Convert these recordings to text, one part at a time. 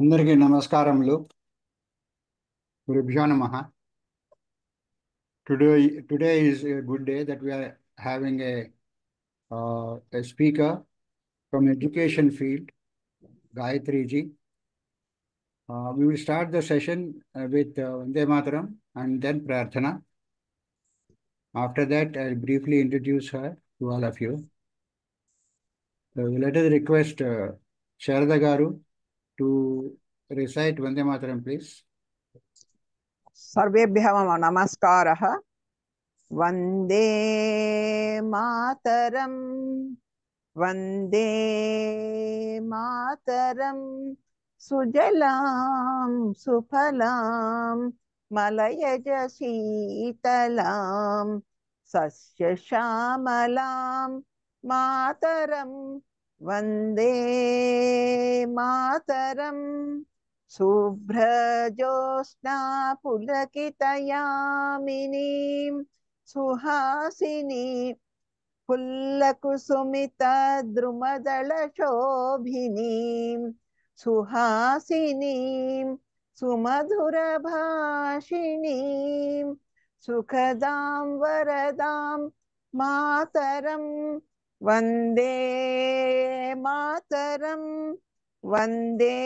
అందరికీ నమస్కారములు. గురుభ్యో నమః. Today is a good day that we are having a speaker from education field, Gayatri ji. We will start the session with Vande Mataram and then Prarthana. After that, I'll briefly introduce her to all of you. Let us request Sharada Garu to recite Vande Mataram, please. सर्वेभ्यः मम नमस्कारः। वन्दे मातरं वन्दे मातरं सुजलां सुफलां मलयज शीतलां सस्यश्यामलां मातरं वन्दे मातरं शुभ्रजोत्स्ना पुलकितयामिनीं सुहासिनीं फुल्लकुसुमितद्रुमदलशोभिनीं सुहासिनीं सुमधुरभाषिणीं सुखदां वरदां मातरं वन्दे मातरं वन्दे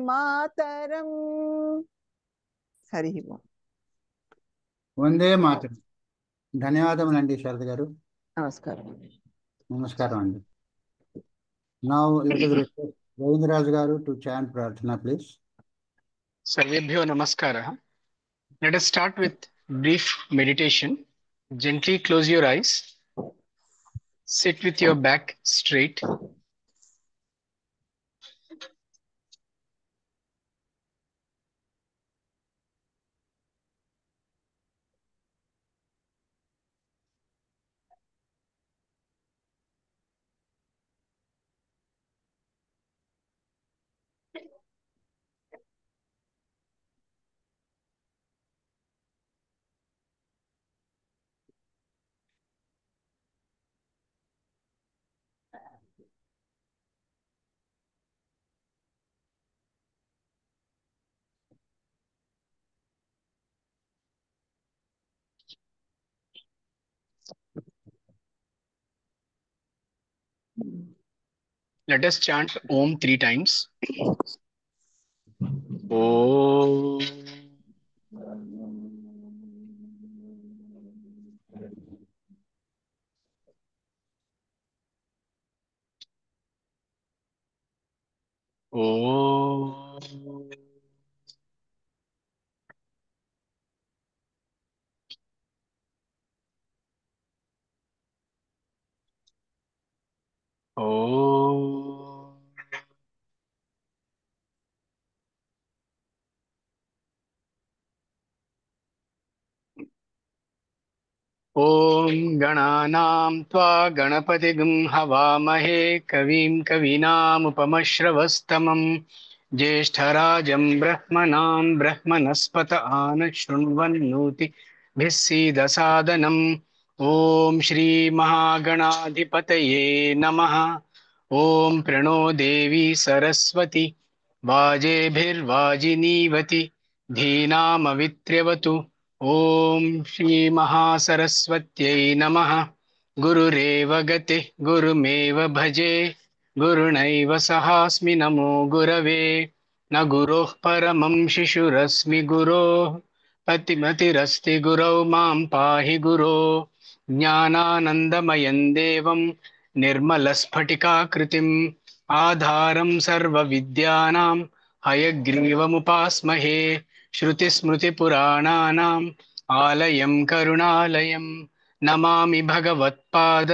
मातरं। हरिः ओम्। వందే మాతరం. ధన్యవాదములండి శారద గారు. నమస్కారం. నమస్కారం అండి. Now let us request Govindaraj Garu to chant Prarthana, please. Sarvebhyo Namaskara. Let us start with brief meditation. Gently close your eyes. Sit with your back straight. Let us chant Om 3 times. Om. Om. Om. ॐ गणानां त्वा गणपतिगं हवामहे कविं कवीनामुपमश्रवस्तमं ज्येष्ठराजं ब्रह्मणां ब्रह्मणस्पत आनशृण्वन्नोतिभिः सीदसादनम्। ॐ श्रीमहागणाधिपतये नमः। ॐ प्रणो देवी सरस्वती वाजेभिर्वाजिनीवति धीनामवित्र्यवतु। ॐ श्री महासरस्वत्यै नमः। गुरुरेव गतिः गुरुमेव भजे गुरुणैव सहास्मि नमो गुरवे। न गुरोः परमं शिशुरस्मि गुरोः पतिमतिरस्ति गुरौ मां पाहि गुरो। ज्ञानानन्दमयं देवं निर्मलस्फटिकाकृतिम् आधारं सर्वविद्यानां हयग्रीवमुपास्महे। श्रुतिस्मृतिपुराणानाम् आलयं करुणालयं नमामि भगवत्पाद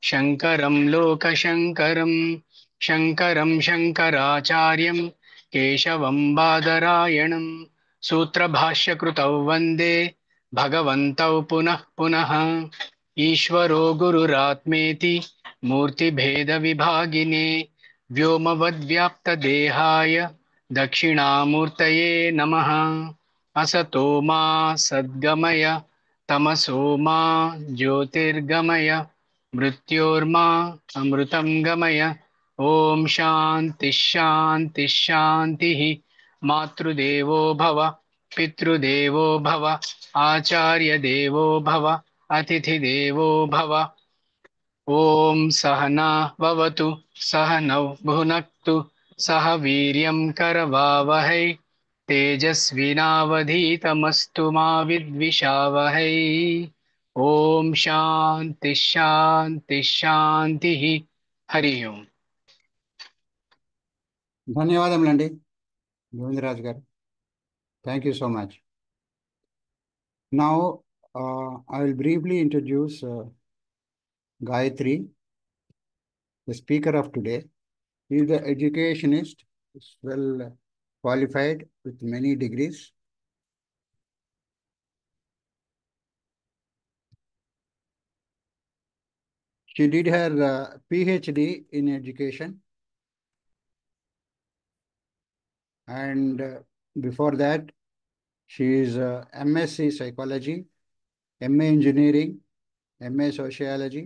शङ्करं लोकशङ्करं। शङ्करं शङ्कराचार्यं केशवं बादरायणं सूत्रभाष्यकृतौ वन्दे भगवन्तौ पुनः पुनः। ईश्वरो गुरुरात्मेति मूर्तिभेदविभागिने व्योमवद्व्याप्तदेहाय दक्षिणामूर्तये नमः। असतो मा सद्गमय तमसो मा ज्योतिर्गमय मृत्योर्मा अमृतं गमय। ఓం శాంతి శాంతి శాంతి. మాతృదేవో భవ, పితృదేవో భవ, ఆచార్య దేవో భవ, అతిథి దేవో భవ. ఓం సహనా భవతు, సహనౌ భునక్తు, సహ వీర్యం కరవావహై, తేజస్వినావధీతమస్తు మా విద్విషావహై. ఓం శాంతి శాంతి శాంతి. హరి ఓం. ధన్యవాదములండి గోవిందరాజు గారు. Thank you so much. Now I will briefly introduce Gayatri, the speaker of today. He is the educationist, is well qualified with many degrees. She did her PhD in education, and before that, she is MSc Psychology, MA Engineering, MA Sociology,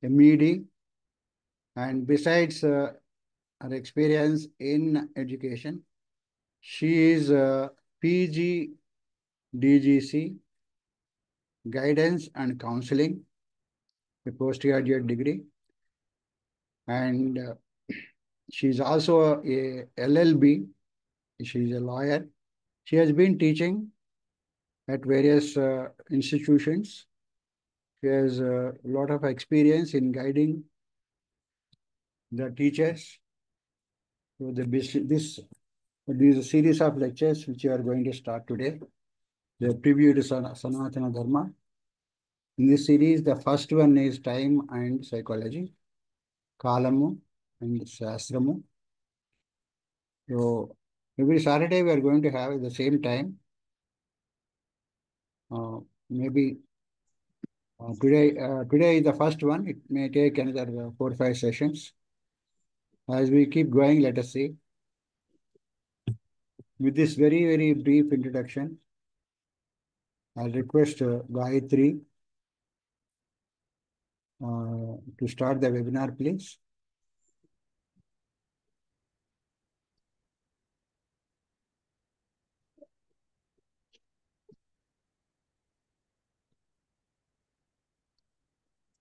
MED, and besides her experience in education, she is PG DGC, Guidance and Counseling, a postgraduate degree, and she is also a LLB. She is a lawyer. She has been teaching at various institutions. She has a lot of experience in guiding the teachers. So this is a series of lectures which we are going to start today. The preview to Sanatana Dharma. In this series, the first one is Time and Psychology, Kalamu and Shastramu. So every Saturday we are going to have at the same time. Maybe today is the first one. It may take another 4 or 5 sessions. As we keep going, let us see. With this very, very brief introduction, I'll request Gayatri to start the webinar, please.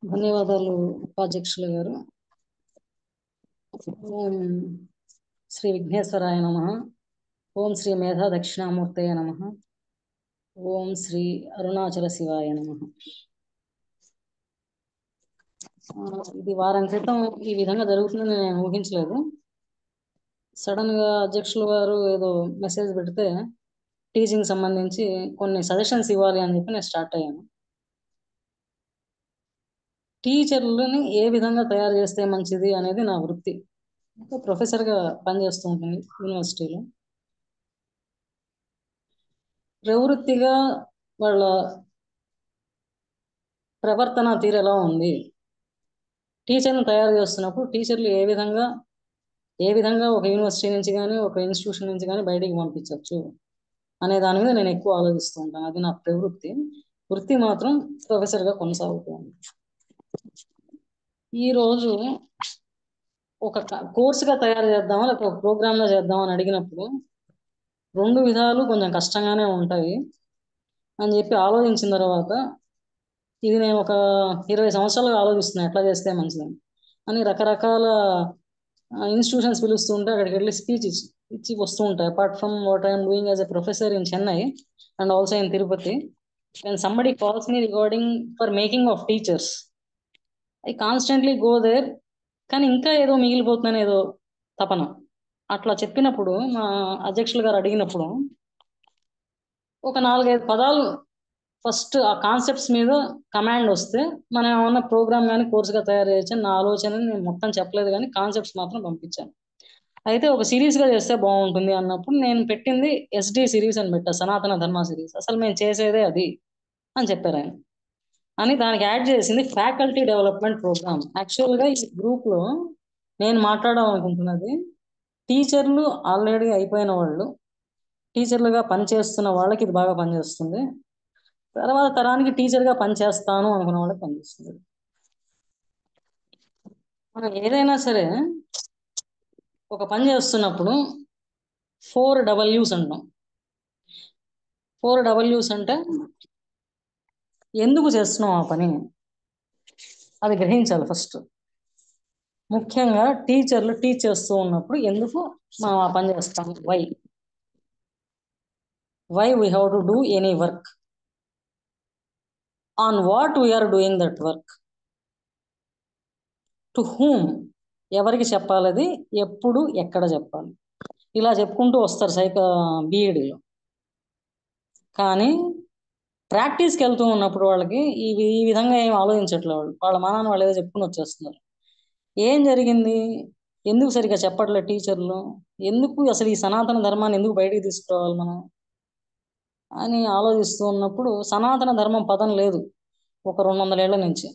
ధన్యవాదాలు ఉపాధ్యక్షులు గారు. ఓం శ్రీ విఘ్నేశ్వరాయ నమః. ఓం శ్రీ మేధా దక్షిణామూర్తయ నమః. ఓం శ్రీ అరుణాచల శివాయ నమః. ఇది వారం క్రితం ఈ విధంగా జరుగుతుందని నేను ఊహించలేదు. సడన్ గా అధ్యక్షులు గారు ఏదో మెసేజ్ పెడితే టీచింగ్ సంబంధించి కొన్ని సజెషన్స్ ఇవ్వాలి అని చెప్పి నేను స్టార్ట్ అయ్యాను. టీచర్లని ఏ విధంగా తయారు చేస్తే మంచిది అనేది నా వృత్తి. ప్రొఫెసర్గా పనిచేస్తూ ఉంటుంది యూనివర్సిటీలో. ప్రవృత్తిగా వాళ్ళ ప్రవర్తన తీరు ఎలా ఉంది, టీచర్ని తయారు చేస్తున్నప్పుడు టీచర్లు ఏ విధంగా ఒక యూనివర్సిటీ నుంచి కానీ ఒక ఇన్స్టిట్యూషన్ నుంచి కానీ బయటికి పంపించవచ్చు అనే దాని మీద నేను ఎక్కువ ఆలోచిస్తూ ఉంటాను. అది నా ప్రవృత్తి. వృత్తి మాత్రం ప్రొఫెసర్గా కొనసాగుతూ ఉంది. ఈరోజు ఒక కోర్సుగా తయారు చేద్దామా లేకపోతే ఒక ప్రోగ్రామ్గా చేద్దామని అడిగినప్పుడు రెండు విధాలు కొంచెం కష్టంగానే ఉంటాయి అని చెప్పి ఆలోచించిన తర్వాత ఇది నేను ఒక 20 సంవత్సరాలుగా ఆలోచిస్తున్నాను ఎట్లా చేస్తే మంచిదని అని. రకరకాల ఇన్స్టిట్యూషన్స్ పిలుస్తుంటే అక్కడికి వెళ్ళి స్పీచ్ ఇచ్చి వస్తూ ఉంటాయి. Apart from what I'm doing as a professor in Chennai and also in Tirupati, when somebody calls me regarding for making of teachers, I constantly go there. కానీ ఇంకా ఏదో మిగిలిపోతుందని ఏదో తపన. అట్లా చెప్పినప్పుడు మా అధ్యక్షులు గారు అడిగినప్పుడు ఒక 4-5 పదాలు ఫస్ట్ ఆ కాన్సెప్ట్స్ మీద కమాండ్ వస్తే మనం ఏమన్నా ప్రోగ్రామ్ కానీ కోర్సుగా తయారు చేయొచ్చు నా ఆలోచన. నేను మొత్తం చెప్పలేదు కానీ కాన్సెప్ట్స్ మాత్రం పంపించాను. అయితే ఒక సిరీస్గా చేస్తే బాగుంటుంది అన్నప్పుడు నేను పెట్టింది SD సిరీస్ అని పెట్టా, సనాతన ధర్మ సిరీస్. అసలు మేము చేసేదే అది అని చెప్పారు ఆయన. అని దానికి యాడ్ చేసింది ఫ్యాకల్టీ డెవలప్మెంట్ ప్రోగ్రామ్. యాక్చువల్గా ఈ గ్రూప్లో నేను మాట్లాడాలనుకుంటున్నది టీచర్లు ఆల్రెడీ అయిపోయిన వాళ్ళు, టీచర్లుగా పనిచేస్తున్న వాళ్ళకి ఇది బాగా పనిచేస్తుంది. తర్వాత తరానికి టీచర్గా పనిచేస్తాను అనుకున్న వాళ్ళకి పనిచేస్తుంది. మనం ఏదైనా సరే ఒక పని చేస్తున్నప్పుడు 4 Ws అంటాం. 4 Ws అంటే ఎందుకు చేస్తున్నాం ఆ పని, అది గ్రహించాలి ఫస్ట్. ముఖ్యంగా టీచర్లు టీచ్ చేస్తూ ఉన్నప్పుడు ఎందుకు మనం ఆ పని చేస్తాం, why we have to do any work, on what we are doing that work, to whom, ఎవరికి చెప్పాలి, అది ఎప్పుడు ఎక్కడ చెప్పాలి, ఇలా చెప్పుకుంటూ వస్తారు బీఈడీలో. కానీ ప్రాక్టీస్కి వెళ్తూ ఉన్నప్పుడు వాళ్ళకి ఈ విధంగా ఏం ఆలోచించట్లేదు. వాళ్ళ మనాన్ని వాళ్ళు ఏదో చెప్పుకుని వచ్చేస్తున్నారు. ఏం జరిగింది, ఎందుకు సరిగ్గా చెప్పట్లేదు టీచర్లు, ఎందుకు అసలు ఈ సనాతన ధర్మాన్ని ఎందుకు బయటికి తీసుకురావాలి మనం అని ఆలోచిస్తూ ఉన్నప్పుడు, సనాతన ధర్మం పదం లేదు ఒక 200 ఏళ్ల నుంచి.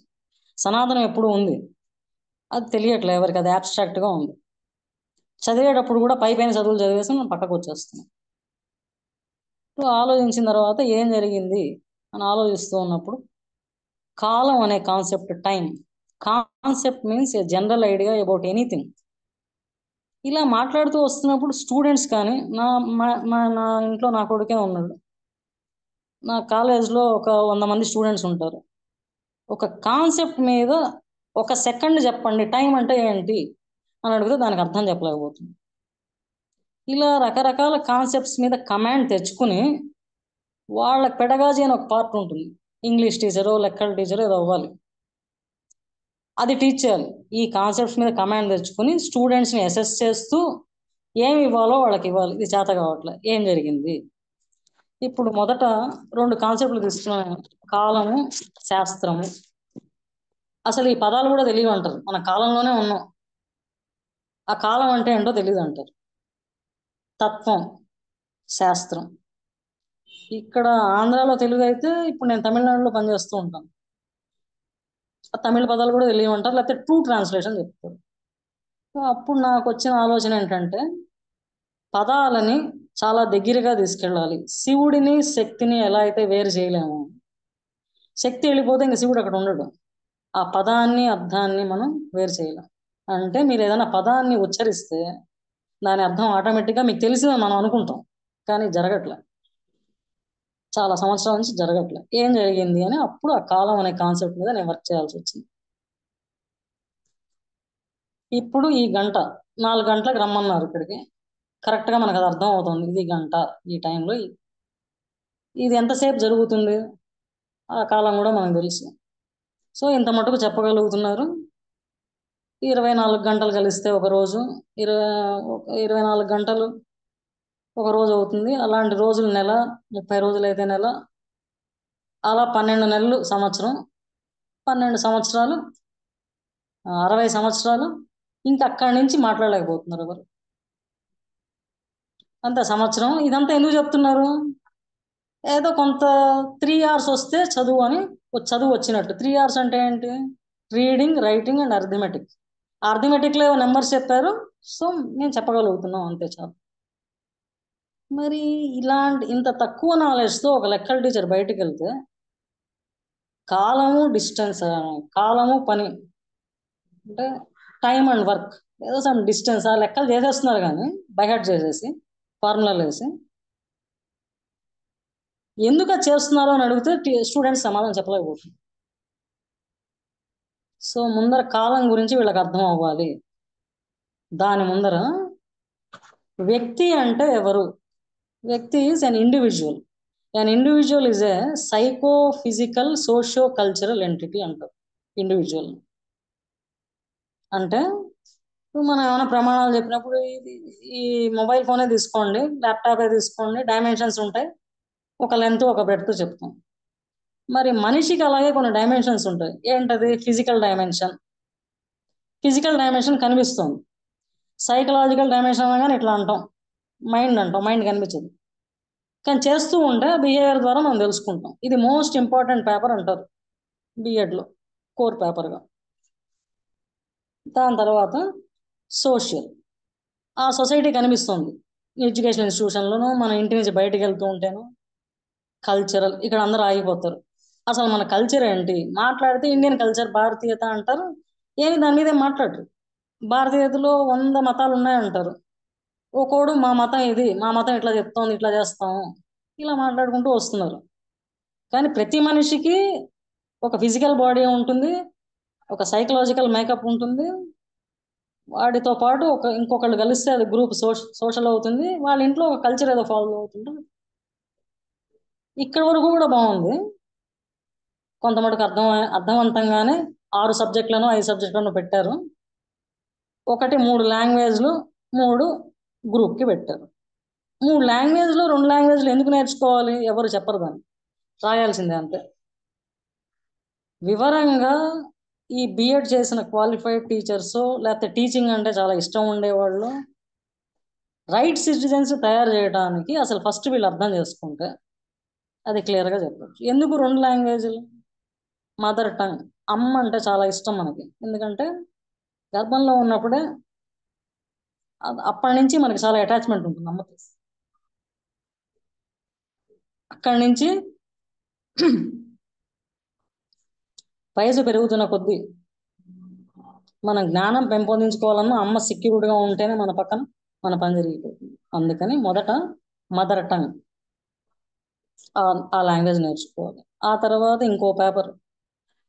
సనాతనం ఎప్పుడు ఉంది, అది తెలియట్లే ఎవరికి, అది abstract-గా ఉంది. చదివేటప్పుడు కూడా పైన చదువులు చదివేసి మనం పక్కకు వచ్చేస్తున్నాం. ఆలోచించిన తర్వాత ఏం జరిగింది అని ఆలోచిస్తూ ఉన్నప్పుడు, కాలం అనే concept, time concept means A general idea about anything. ఇలా మాట్లాడుతూ వస్తున్నప్పుడు స్టూడెంట్స్ కానీ, నా ఇంట్లో నా కొడుకే ఉన్నాడు, నా కాలేజ్లో ఒక 100 మంది స్టూడెంట్స్ ఉంటారు. ఒక కాన్సెప్ట్ మీద 1 సెకండ్ చెప్పండి టైం అంటే ఏంటి అని అడిగితే దానికి అర్థం చెప్పలేకపోతుంది. ఇలా రకరకాల కాన్సెప్ట్స్ మీద కమాండ్ తెచ్చుకుని వాళ్ళ పెడగాజీ అని ఒక పార్ట్ ఉంటుంది, ఇంగ్లీష్ టీచరో లెక్కల టీచరో ఏదో అవ్వాలి, అది టీచ్ చేయాలి. ఈ కాన్సెప్ట్స్ మీద కమాండ్ తెచ్చుకుని స్టూడెంట్స్ని అసెస్ చేస్తూ ఏమి ఇవ్వాలో వాళ్ళకి ఇవ్వాలి. ఇది చేత కావట్లే. ఏం జరిగింది, ఇప్పుడు మొదట 2 కాన్సెప్ట్లు తీసుకున్నాను, కాలము, శాస్త్రము. అసలు ఈ పదాలు కూడా తెలియదు అంటారు, మన కాలంలోనే ఉన్నాం, ఆ కాలం అంటే ఏంటో తెలియదు అంటారు. తత్వం, శాస్త్రం. ఇక్కడ ఆంధ్రాలో తెలుగు అయితే, ఇప్పుడు నేను తమిళనాడులో పనిచేస్తూ ఉంటాను, ఆ తమిళ పదాలు కూడా తెలియమంటారు, లేకపోతే ట్రూ ట్రాన్స్లేషన్ చెప్తారు. అప్పుడు నాకు వచ్చిన ఆలోచన ఏంటంటే, పదాలని చాలా దగ్గరగా తీసుకెళ్ళాలి. శివుడిని శక్తిని ఎలా అయితే వేరు చేయలేము, శక్తి వెళ్ళిపోతే ఇంకా శివుడు అక్కడ ఉండడు, ఆ పదాన్ని అర్థాన్ని మనం వేరు చేయలేం. అంటే మీరు ఏదైనా పదాన్ని ఉచ్చరిస్తే దాని అర్థం ఆటోమేటిక్గా మీకు తెలిసిందని మనం అనుకుంటాం, కానీ జరగట్లే, చాలా సంవత్సరాల నుంచి జరగట్లే. ఏం జరిగింది అని అప్పుడు ఆ కాలం అనే కాన్సెప్ట్ మీద నేను వర్క్ చేయాల్సి వచ్చింది. ఇప్పుడు ఈ గంట 4 గంటలకు రమ్మన్నారు ఇక్కడికి, కరెక్ట్గా మనకు అది అర్థం అవుతుంది, ఇది గంట, ఈ టైంలో ఇది ఎంతసేపు జరుగుతుంది, ఆ కాలం కూడా మనకు తెలుసు. సో ఇంత మటుకు చెప్పగలుగుతున్నారు. 24 గంటలు కలిస్తే ఒక రోజు, 24 గంటలు ఒక రోజు అవుతుంది. అలాంటి రోజులు నెల, 30 రోజులు అయితే నెల, అలా 12 నెలలు సంవత్సరం, 12 సంవత్సరాలు 60 సంవత్సరాలు. ఇంకా అక్కడి నుంచి మాట్లాడలేకపోతున్నారు ఎవరు. అంత సంవత్సరం. ఇదంతా ఎందుకు చెప్తున్నారు, ఏదో కొంత 3 hours వస్తే చదువు అని, చదువు వచ్చినట్టు. 3 hours అంటే ఏంటి, రీడింగ్, రైటింగ్ అండ్ అర్థమెటిక్. అర్థమెటిక్లో నెంబర్స్ చెప్పారు, సో నేను చెప్పగలుగుతున్నాం, అంతే చాలు. మరి ఇంత తక్కువ నాలెడ్జ్తో ఒక లెక్కల టీచర్ బయటికి వెళ్తే, కాలము డిస్టెన్స్, కాలము పని అంటే టైం అండ్ వర్క్, ఏదో సమ్ డిస్టెన్స్, ఆ లెక్కలు చేసేస్తున్నారు కానీ బైహార్ట్ చేసేసి ఫార్ములాలు వేసి. ఎందుకు అది చేస్తున్నారు అని అడిగితే స్టూడెంట్స్ సమాధానం చెప్పలేకపోతుంది. సో ముందర కాలం గురించి వీళ్ళకి అర్థం అవ్వాలి. దాని ముందర వ్యక్తి అంటే ఎవరు, వ్యక్తి is an individual. An individual is a psycho physical socio cultural entity అంటారు ఇండివిజువల్. అంటే మనం ఏమైనా ప్రమాణాలు చెప్పినప్పుడు ఈ మొబైల్ ఫోనే తీసుకోండి, ల్యాప్టాపే తీసుకోండి, డైమెన్షన్స్ ఉంటాయి, ఒక లెంత్ ఒక బ్రెడ్త్ చెప్తాం. మరి మనిషికి అలాగే కొన్ని డైమెన్షన్స్ ఉంటాయి. ఏంటది, ఫిజికల్ డైమెన్షన్. ఫిజికల్ డైమెన్షన్ కనిపిస్తుంది. సైకలాజికల్ డైమెన్షన్ అనగానే ఇట్లా అంటాం, మైండ్ అంటాం, మైండ్ కనిపించదు, కానీ చేస్తూ ఉంటే బిహేవియర్ ద్వారా మనం తెలుసుకుంటాం. ఇది మోస్ట్ ఇంపార్టెంట్ పేపర్ అంటారు బిఎడ్లో, కోర్ పేపర్గా. దాని తర్వాత సోషల్, ఆ సొసైటీ కనిపిస్తుంది ఎడ్యుకేషన్ ఇన్స్టిట్యూషన్లోనూ, మన ఇంటి నుంచి బయటకు వెళ్తూ ఉంటేను. కల్చరల్, ఇక్కడ అందరూ ఆగిపోతారు, అసలు మన కల్చర్ ఏంటి మాట్లాడితే ఇండియన్ కల్చర్ భారతీయత అంటారు, ఏమి దాని మీద మాట్లాడరు. భారతీయతలో 100 మతాలు ఉన్నాయంటారు. ఒక్కోడు మా మతం ఇది, మా మతం ఇట్లా చెప్తోంది, ఇట్లా చేస్తాము, ఇలా మాట్లాడుకుంటూ వస్తున్నారు. కానీ ప్రతి మనిషికి ఒక ఫిజికల్ బాడీ ఉంటుంది, ఒక సైకలాజికల్ మేకప్ ఉంటుంది. వాటితో పాటు ఇంకొకళ్ళు కలిస్తే అది గ్రూప్ సోషల్ అవుతుంది. వాళ్ళ ఇంట్లో ఒక కల్చర్ ఏదో ఫాలో అవుతుంటుంది. ఇక్కడ వరకు కూడా బాగుంది. కొంతమటుకు అర్థవంతంగానే 6 సబ్జెక్టులను 5 సబ్జెక్టులను పెట్టారు. 3 లాంగ్వేజ్లు 3 గ్రూప్కి పెట్టారు. 3 లాంగ్వేజ్లు 2 లాంగ్వేజ్లు ఎందుకు నేర్చుకోవాలి? ఎవరు చెప్పరు దాన్ని, రాయాల్సిందే అంతే. వివరంగా ఈ బిఎడ్ చేసిన క్వాలిఫైడ్ టీచర్స్ లేకపోతే టీచింగ్ అంటే చాలా ఇష్టం ఉండేవాళ్ళు రైట్ సిటిజన్స్ తయారు చేయడానికి అసలు ఫస్ట్ వీళ్ళు అర్థం చేసుకుంటే అది క్లియర్గా చెప్పచ్చు. ఎందుకు 2 లాంగ్వేజ్లు? మదర్ టంగ్, అమ్మ అంటే చాలా ఇష్టం మనకి. ఎందుకంటే గర్భంలో ఉన్నప్పుడే అప్పటి నుంచి మనకి చాలా అటాచ్మెంట్ ఉంటుంది అమ్మకి. అక్కడి నుంచి వయసు పెరుగుతున్న కొద్దీ మన జ్ఞానం పెంపొందించుకోవాలన్నా అమ్మ సెక్యూర్డ్గా ఉంటేనే మన పక్కన మన పని జరిగిపోతుంది. అందుకని మొదట మదర్ టంగ్ ఆ లాంగ్వేజ్ నేర్చుకోవాలి. ఆ తర్వాత ఇంకో పేపర్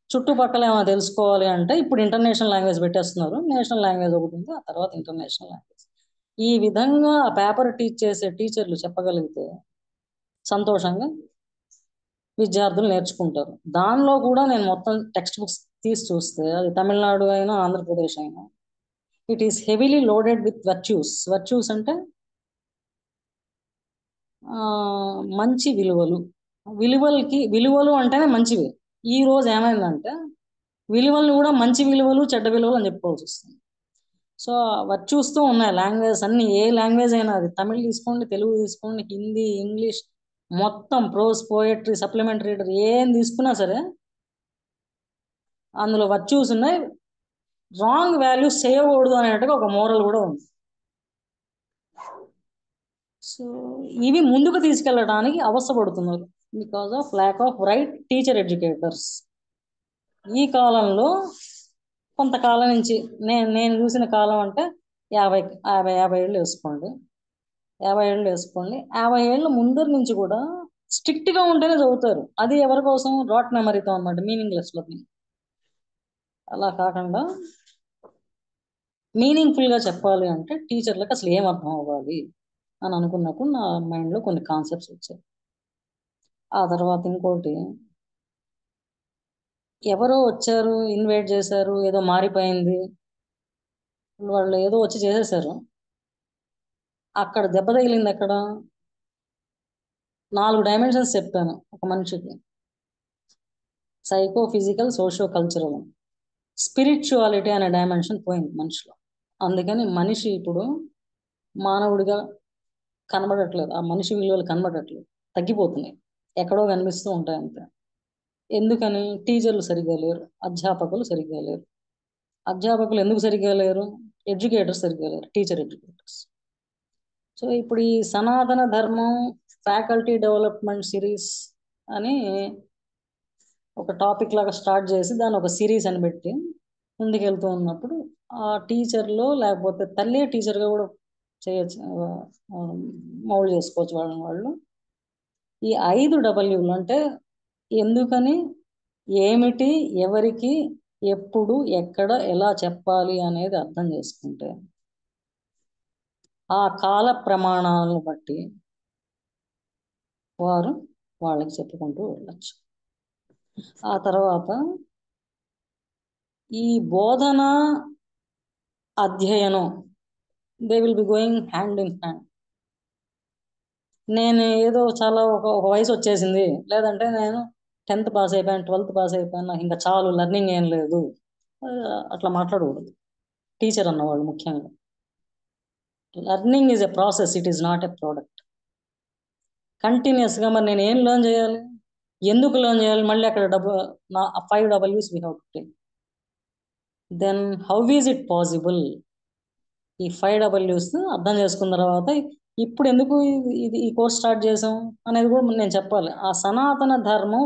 చుట్టుపక్కల ఏమైనా తెలుసుకోవాలి అంటే ఇప్పుడు ఇంటర్నేషనల్ లాంగ్వేజ్ పెట్టేస్తున్నారు. నేషనల్ లాంగ్వేజ్ ఒకటి ఉంది, ఆ తర్వాత ఇంటర్నేషనల్ లాంగ్వేజ్. ఈ విధంగా ఆ పేపర్ టీచ్ చేసే టీచర్లు చెప్పగలిగితే సంతోషంగా విద్యార్థులు నేర్చుకుంటారు. దానిలో కూడా నేను మొత్తం టెక్స్ట్ బుక్స్ తీసి చూస్తే అది తమిళనాడు అయినా ఆంధ్రప్రదేశ్ అయినా it is heavily loaded with virtues. Virtues అంటే మంచి విలువలు. విలువలు అంటేనే మంచివి. ఈ రోజు ఏమైందంటే విలువలను కూడా మంచి విలువలు చెడ్డ విలువలు అని చెప్పుకోవాల్సి వస్తుంది. సో వర్చ్యూస్తో ఉన్నాయి లాంగ్వేజ్ అన్ని. ఏ లాంగ్వేజ్ అయినా, అది తమిళ్ తీసుకోండి, తెలుగు తీసుకోండి, హిందీ, ఇంగ్లీష్, మొత్తం ప్రోస్, పోయట్రీ, సప్లిమెంటరీ రీడర్ ఏం తీసుకున్నా సరే అందులో వర్చ్యూస్ ఉన్నాయి. రాంగ్ వాల్యూస్ చేయకూడదు అనేట్టుగా ఒక మోరల్ కూడా ఉంది. సో ఇవి ముందుకు తీసుకెళ్ళడానికి అవసరపడుతున్నారు because of lack of right teacher educators. ఈ కాలంలో కొంతకాలం నుంచి నేను చూసిన కాలం అంటే 50 ఏళ్ళు వేసుకోండి. 50 ఏళ్ళ ముందర నుంచి కూడా స్ట్రిక్ట్గా ఉంటేనే చదువుతారు. అది ఎవరి కోసం? రాట్ మెమరీతో అనమాట, మీనింగ్లెస్లో. అలా కాకుండా మీనింగ్ఫుల్గా చెప్పాలి అంటే టీచర్లకు అసలు ఏం అర్థం అవ్వాలి అని అనుకున్నప్పుడు నా మైండ్లో కొన్ని కాన్సెప్ట్స్ వచ్చాయి. ఆ తర్వాత ఇంకోటి, ఎవరో వచ్చారు, ఇన్వైట్ చేశారు, ఏదో మారిపోయింది, వాళ్ళు ఏదో వచ్చి చేసేసారు. అక్కడ దెబ్బ తగిలింది ఎక్కడ? 4 డైమెన్షన్స్ చెప్పాను ఒక మనిషికి: psycho, physical, socio cultural. Spirituality అనే డైమెన్షన్ పోయింది మనిషిలో. అందుకని మనిషి ఇప్పుడు మానవుడిగా కనబడట్లేదు. ఆ మనిషి విలువలు కనబడట్లేదు, తగ్గిపోతున్నాయి, ఎక్కడో కనిపిస్తూ ఉంటాయి అంతే. ఎందుకని? టీచర్లు సరిగ్గా లేరు, అధ్యాపకులు సరిగ్గా లేరు. అధ్యాపకులు ఎందుకు సరిగ్గా లేరు? ఎడ్యుకేటర్స్ సరిగ్గా లేరు, టీచర్ ఎడ్యుకేటర్స్. సో ఇప్పుడు ఈ సనాతన ధర్మం ఫ్యాకల్టీ డెవలప్మెంట్ సిరీస్ అని ఒక టాపిక్ లాగా స్టార్ట్ చేసి దాన్ని ఒక సిరీస్ అని పెట్టి ముందుకెళ్తూ ఉన్నప్పుడు ఆ టీచర్లో లేకపోతే తల్లి టీచర్గా కూడా చేయొచ్చు, మౌల్డ్ చేసుకోవచ్చు వాళ్ళు. ఈ 5 Wలు అంటే ఎందుకని, ఏమిటి, ఎవరికి, ఎప్పుడు, ఎక్కడ, ఎలా చెప్పాలి అనేది అర్థం చేసుకుంటే ఆ కాల ప్రమాణాలను బట్టి వారు వాళ్ళకి చెప్పుకుంటూ వెళ్ళచ్చు. ఆ తర్వాత ఈ బోధన అధ్యయనం they will be going hand in hand. నేను ఏదో చాలా ఒక వయసు వచ్చేసింది, లేదంటే నేను 10th పాస్ అయిపోయాను, 12th పాస్ అయిపోయాను, నాకు ఇంకా చాలు, లెర్నింగ్ ఏం లేదు, అట్లా మాట్లాడకూడదు టీచర్ అన్నవాళ్ళు. ముఖ్యంగా learning is a process, it is not a product. కంటిన్యూస్గా మరి నేను ఏం లెర్న్ చేయాలి, ఎందుకు లెర్న్ చేయాలి, మళ్ళీ అక్కడ 5 W's we have to take. Then how is it possible? ఈ 5 W's అర్థం చేసుకున్న తర్వాత ఇప్పుడు ఎందుకు ఈ కోర్స్ స్టార్ట్ చేసాం అనేది కూడా నేను చెప్పాలి. ఆ సనాతన ధర్మం,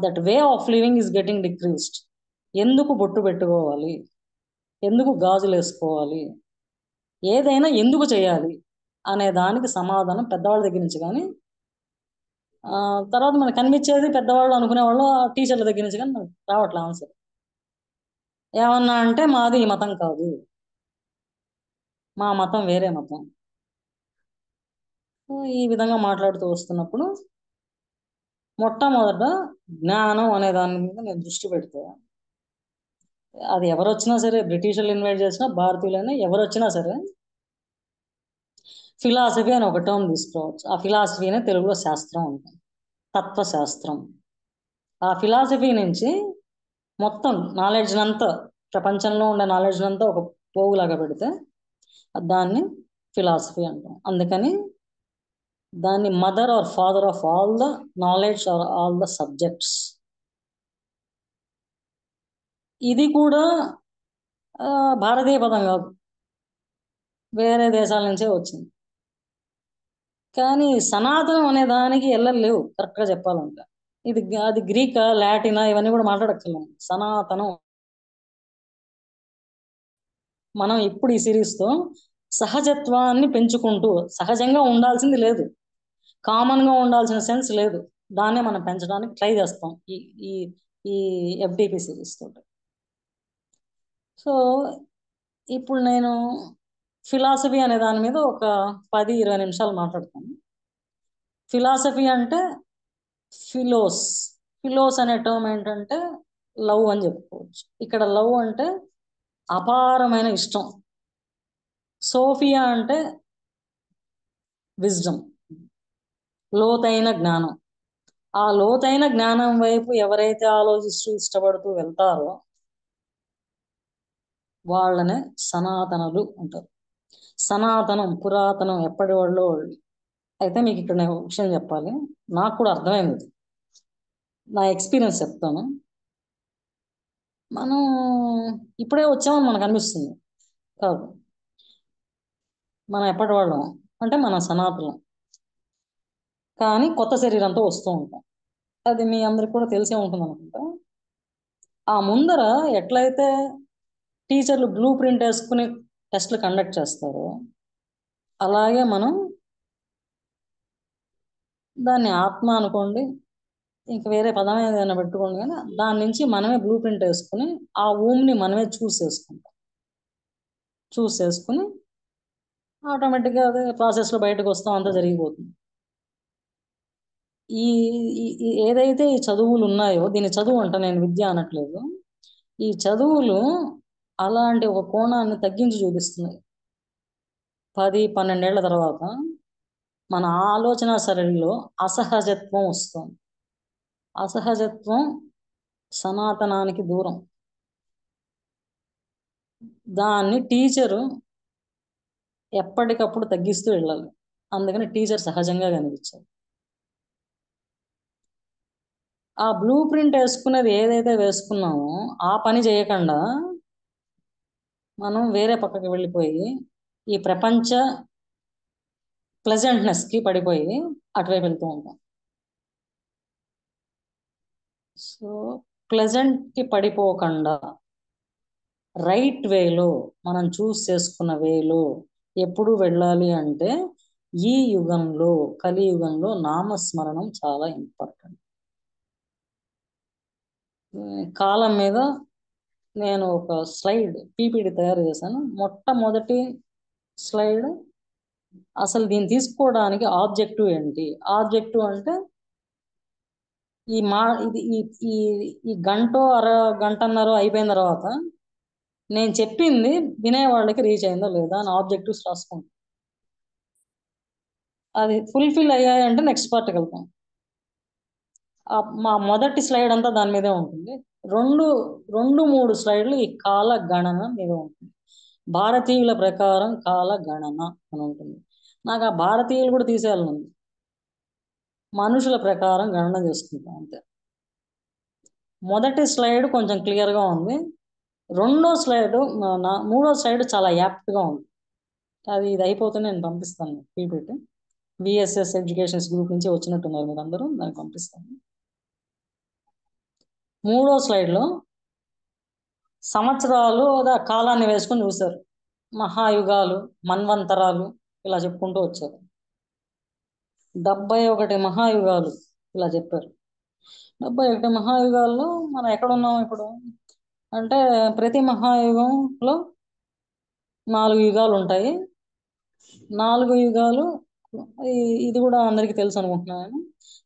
that way of living is getting decreased. ఎందుకు బొట్టు పెట్టుకోవాలి, ఎందుకు గాజులు వేసుకోవాలి, ఏదైనా ఎందుకు చేయాలి అనే దానికి సమాధానం పెద్దవాళ్ళ దగ్గర నుంచి కానీ తర్వాత మనకు కనిపించేది పెద్దవాళ్ళు అనుకునేవాళ్ళు టీచర్ల దగ్గర నుంచి కానీ మనకు రావట్లే ఆన్సర్. ఏమన్నా అంటే మాది ఈ మతం కాదు, మా మతం వేరే మతం. ఈ విధంగా మాట్లాడుతూ వస్తున్నప్పుడు మొట్టమొదట జ్ఞానం అనే దాని మీద నేను దృష్టి పెడితే, అది ఎవరు వచ్చినా సరే, బ్రిటిషర్లు ఇన్వైట్ చేసినా, భారతీయులైనా ఎవరు వచ్చినా సరే, ఫిలాసఫీ అని ఒక టర్మ్ తీసుకోవచ్చు. ఆ ఫిలాసఫీనే తెలుగులో శాస్త్రం ఉంటుంది, తత్వశాస్త్రం. ఆ ఫిలాసఫీ నుంచి మొత్తం నాలెడ్జ్ అంతా, ప్రపంచంలో ఉండే నాలెడ్జ్ అంతా ఒక పోగులాగా పెడితే దాన్ని ఫిలాసఫీ అంటాం. అందుకని దాన్ని mother or father of all the knowledge or all the subjects. ఇది కూడా భారతీయ పదం కాదు, వేరే దేశాల నుంచే వచ్చింది. కానీ సనాతనం అనే దానికి ఎల్లలేవు కరెక్ట్గా చెప్పాలంటే. అది గ్రీకా, లాటినా ఇవన్నీ కూడా మాట్లాడక్కర్లేదు. సనాతనం. మనం ఇప్పుడు ఈ సిరీస్తో సహజత్వాన్ని పెంచుకుంటూ, సహజంగా ఉండాల్సింది లేదు, కామన్గా ఉండాల్సిన సెన్స్ లేదు, దాన్నే మనం పెంచడానికి ట్రై చేస్తాం ఈ ఈ ఈ ఎఫ్డిపి సిరీస్ తోటి. సో ఇప్పుడు నేను ఫిలాసఫీ అనే దాని మీద ఒక 10-20 నిమిషాలు మాట్లాడతాను. ఫిలాసఫీ అంటే ఫిలోస్ అనే టర్మ్ ఏంటంటే లవ్ అని చెప్పుకోవచ్చు. ఇక్కడ లవ్ అంటే అపారమైన ఇష్టం. సోఫియా అంటే విజ్డమ్, లోతైన జ్ఞానం. ఆ లోతైన జ్ఞానం వైపు ఎవరైతే ఆలోచిస్తూ ఇష్టపడుతూ వెళ్తారో వాళ్ళనే సనాతనులు అంటారు. సనాతనం, పురాతనం, ఎప్పటి వాళ్ళు. అయితే మీకు ఇక్కడ నేను విషయం చెప్పాలి, నాకు కూడా అర్థమైంది, నా ఎక్స్పీరియన్స్ చెప్తాను. మనం ఇప్పుడే వచ్చామని మనకు అనిపిస్తుంది, కాదు, మనం ఎప్పటి వాళ్ళం అంటే మన సనాతనం, కానీ కొత్త శరీరంతో వస్తూ ఉంటాం. అది మీ అందరికి కూడా తెలిసే ఉంటుంది అనుకుంటా. ఆ ముందర ఎట్లయితే టీచర్లు బ్లూ ప్రింట్ వేసుకుని టెస్ట్లు కండక్ట్ చేస్తారో, అలాగే మనం దాన్ని ఆత్మ అనుకోండి, ఇంక వేరే పదం ఏదైనా పెట్టుకోండి, కానీ దాని నుంచి మనమే బ్లూ ప్రింట్ వేసుకుని ఆ ఊమ్ని మనమే చూస్ చేసుకుని ఆటోమేటిక్గా అదే ప్రాసెస్లో బయటకు వస్తాం, అంతా జరిగిపోతుంది. ఈ ఏదైతే ఈ చదువులు ఉన్నాయో, దీని చదువు అంట, నేను విద్య అనట్లేదు, ఈ చదువులు అలాంటి ఒక కోణాన్ని తగ్గించి చూపిస్తున్నాయి. 10-12 ఏళ్ల తర్వాత మన ఆలోచన సరళిలో అసహజత్వం వస్తుంది. అసహజత్వం సనాతనానికి దూరం. దాన్ని టీచరు ఎప్పటికప్పుడు తగ్గిస్తూ వెళ్ళాలి. అందుకని టీచర్ సహజంగా కనిపించాలి. ఆ బ్లూ ప్రింట్ వేసుకునేది ఏదైతే వేసుకున్నామో ఆ పని చేయకుండా మనం వేరే పక్కకి వెళ్ళిపోయి ఈ ప్రపంచ ప్లెజెంట్నెస్కి పడిపోయి అటువైపు వెళ్తూ ఉంటాం. సో ప్లెజెంట్కి పడిపోకుండా రైట్ వేలో, మనం చూస్ చేసుకున్న వేలో ఎప్పుడు వెళ్ళాలి అంటే ఈ యుగంలో, కలియుగంలో నామస్మరణం చాలా ఇంపార్టెంట్. కాలం మీద నేను ఒక స్లైడ్ పీపీటీ తయారు చేశాను. మొట్టమొదటి స్లైడ్, అసలు దీన్ని తీసుకోవడానికి ఆబ్జెక్టివ్ ఏంటి. ఆబ్జెక్టివ్ అంటే ఇది ఈ గంటన్నర అయిపోయిన తర్వాత నేను చెప్పింది వినేవాళ్ళకి రీచ్ అయిందో లేదా అని ఆబ్జెక్టివ్స్ రాసుకుంటాం. అది ఫుల్ఫిల్ అయ్యాయంటే నెక్స్ట్ పార్ట్కి వెళ్తాం. మా మొదటి స్లైడ్ అంతా దాని మీదే ఉంటుంది. 2-3 స్లైడ్లు ఈ కాల గణన మీద ఉంటుంది. భారతీయుల ప్రకారం కాల గణన అని ఉంటుంది. నాకు ఆ భారతీయులు కూడా తీసేయాలని, మనుషుల ప్రకారం గణన చేసుకుంటాం అంతే. మొదటి స్లైడ్ కొంచెం క్లియర్గా ఉంది. మూడో స్లైడ్ చాలా యాప్ట్గా ఉంది. ఇది అయిపోతే నేను పంపిస్తాను పీపీటీ. విఎస్ఎస్ ఎడ్యుకేషన్స్ గ్రూప్ నుంచి వచ్చినట్టున్నారు మీరు అందరూ, దానికి పంపిస్తాను. మూడో స్లైడ్లో సంవత్సరాలు కాలాన్ని వేసుకొని చూశారు. మహాయుగాలు, మన్వంతరాలు ఇలా చెప్పుకుంటూ వచ్చారు. 71 మహాయుగాలు ఇలా చెప్పారు. 71 మహాయుగాల్లో మనం ఎక్కడున్నాం ఇప్పుడు అంటే ప్రతి మహాయుగంలో 4 యుగాలు ఉంటాయి. 4 యుగాలు ఇది కూడా అందరికీ తెలుసు అనుకుంటున్నాను.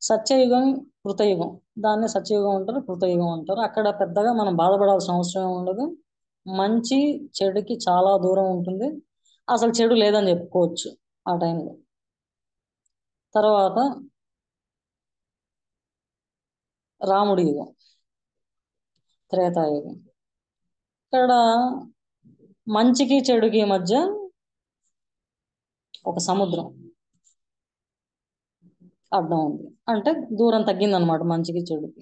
సత్యయుగం, కృతయుగం, దాన్ని సత్యయుగం అంటారు, కృతయుగం అంటారు. అక్కడ పెద్దగా మనం బాధపడాల్సిన అవసరం ఉండదు. మంచి చెడుకి చాలా దూరం ఉంటుంది. అసలు చెడు లేదని చెప్పుకోవచ్చు ఆ టైంలో. తర్వాత రాముడి యుగం, త్రేతాయుగం. ఇక్కడ మంచికి చెడుకి మధ్య ఒక సముద్రం అడ్డం ఉంది, అంటే దూరం తగ్గిందనమాట మంచికి చెడుకి.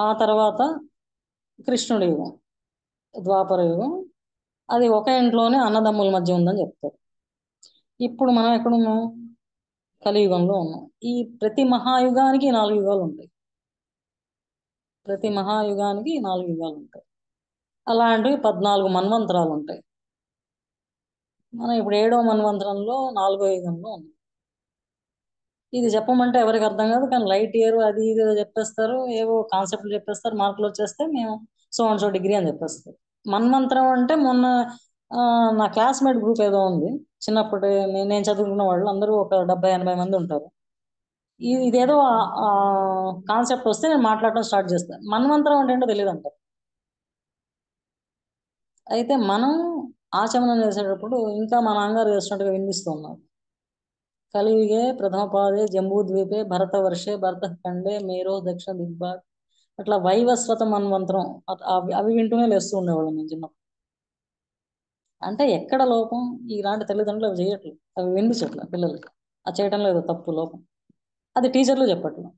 ఆ తర్వాత కృష్ణుడి యుగం, ద్వాపర యుగం. అది ఒక ఇంట్లోనే అన్నదమ్ముల మధ్య ఉందని చెప్తారు. ఇప్పుడు మనం ఎక్కడున్నాం? కలియుగంలో ఉన్నాం. ఈ ప్రతి మహాయుగానికి 4 యుగాలు ఉంటాయి. ప్రతి మహాయుగానికి 4 యుగాలు ఉంటాయి. అలాంటివి 14 మన్వంతరాలు ఉంటాయి. మనం ఇప్పుడు 7వ మన్వంతరంలో 4వ యుగంలో ఉన్నాం. ఇది చెప్పమంటే ఎవరికి అర్థం కాదు, కానీ లైట్ ఇయర్ అది ఇది చెప్పేస్తారు, ఏవో కాన్సెప్ట్లు చెప్పేస్తారు, మార్కులు వచ్చేస్తే మేము సో అండ్ సో డిగ్రీ అని చెప్పేస్తారు. మన్వంతరం అంటే మొన్న నా క్లాస్మేట్ గ్రూప్ ఏదో ఉంది, చిన్నప్పటి నేను చదువుకున్న వాళ్ళు అందరూ ఒక 70-80 మంది ఉంటారు. ఇదేదో కాన్సెప్ట్ వస్తే నేను మాట్లాడటం స్టార్ట్ చేస్తాను. మన్వంతరం అంటే ఏంటో తెలియదు అంటారు. అయితే మనం ఆచమనం చేసేటప్పుడు ఇంకా మా నాన్నగారు చేసినట్టుగా వినిపిస్తూ ఉన్నారు. కలియుగే ప్రథమ పాదే జంబూద్వీపే భరతవర్షే భరతఖండే మేరో దక్షిణ దిగ్భాగ్, అట్లా వైవస్వత మన్వంతరం అవి వింటూనే లేస్తూ ఉండేవాళ్ళం నేను చిన్నప్పుడు. అంటే ఎక్కడ లోపం? ఇలాంటి తల్లిదండ్రులు అవి చేయట్లేదు, అవి వినిపించట్లేదు పిల్లలకి. అది చేయటం లేదు తప్పు, లోపం. అది టీచర్లు చెప్పట్లేదు.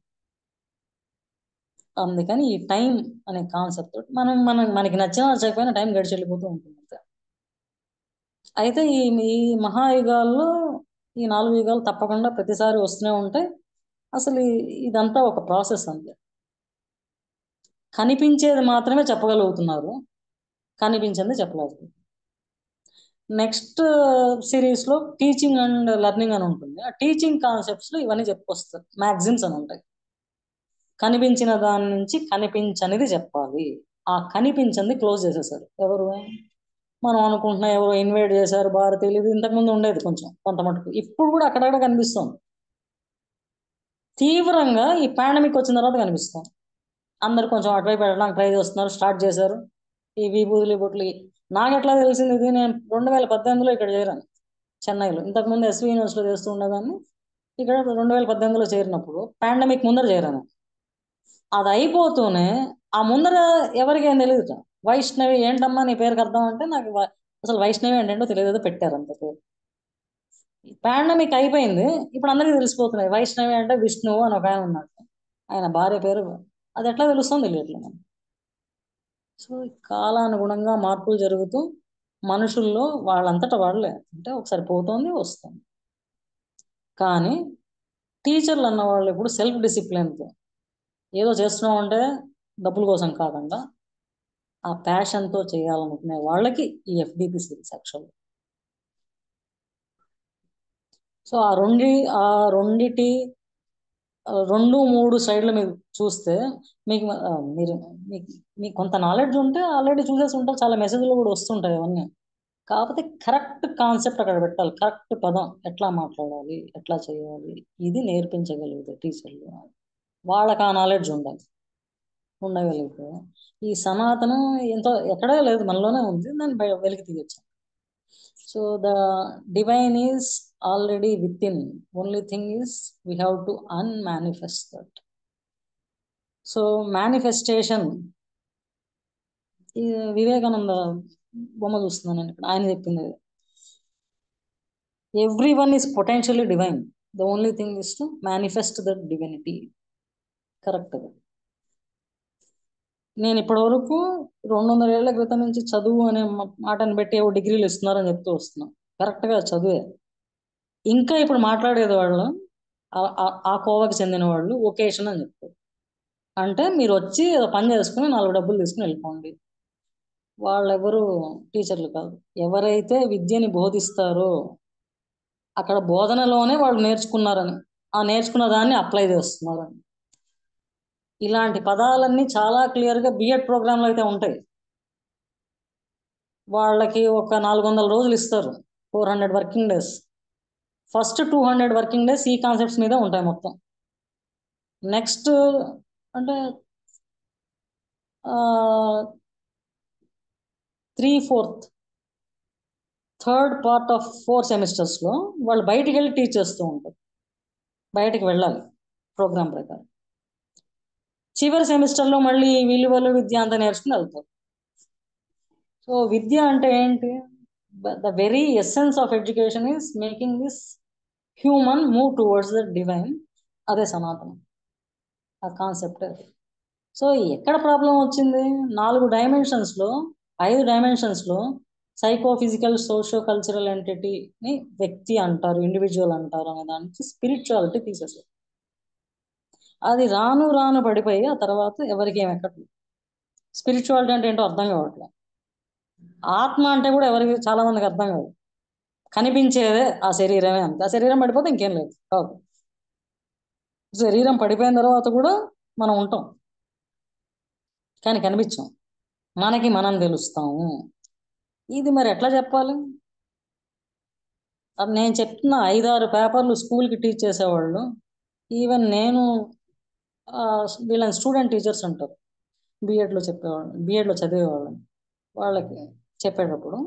అందుకని ఈ టైం అనే కాన్సెప్ట్ మనకి నచ్చినా నచ్చకపోయినా టైం గడిచి వెళ్ళిపోతూ ఉంటుంది అంతే. అయితే ఈ మహాయుగాల్లో ఈ 4 యుగాలు తప్పకుండా ప్రతిసారి వస్తూనే ఉంటాయి. అసలు ఇదంతా ఒక ప్రాసెస్ అంతే. కనిపించేది మాత్రమే చెప్పగలుగుతున్నారు, కనిపించింది చెప్పలేదు. నెక్స్ట్ సిరీస్లో టీచింగ్ అండ్ లెర్నింగ్ అని ఉంటుంది. ఆ టీచింగ్ కాన్సెప్ట్స్లో ఇవన్నీ చెప్పుకొస్తారు. మ్యాగజిన్స్ అని ఉంటాయి. కనిపించిన దాని నుంచి కనిపించనిది చెప్పాలి. ఆ కనిపించింది క్లోజ్ చేసేసారు. ఎవరు? మనం అనుకుంటున్నా ఎవరు ఇన్వైట్ చేశారు భారతీయులు, ఇది ఇంతకుముందు ఉండేది కొంచెం కొంత మటుకు, ఇప్పుడు కూడా అక్కడక్కడ కనిపిస్తుంది. తీవ్రంగా ఈ పాండమిక్ వచ్చిన తర్వాత కనిపిస్తుంది. అందరు కొంచెం అటువైపు వెళ్ళడానికి ట్రై చేస్తున్నారు, స్టార్ట్ చేశారు. ఈ విభూతులు బొట్లు. నాకు ఎట్లా తెలిసింది ఇది? నేను 2018లో ఇక్కడ చేరాను చెన్నైలో. ఇంతకుముందు ఎస్వి యూనివర్సిటీలో చేస్తూ ఉండేదాన్ని. ఇక్కడ 2018లో చేరినప్పుడు పాండమిక్ ముందర చేరాను. అది అయిపోతూనే ఆ ముందర ఎవరికేం తెలియదు. వైష్ణవి ఏంటమ్మా నీ పేరుకి అర్థం అంటే నాకు అసలు వైష్ణవి ఏంటంటో తెలియదు, పెట్టారు అంత పేరు. పాండమిక్ అయిపోయింది, ఇప్పుడు అందరికీ తెలిసిపోతున్నాయి. వైష్ణవి అంటే విష్ణువు అని ఒక ఆయన ఉన్నాడు, ఆయన భార్య పేరు. అది ఎట్లా తెలుస్తుందో తెలియట్లేదు. సో కాలానుగుణంగా మార్పులు జరుగుతూ మనుషుల్లో వాళ్ళంతటా వాళ్ళే, అంటే ఒకసారి పోతుంది వస్తుంది. కానీ టీచర్లు అన్న వాళ్ళు ఇప్పుడు సెల్ఫ్ డిసిప్లిన్తో ఏదో చేస్తున్నాం అంటే డబ్బుల కోసం కాకుండా ఆ ప్యాషన్తో చేయాలనుకునే వాళ్ళకి ఈ ఎఫ్డిపి సిరీస్ యాక్చువల్. సో ఆ రెండిటి 2-3 సైడ్ల మీరు చూస్తే మీకు మీకు కొంత నాలెడ్జ్ ఉంటే ఆల్రెడీ చూసేసి ఉంటారు, చాలా మెసేజ్లు కూడా వస్తుంటాయి అవన్నీ. కాకపోతే కరెక్ట్ కాన్సెప్ట్ అక్కడ పెట్టాలి, కరెక్ట్ పదం ఎట్లా మాట్లాడాలి, ఎట్లా చేయాలి, ఇది నేర్పించగలిగితే టీచర్లు వాళ్ళకి ఆ నాలెడ్జ్ ఉండగలిగితే ఈ సనాతనం ఎంతో ఎక్కడే లేదు, మనలోనే ఉంది, దాన్ని వెలికి తీయచ్చు. So the divine is already with in, only thing is we have to unmanifest that. So manifestation, ఈ వివేకానంద బొమ్మ చూస్తున్నాను నేను ఇక్కడ, ఆయన చెప్పింది every one is potentially divine, the only thing is to manifest that divinity. Correct. నేను ఇప్పటి వరకు 200 ఏళ్ల క్రితం నుంచి చదువు అనే మాటను పెట్టి ఏవో డిగ్రీలు ఇస్తున్నారని చెప్తూ వస్తున్నాం. కరెక్ట్గా చదువే. ఇంకా ఇప్పుడు మాట్లాడేది వాళ్ళు ఆ కోవకి చెందిన వాళ్ళు వొకేషన్ అని చెప్తారు. అంటే మీరు వచ్చి ఏదో పని చేసుకుని 4 డబ్బులు తీసుకుని వెళ్ళిపోండి. వాళ్ళెవరు టీచర్లు కాదు. ఎవరైతే విద్యని బోధిస్తారో అక్కడ బోధనలోనే వాళ్ళు నేర్చుకున్నారని, ఆ నేర్చుకున్న దాన్ని అప్లై చేస్తున్నారని. ఇలాంటి పదాలన్నీ చాలా క్లియర్గా బిఎడ్ ప్రోగ్రాంలో అయితే ఉంటాయి. వాళ్ళకి ఒక 400 రోజులు ఇస్తారు, 400 working days. First 200 working days ఈ కాన్సెప్ట్స్ మీద ఉంటాయి మొత్తం. నెక్స్ట్ అంటే 3/4 థర్డ్ పార్ట్ ఆఫ్ 4 సెమిస్టర్స్లో వాళ్ళు బయటికి వెళ్ళి టీచ్ చేస్తూ ఉంటారు. బయటికి వెళ్ళాలి ప్రోగ్రామ్ ప్రకారం. చివరి సెమిస్టర్లో మళ్ళీ విలువలు విద్య అంతా నేర్చుకుని వెళ్తారు. సో విద్య అంటే ఏంటి? The very essence of education is making this human move towards the divine. అదే సనాతనం, ఆ కాన్సెప్ట్. సో ఎక్కడ ప్రాబ్లం వచ్చింది? 4 డైమెన్షన్స్లో 5 డైమెన్షన్స్లో సైకోఫిజికల్ సోషో కల్చరల్ ఎంటిటీని వ్యక్తి అంటారు, ఇండివిజువల్ అంటారు అనే దానికి స్పిరిచువాలిటీ తీసేసారు. అది రాను రాను పడిపోయి ఆ తర్వాత ఎవరికి ఏం ఎక్కట్లేదు. స్పిరిచువాలిటీ అంటే ఏంటో అర్థం కావట్లేదు. ఆత్మ అంటే కూడా ఎవరికి చాలా మందికి అర్థం కాదు. కనిపించేదే ఆ శరీరమే అంతే. ఆ శరీరం పడిపోతే ఇంకేం లేదు కాదు. శరీరం పడిపోయిన తర్వాత కూడా మనం ఉంటాం, కానీ కనిపించాం. మనకి మనం తెలుస్తాము. ఇది మరి ఎట్లా చెప్పాలి? అది నేను చెప్తున్న 5-6 పేపర్లు స్కూల్కి టీచ్ చేసేవాళ్ళు, ఈవెన్ నేను వీళ్ళని స్టూడెంట్ టీచర్స్ అంటారు, బీఎడ్లో చెప్పేవాళ్ళు, బీఎడ్లో చదివేవాళ్ళు. వాళ్ళకి చెప్పేటప్పుడు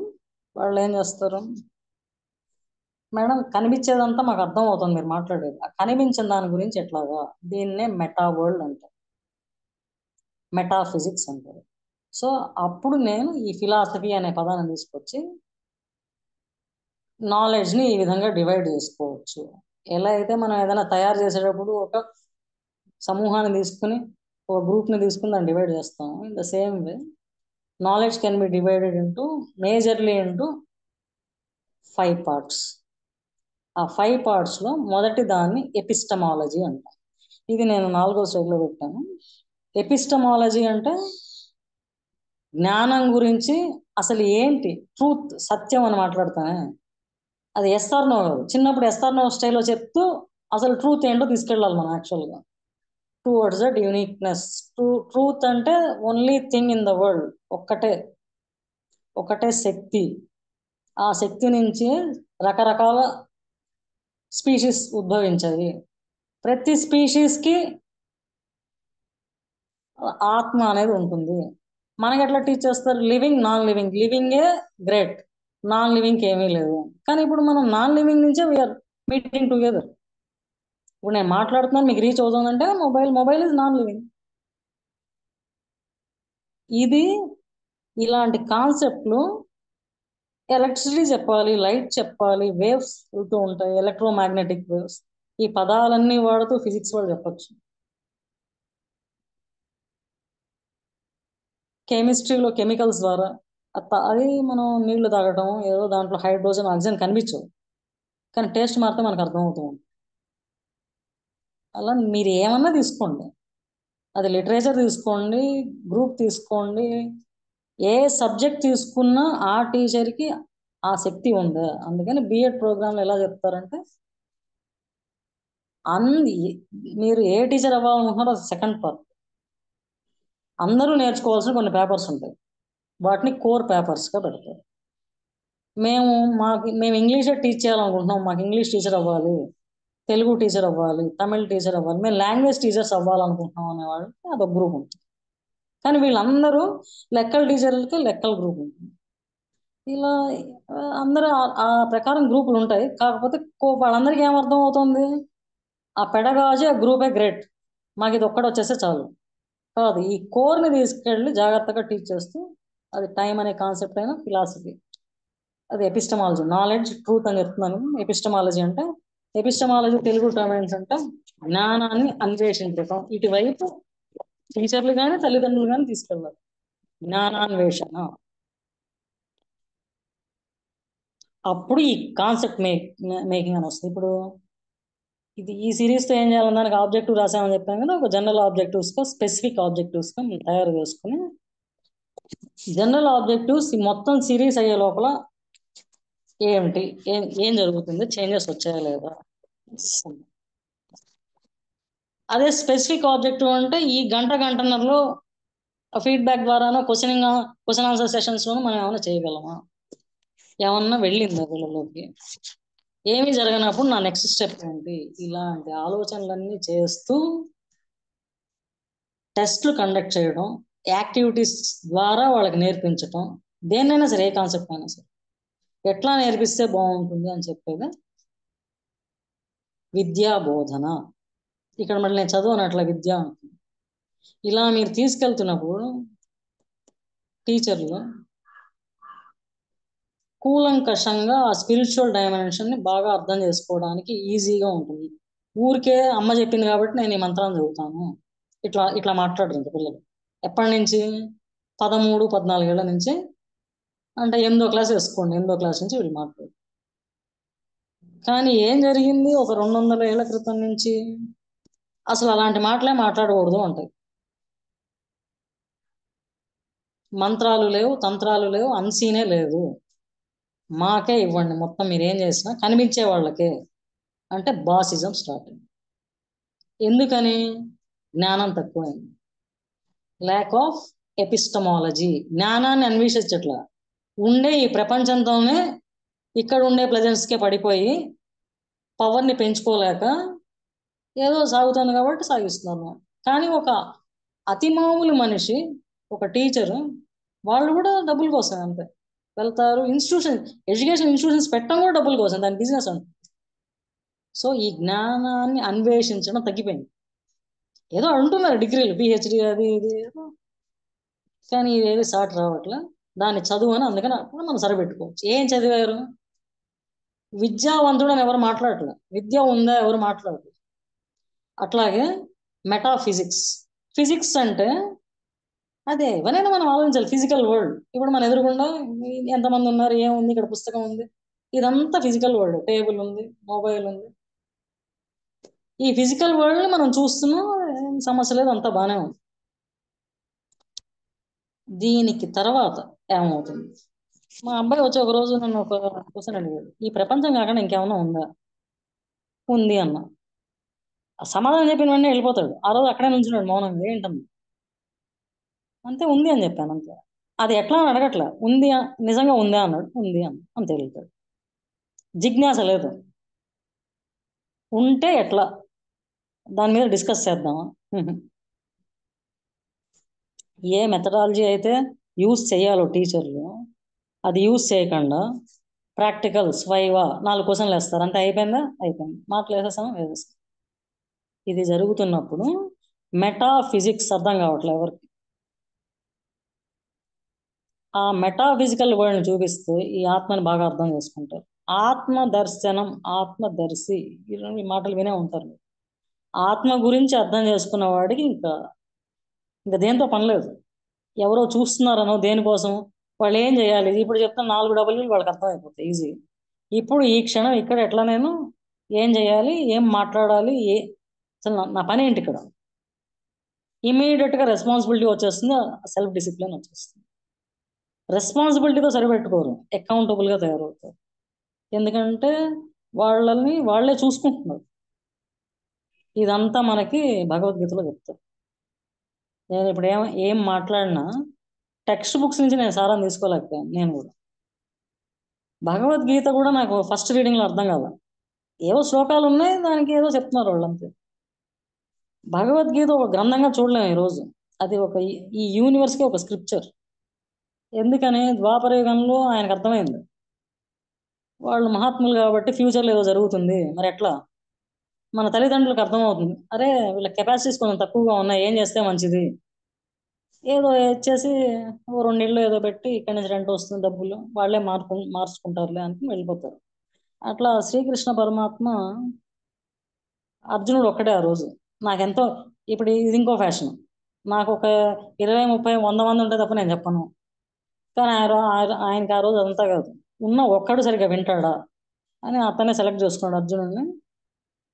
వాళ్ళు ఏం చేస్తారు, మేడం కనిపించేదంతా మాకు అర్థం అవుతుంది మీరు మాట్లాడేది, ఆ కనిపించిన దాని గురించి ఎట్లాగా? దీన్నే మెటా వరల్డ్ అంటారు, మెటాఫిజిక్స్ అంటారు. సో అప్పుడు నేను ఈ ఫిలాసఫీ అనే పదాన్ని తీసుకొచ్చి నాలెడ్జ్ని ఈ విధంగా డివైడ్ చేసుకోవచ్చు. ఎలా అయితే మనం ఏదైనా తయారు చేసేటప్పుడు ఒక సమూహాన్ని తీసుకుని, ఒక గ్రూప్ని తీసుకుని దాన్ని డివైడ్ చేస్తాము, in the same way knowledge can be divided into majorly into 5 parts. ఆ 5 పార్ట్స్లో మొదటి దాన్ని ఎపిస్టమాలజీ అంటాం. ఇది నేను 4వ స్లైడ్లో పెట్టాను. ఎపిస్టమాలజీ అంటే జ్ఞానం గురించి అసలు ఏంటి, ట్రూత్, సత్యం అని మాట్లాడతానే, అది ఎస్ఆర్ నో కాదు. చిన్నప్పుడు ఎస్ఆర్ నో స్టైల్లో చెప్తూ అసలు ట్రూత్ ఏంటో తీసుకెళ్ళాలి మనం యాక్చువల్గా టువర్డ్స్ దట్ యూనిక్నెస్. ట్రూత్ అంటే only thing in the world, ఒకటే శక్తి. ఆ శక్తి నుంచి రకరకాల స్పీషీస్ ఉద్భవించాయి. ప్రతి స్పీషీస్కి ఆత్మ అనేది ఉంటుంది. మనకి ఎట్లా టీచ్ చేస్తారు? Living, non living. లివింగే గ్రేట్, నాన్ లివింగ్కి ఏమీ లేదు. కానీ ఇప్పుడు మనం నాన్ లివింగ్ నుంచే వీఆర్ మీటింగ్ టుగెదర్. ఇప్పుడు నేను మాట్లాడుతున్నాను, మీకు రీచ్ అవుతుందంటే మొబైల్ ఇస్ నాన్ లివింగ్. ఇది ఇలాంటి కాన్సెప్ట్లు ఎలక్ట్రిసిటీ చెప్పాలి, లైట్ చెప్పాలి, వేవ్స్ వెళ్తూ ఉంటాయి, ఎలక్ట్రోమాగ్నెటిక్ వేవ్స్. ఈ పదాలన్నీ వాడుతూ ఫిజిక్స్ వాళ్ళు చెప్పచ్చు. కెమిస్ట్రీలో కెమికల్స్ ద్వారా అది మనం నీళ్లు తాగటం, ఏదో దాంట్లో హైడ్రోజన్, ఆక్సిజన్ కనిపించవు, కానీ టేస్ట్ మాత్రం మనకు అర్థమవుతుంది. అలా మీరు ఏమన్నా తీసుకోండి, అది లిటరేచర్ తీసుకోండి, గ్రూప్ తీసుకోండి, ఏ సబ్జెక్ట్ తీసుకున్నా ఆ టీచర్కి ఆ శక్తి ఉంది. అందుకని బిఎడ్ ప్రోగ్రాంలో ఎలా చెప్తారంటే మీరు ఏ టీచర్ అవ్వాలనుకుంటున్నారో అది సెకండ్ పార్ట్. అందరూ నేర్చుకోవాల్సిన కొన్ని పేపర్స్ ఉంటాయి, వాటిని కోర్ పేపర్స్గా పెడతారు. మేము ఇంగ్లీషే టీచ్ చేయాలనుకుంటున్నాం, మాకు ఇంగ్లీష్ టీచర్ అవ్వాలి, తెలుగు టీచర్ అవ్వాలి, తమిళ టీచర్ అవ్వాలి, మేము లాంగ్వేజ్ టీచర్స్ అవ్వాలనుకుంటున్నాం అనేవాళ్ళకి అదొక గ్రూప్ ఉంటుంది. కానీ వీళ్ళందరూ లెక్కల టీచర్లకి లెక్కల గ్రూప్ ఉంటుంది. ఇలా అందరూ ఆ ప్రకారం గ్రూపులు ఉంటాయి. కాకపోతే వాళ్ళందరికీ ఏమర్థం అవుతుంది? ఆ పెడగాజీ, ఆ గ్రూపే గ్రేట్, మాకు ఇది ఒక్కటి వచ్చేస్తే చాలు కాదు. ఈ కోర్ని తీసుకెళ్ళి జాగ్రత్తగా టీచ్ చేస్తూ, అది టైం అనే కాన్సెప్ట్ అయినా ఫిలాసఫీ, అది ఎపిస్టమాలజీ. నాలెడ్జ్, ట్రూత్ అని చెప్తున్నాను. ఎపిస్టమాలజీ అంటే, ఎపిస్టమాలజీ తెలుగు టర్మ్స్ అంటే జ్ఞానాన్ని అన్వేషించటం. ఇటువైపు టీచర్లు కానీ తల్లిదండ్రులు కానీ తీసుకెళ్ళాలి, జ్ఞానాన్వేషణ. అప్పుడు ఈ కాన్సెప్ట్ మేకింగ్ అని వస్తుంది. ఇప్పుడు ఈ సిరీస్తో ఏం చేయాలని దానికి ఆబ్జెక్టివ్ రాసామని చెప్పాను కదా, ఒక జనరల్ ఆబ్జెక్టివ్స్కో స్పెసిఫిక్ ఆబ్జెక్టివ్స్కో తయారు చేసుకుని జనరల్ ఆబ్జెక్టివ్స్ మొత్తం సిరీస్ అయ్యే లోపల ఏమిటి ఏం జరుగుతుంది, చేంజెస్ వచ్చాయా లేదా. అదే స్పెసిఫిక్ ఆబ్జెక్టివ్ అంటే ఈ గంటన్నరలో ఫీడ్బ్యాక్ ద్వారానో క్వశ్చన్ ఆన్సర్ సెషన్స్లోనూ మనం ఏమైనా చేయగలమా, ఏమన్నా వెళ్ళిందా వీళ్ళలోకి, ఏమి జరగనప్పుడు నా నెక్స్ట్ స్టెప్ ఏంటి, ఇలాంటి ఆలోచనలన్నీ చేస్తూ టెస్ట్లు కండక్ట్ చేయడం, యాక్టివిటీస్ ద్వారా వాళ్ళకి నేర్పించటం, దేన్నైనా సరే ఏ కాన్సెప్ట్ అయినా సరే ఎట్లా నేర్పిస్తే బాగుంటుంది అని చెప్పేది విద్యా బోధన. ఇక్కడ మళ్ళీ నేను చదువునట్ల విద్య ఉంటుంది. ఇలా మీరు తీసుకెళ్తున్నప్పుడు టీచర్లు కూలంకషంగా ఆ స్పిరిచువల్ డైమెన్షన్ని బాగా అర్థం చేసుకోవడానికి ఈజీగా ఉంటుంది. ఊరికే అమ్మ చెప్పింది కాబట్టి నేను ఈ మంత్రాన్ని చదువుతాను ఇట్లా మాట్లాడరు ఇంకా పిల్లలు. ఎప్పటి నుంచి? 13-14 ఏళ్ల నుంచి, అంటే 8వ క్లాస్ వేసుకోండి, 8వ క్లాస్ నుంచి వీళ్ళు మాట్లాడు. కానీ ఏం జరిగింది ఒక 200 ఏళ్ల క్రితం నుంచి? అసలు అలాంటి మాటలే మాట్లాడకూడదు అంటాయి. మంత్రాలు లేవు, తంత్రాలు లేవు, అన్సీనే లేదు, మాకే ఇవ్వండి మొత్తం, మీరు ఏం చేసినా కనిపించే వాళ్ళకే అంటే బాసిజం స్టార్ట్ అయింది. ఎందుకని? జ్ఞానం తక్కువైంది, ల్యాక్ ఆఫ్ ఎపిస్టమాలజీ. జ్ఞానాన్ని అన్వేషించట్లా, ఉండే ఈ ప్రపంచంతోనే ఇక్కడ ఉండే ప్లెజెన్స్కే పడిపోయి పవర్ని పెంచుకోలేక ఏదో సాగుతుంది కాబట్టి సాగిస్తున్నారు. కానీ ఒక అతి మామూలు మనిషి, ఒక టీచరు, వాళ్ళు కూడా డబ్బుల కోసం అంతే వెళ్తారు. ఎడ్యుకేషన్ ఇన్స్టిట్యూషన్స్ పెట్టడం కూడా డబ్బుల కోసం, దాని బిజినెస్ అంట. సో ఈ జ్ఞానాన్ని అన్వేషించడం తగ్గిపోయింది. ఏదో అంటున్నారు డిగ్రీలు, పిహెచ్డి, అది ఇది ఏదో, కానీ ఇదేది సాటి రావట్లే. దాన్ని చదువు అని అందుకని మనం సరిపెట్టుకోవచ్చు. ఏం చదివారు? విద్యావంతుడు అని ఎవరు మాట్లాడట్లే, విద్య ఉందా ఎవరు మాట్లాడరు. అట్లాగే మెటాఫిజిక్స్, ఫిజిక్స్ అంటే అదే ఎవరైనా మనం ఆలోచించాలి. ఫిజికల్ వరల్డ్ ఇప్పుడు మన ఎదురుగుండా ఎంతమంది ఉన్నారు, ఏముంది, ఇక్కడ పుస్తకం ఉంది, ఇదంతా ఫిజికల్ వరల్డ్. టేబుల్ ఉంది, మొబైల్ ఉంది, ఈ ఫిజికల్ వరల్డ్ మనం చూస్తున్నాం, సమస్య లేదు, అంతా బాగానే ఉంది. దీనికి తర్వాత ఏమవుతుంది? మా అబ్బాయి వచ్చి ఒక రోజు నన్ను ఒక క్వశ్చన్ అడిగాడు, ఈ ప్రపంచం కాకుండా ఇంకేమైనా ఉందా? ఉంది అన్న. సమాధానం చెప్పిన వెంటనే వెళ్ళిపోతాడు. ఆ రోజు అక్కడే నుంచున్నాడు మౌనంగా. ఏంటన్నా అంతే, ఉంది అని చెప్పాను అంతే. అది ఎట్లా అని అడగట్లే, ఉంది నిజంగా ఉందా అన్నాడు. ఉంది అని అంతే వెళ్తాడు. జిజ్ఞాస లేదు. ఉంటే ఎట్లా, దాని మీద డిస్కస్ చేద్దామా? ఏ మెథడాలజీ అయితే యూజ్ చేయాలో టీచర్లు, అది యూజ్ చేయకుండా ప్రాక్టికల్స్, వైవా, 4 క్వశ్చన్లు వేస్తారు, అంతే. అయిపోయిందా? అయిపోయింది. మార్కులు వేసేస్తామా? వేసేస్తాం. ఇది జరుగుతున్నప్పుడు మెటాఫిజిక్స్ అర్థం కావట్లేదు ఎవరికి. ఆ మెటాఫిజికల్ వరల్డ్ని చూపిస్తే ఈ ఆత్మని బాగా అర్థం చేసుకుంటారు. ఆత్మ దర్శనం, ఆత్మదర్శి, ఈ మాటలు వినే ఉంటారు. ఆత్మ గురించి అర్థం చేసుకున్న వాడికి ఇంకా దేంతో పనిలేదు. ఎవరో చూస్తున్నారనో దేనికోసం వాళ్ళు ఏం చేయాలి, ఇప్పుడు చెప్తున్న 4 డబ్బులు వాళ్ళకి అర్థమైపోతాయి ఈజీ. ఇప్పుడు ఈ క్షణం ఇక్కడ ఎట్లా నేను ఏం చేయాలి, ఏం మాట్లాడాలి, అసలు నా పని ఏంటి ఇక్కడ, ఇమీడియట్గా రెస్పాన్సిబిలిటీ వచ్చేస్తుంది, సెల్ఫ్ డిసిప్లిన్ వచ్చేస్తుంది. రెస్పాన్సిబిలిటీతో సరిపెట్టుకోరు, అకౌంటబుల్గా తయారవుతారు. ఎందుకంటే వాళ్ళని వాళ్ళే చూసుకుంటున్నారు. ఇదంతా మనకి భగవద్గీతలో చెప్తారు. నేను ఇప్పుడు ఏం మాట్లాడినా టెక్స్ట్ బుక్స్ నుంచి నేను సారం తీసుకోలేకపోయాను. నేను కూడా భగవద్గీత కూడా నాకు ఫస్ట్ రీడింగ్లో అర్థం కాదు, ఏవో శ్లోకాలు ఉన్నాయి, దానికి ఏదో చెప్తున్నారు వాళ్ళు అంతే. భగవద్గీత ఒక గ్రంథంగా చూడలేము ఈరోజు, అది ఈ యూనివర్స్కి ఒక స్క్రిప్చర్. ఎందుకని? ద్వాపర యుగంలో ఆయనకు అర్థమైంది, వాళ్ళు మహాత్ములు కాబట్టి ఫ్యూచర్లో ఏదో జరుగుతుంది, మరి ఎట్లా? మన తల్లిదండ్రులకు అర్థమవుతుంది, అరే వీళ్ళ కెపాసిటీస్ కొంచెం తక్కువగా ఉన్నాయి, ఏం చేస్తే మంచిది, ఏదో ఇచ్చేసి 2 ఇళ్ళు ఏదో పెట్టి ఇక్కడి నుంచి రెంట్ వస్తుంది, డబ్బులు వాళ్ళే మార్చుకుంటారులే అని వెళ్ళిపోతారు. అట్లా శ్రీకృష్ణ పరమాత్మ, అర్జునుడు ఒక్కడే ఆ రోజు నాకెంతో. ఇప్పుడు ఇది ఇంకో ఫ్యాషన్, నాకు ఒక 20, 30, 100 మంది ఉంటే తప్ప నేను చెప్పను. కానీ ఆయనకి ఆ రోజు అదంతా కాదు, ఉన్న ఒక్కడు సరిగ్గా వింటాడా అని అతనే సెలెక్ట్ చేసుకున్నాడు అర్జునుడిని.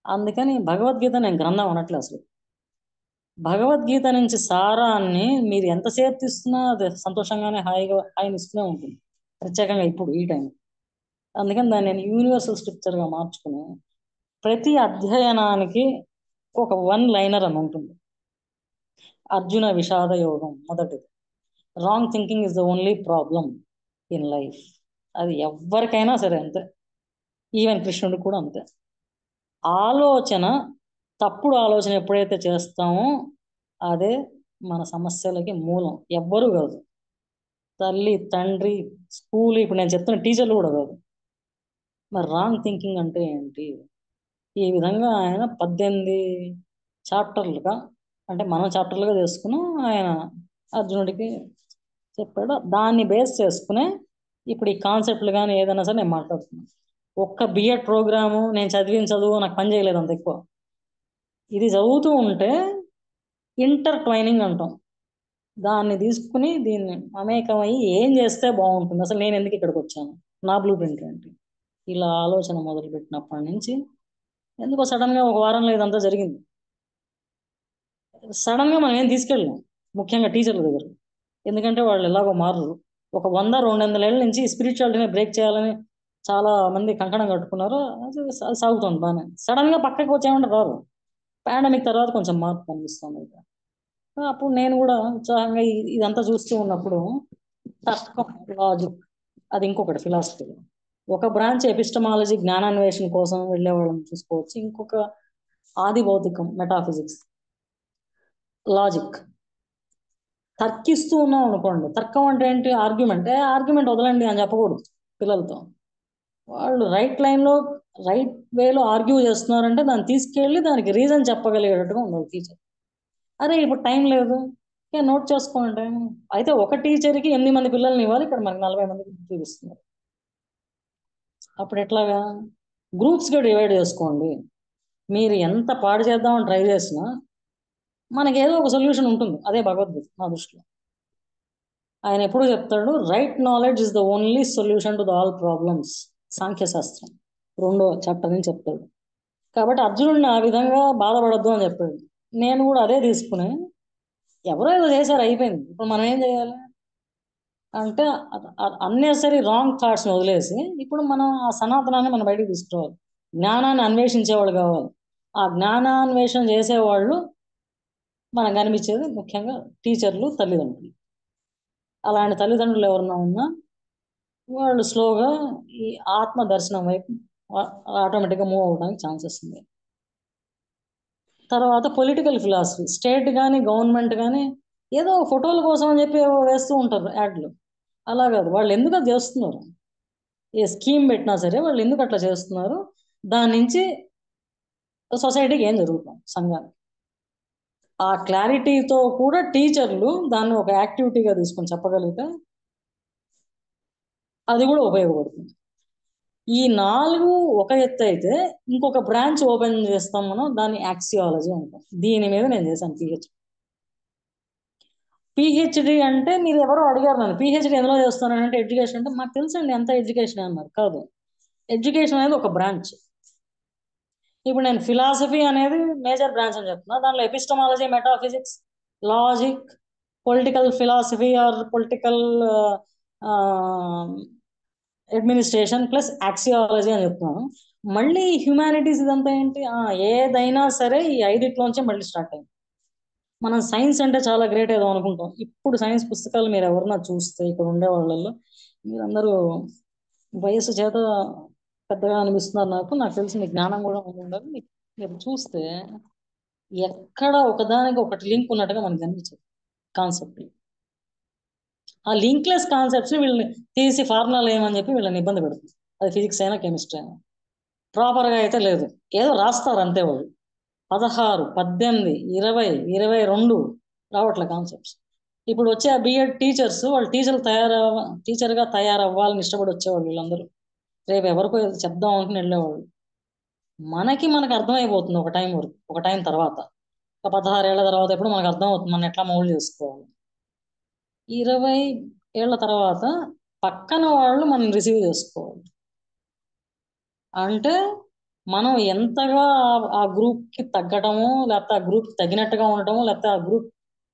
అందుకని భగవద్గీత నేను గ్రంథం అనట్లే అసలు. భగవద్గీత నుంచి సారాన్ని మీరు ఎంతసేపు తీస్తున్నా అది సంతోషంగానే హాయిని ఇస్తూనే ఉంటుంది, ప్రత్యేకంగా ఇప్పుడు ఈ టైం. అందుకని దాన్ని నేను యూనివర్సల్ స్క్రిప్చర్గా మార్చుకుని ప్రతి అధ్యయనానికి ఒక వన్ లైనర్ అని ఉంటుంది. అర్జున విషాద యోగం మొదటిది. Wrong thinking is the only problem in life. అది ఎవరికైనా సరే అంతే, ఈవెన్ కృష్ణుడు కూడా అంతే. ఆలోచన, తప్పుడు ఆలోచన ఎప్పుడైతే చేస్తామో అదే మన సమస్యలకి మూలం. ఎవ్వరూ కాదు, తల్లి తండ్రి స్కూల్, ఇప్పుడు నేను చెప్తున్న టీచర్లు కూడా కాదు. మరి రాంగ్ థింకింగ్ అంటే ఏంటి? ఈ విధంగా ఆయన 18 చాప్టర్లుగా, అంటే మనం చాప్టర్లుగా చేసుకుని ఆయన అర్జునుడికి చెప్పాడు. దాన్ని బేస్ చేసుకునే ఇప్పుడు ఈ కాన్సెప్ట్లు కానీ ఏదైనా సరే నేను మాట్లాడుతున్నాను. ఒక్క బిఎడ్ ప్రోగ్రాము నేను చదివిన చదువు నాకు పని చేయలేదు అంత ఎక్కువ. ఇది చదువుతూ ఉంటే ఇంటర్ ట్రైనింగ్ అంటాం, దాన్ని తీసుకుని దీన్ని మమేకమయ్యి ఏం చేస్తే బాగుంటుంది, అసలు నేను ఎందుకు ఇక్కడికి వచ్చాను, నా బ్లూ ప్రింట్ ఏంటి, ఇలా ఆలోచన మొదలుపెట్టినప్పటి నుంచి ఎందుకో సడన్గా ఒక వారంలో ఇదంతా జరిగింది. సడన్గా మనం ఏం తీసుకెళ్ళాం, ముఖ్యంగా టీచర్ల దగ్గర. ఎందుకంటే వాళ్ళు ఎలాగో మారరు. ఒక 100-200 ఏళ్ళ నుంచి స్పిరిచువాలిటీని బ్రేక్ చేయాలని చాలా మంది కంకణం కట్టుకున్నారు. అది సాగుతుంది బాగానే. సడన్గా పక్కకి వచ్చేయమంటే రారు. పాండమిక్ తర్వాత కొంచెం మార్పు కనిపిస్తుంది. అప్పుడు నేను కూడా ఉత్సాహంగా ఇదంతా చూస్తూ ఉన్నప్పుడు తర్కం, లాజిక్, అది ఇంకొకటి ఫిలాసఫీ. ఒక బ్రాంచ్ ఎపిస్టమాలజీ, జ్ఞానాన్వేషణ కోసం వెళ్ళే వాళ్ళని చూసుకోవచ్చు. ఇంకొక ఆది భౌతికం, మెటాఫిజిక్స్, లాజిక్. తర్కిస్తూ ఉన్నాం అనుకోండి, తర్కం అంటే ఏంటి? ఆర్గ్యుమెంట్ వదలండి అని చెప్పకూడదు పిల్లలతో. వాళ్ళు రైట్ లైన్లో రైట్ వేలో ఆర్గ్యూ చేస్తున్నారంటే దాన్ని తీసుకెళ్ళి దానికి రీజన్ చెప్పగలిగేటట్టుగా ఉండాలి టీచర్. అరే ఇప్పుడు టైం లేదు, నోట్ చేసుకోండి టైం. అయితే ఒక టీచర్కి 8 మంది పిల్లల్ని ఇవ్వాలి, ఇక్కడ మనకి 40 మందికి చూపిస్తున్నారు. అప్పుడు ఎట్లాగా? గ్రూప్స్గా డివైడ్ చేసుకోండి. మీరు ఎంత పాడు చేద్దామని ట్రై చేసినా మనకి ఏదో ఒక సొల్యూషన్ ఉంటుంది. అదే భగవద్గీత నా దృష్టిలో. ఆయన ఎప్పుడు చెప్తాడు, right knowledge is the only solution to the all problems. సాంఖ్యశాస్త్రం 2వ చాప్టర్ అని చెప్తాడు. కాబట్టి అర్జునుడిని ఆ విధంగా బాధపడద్దు అని చెప్పాడు. నేను కూడా అదే తీసుకుని, ఎవరో ఏదో చేశారు అయిపోయింది, ఇప్పుడు మనం ఏం చేయాలి అంటే అన్నెసరీ రాంగ్ థాట్స్ని వదిలేసి ఇప్పుడు మనం ఆ సనాతనాన్ని మనం బయటకు తీసుకురావాలి. జ్ఞానాన్ని అన్వేషించేవాళ్ళు కావాలి. ఆ జ్ఞానాన్వేషణ చేసేవాళ్ళు మనకు కనిపించేది ముఖ్యంగా టీచర్లు, తల్లిదండ్రులు. అలాంటి తల్లిదండ్రులు ఎవరన్నా ఉన్నా వాళ్ళు స్లోగా ఈ ఆత్మ దర్శనం వైపు ఆటోమేటిక్గా మూవ్ అవడానికి ఛాన్సెస్ ఉంది. తర్వాత పొలిటికల్ ఫిలాసఫీ, స్టేట్ కానీ గవర్నమెంట్ కానీ ఏదో ఫోటోల కోసం అని చెప్పి వేస్తూ ఉంటారు యాడ్లు. అలా కాదు, వాళ్ళు ఎందుకు అది చేస్తున్నారు, ఏ స్కీమ్ పెట్టినా సరే వాళ్ళు ఎందుకు అట్లా చేస్తున్నారు, దాని నుంచి సొసైటీకి ఏం జరుగుతుంది, సంఘానికి. ఆ క్లారిటీతో కూడా టీచర్లు దాన్ని ఒక యాక్టివిటీగా తీసుకొని చెప్పగలిగితే అది కూడా ఉపయోగపడుతుంది. ఈ 4 ఒక ఎత్తు అయితే ఇంకొక బ్రాంచ్ ఓపెన్ చేస్తాం మనం, దాన్ని యాక్సియాలజీ అంటాం. దీని మీద నేను చేశాను పిహెచ్డి. అంటే మీరు ఎవరో అడిగారు నన్ను, పిహెచ్డి ఎందులో చేస్తానంటే ఎడ్యుకేషన్ అంటే మాకు తెలుసండి ఎంత ఎడ్యుకేషన్ అన్నారు. కాదు, ఎడ్యుకేషన్ అనేది ఒక బ్రాంచ్. ఇప్పుడు నేను ఫిలాసఫీ అనేది మేజర్ బ్రాంచ్ అని చెప్తున్నా, దానిలో epistemology, metaphysics, logic, political philosophy or political administration plus axiology అని చెప్తున్నాను. మళ్ళీ హ్యుమానిటీస్ ఇదంతా ఏంటి? ఏదైనా సరే ఈ 5 మళ్ళీ స్టార్ట్ అయింది. మనం సైన్స్ అంటే చాలా గ్రేట్ ఏదో అనుకుంటాం. ఇప్పుడు సైన్స్ పుస్తకాలు మీరు ఎవరన్నా చూస్తే ఇక్కడ ఉండే వాళ్ళల్లో మీరందరూ వయసు చేత పెద్దగా అనిపిస్తున్నారు. నాకు తెలిసి మీ జ్ఞానం కూడా ఉండాలి. మీరు చూస్తే ఎక్కడ ఒకదానికి ఒకటి లింక్ ఉన్నట్టుగా మనకు కనిపించదు కాన్సెప్ట్. ఆ లింక్లెస్ కాన్సెప్ట్స్ని వీళ్ళని తీసి ఫార్ములాలు ఏమని చెప్పి వీళ్ళని ఇబ్బంది పెడుతుంది. అది ఫిజిక్స్ అయినా కెమిస్ట్రీ అయినా ప్రాపర్గా అయితే లేదు, ఏదో రాస్తారు అంతే. వాళ్ళు 16, 18, 20, 22 రావట్లే కాన్సెప్ట్స్. ఇప్పుడు వచ్చే ఆ బిఎడ్ టీచర్స్, వాళ్ళు టీచర్గా తయారవ్వాలని ఇష్టపడి వచ్చేవాళ్ళు వీళ్ళందరూ. రేపు ఎవరికో చెప్దాం అనుకుని వెళ్ళేవాళ్ళు. మనకు అర్థమైపోతుంది ఒక టైం వరకు, ఒక టైం తర్వాత, ఒక 16 ఏళ్ల తర్వాత ఎప్పుడు మనకు అర్థం అవుతుంది మనం ఎట్లా మౌల్డ్ చేసుకోవాలి. 20 ఏళ్ల తర్వాత పక్కన వాళ్ళు మనం రిసీవ్ చేసుకోవాలి. అంటే మనం ఎంతగా ఆ గ్రూప్ కి తగ్గటము, లేకపోతే ఆ గ్రూప్ తగినట్టుగా ఉండటము, లేకపోతే ఆ గ్రూప్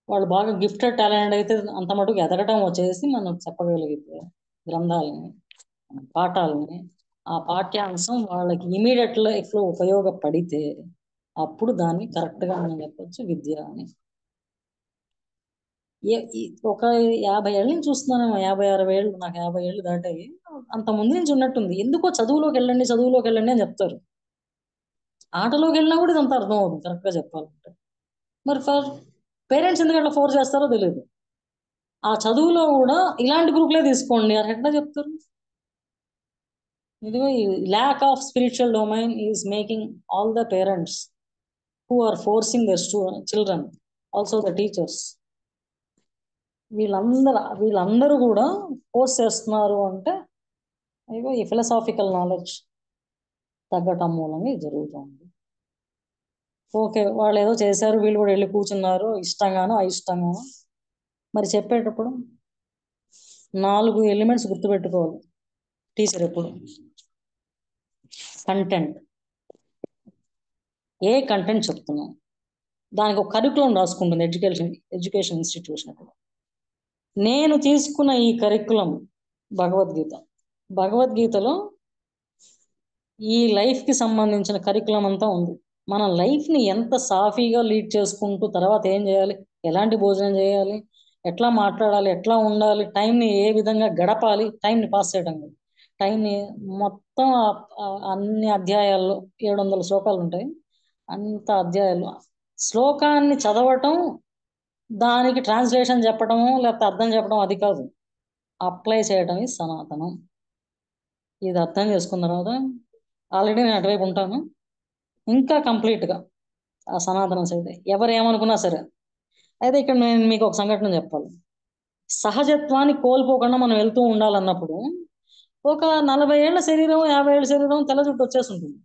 వాళ్ళు బాగా గిఫ్టెడ్ టాలెంట్ అయితే అంత మటుకు ఎదగటం వచ్చేసి మనం చెప్పగలిగితే గ్రంథాలని, పాఠాలని, ఆ పాఠ్యాంశం వాళ్ళకి ఇమీడియట్ లైఫ్ లో ఉపయోగపడితే అప్పుడు దాన్ని కరెక్ట్ గా మనం చెప్పొచ్చు విద్య అని. ఒక 50 ఏళ్ళ నుంచి చూస్తున్నాను, 50-60 ఏళ్ళు, నాకు 50 ఏళ్ళు దాటాయి. అంత ముందు నుంచి ఉన్నట్టుంది. ఎందుకో చదువులోకి వెళ్ళండి, చదువులోకి వెళ్ళండి అని చెప్తారు. ఆటలోకి వెళ్ళినా కూడా ఇదంతా అర్థం అవుతుంది కరెక్ట్ గా చెప్పాలంటే. మరి పేరెంట్స్ ఎందుకు అట్లా ఫోర్స్ చేస్తారో తెలియదు. ఆ చదువులో కూడా ఇలాంటి గ్రూప్లే తీసుకోండి అని ఎట్లా చెప్తారు? ఇదిగో ఈ lack of spiritual domain is making all the parents who are forcing their children, also the teachers, వీళ్ళందరూ కూడా ఫోర్స్ చేస్తున్నారు అంటే ఇగో ఈ ఫిలసాఫికల్ నాలెడ్జ్ తగ్గటం మూలంగా ఇది జరుగుతుంది. ఓకే, వాళ్ళు ఏదో చేశారు, వీళ్ళు కూడా వెళ్ళి కూర్చున్నారు ఇష్టంగానో అయిష్టంగానో. మరి చెప్పేటప్పుడు 4 ఎలిమెంట్స్ గుర్తుపెట్టుకోవాలి టీచర్ ఎప్పుడు. కంటెంట్, ఏ కంటెంట్ చెప్తున్నాం, దానికి ఒక కరికులం రాసుకుంటుంది ఎడ్యుకేషన్ ఇన్స్టిట్యూషన్. నేను తీసుకున్న ఈ కరికులం భగవద్గీతలో ఈ లైఫ్ కి సంబంధించిన కరికులం అంతా ఉంది. మన లైఫ్ ని ఎంత సాఫీగా లీడ్ చేసుకుంటూ తర్వాత ఏం చేయాలి, ఎలాంటి భోజనం చేయాలి, ఎట్లా మాట్లాడాలి, ఎట్లా ఉండాలి, టైంని ఏ విధంగా గడపాలి, టైంని పాస్ చేయడం కాదు, టైంని మొత్తం అన్ని అధ్యాయాల్లో 700 శ్లోకాలు ఉంటాయి. అంత అధ్యాయాలు శ్లోకాన్ని చదవటం, దానికి ట్రాన్స్లేషన్ చెప్పడము లేకపోతే అర్థం చెప్పడం అది కాదు, అప్లై చేయడం ఈ సనాతనం. ఇది అర్థం చేసుకున్న తర్వాత ఆల్రెడీ నేను అటువైపు ఉంటాను, ఇంకా కంప్లీట్గా ఆ సనాతనం సైడ్ ఎవరు ఏమనుకున్నా సరే. అయితే ఇక్కడ నేను మీకు ఒక సంఘటన చెప్పాలి. సహజత్వాన్ని కోల్పోకుండా మనం వెళ్తూ ఉండాలన్నప్పుడు ఒక 40 ఏళ్ల శరీరం, 50 ఏళ్ల శరీరం, తెల్ల జుట్టు వచ్చేస్తుంటుంది.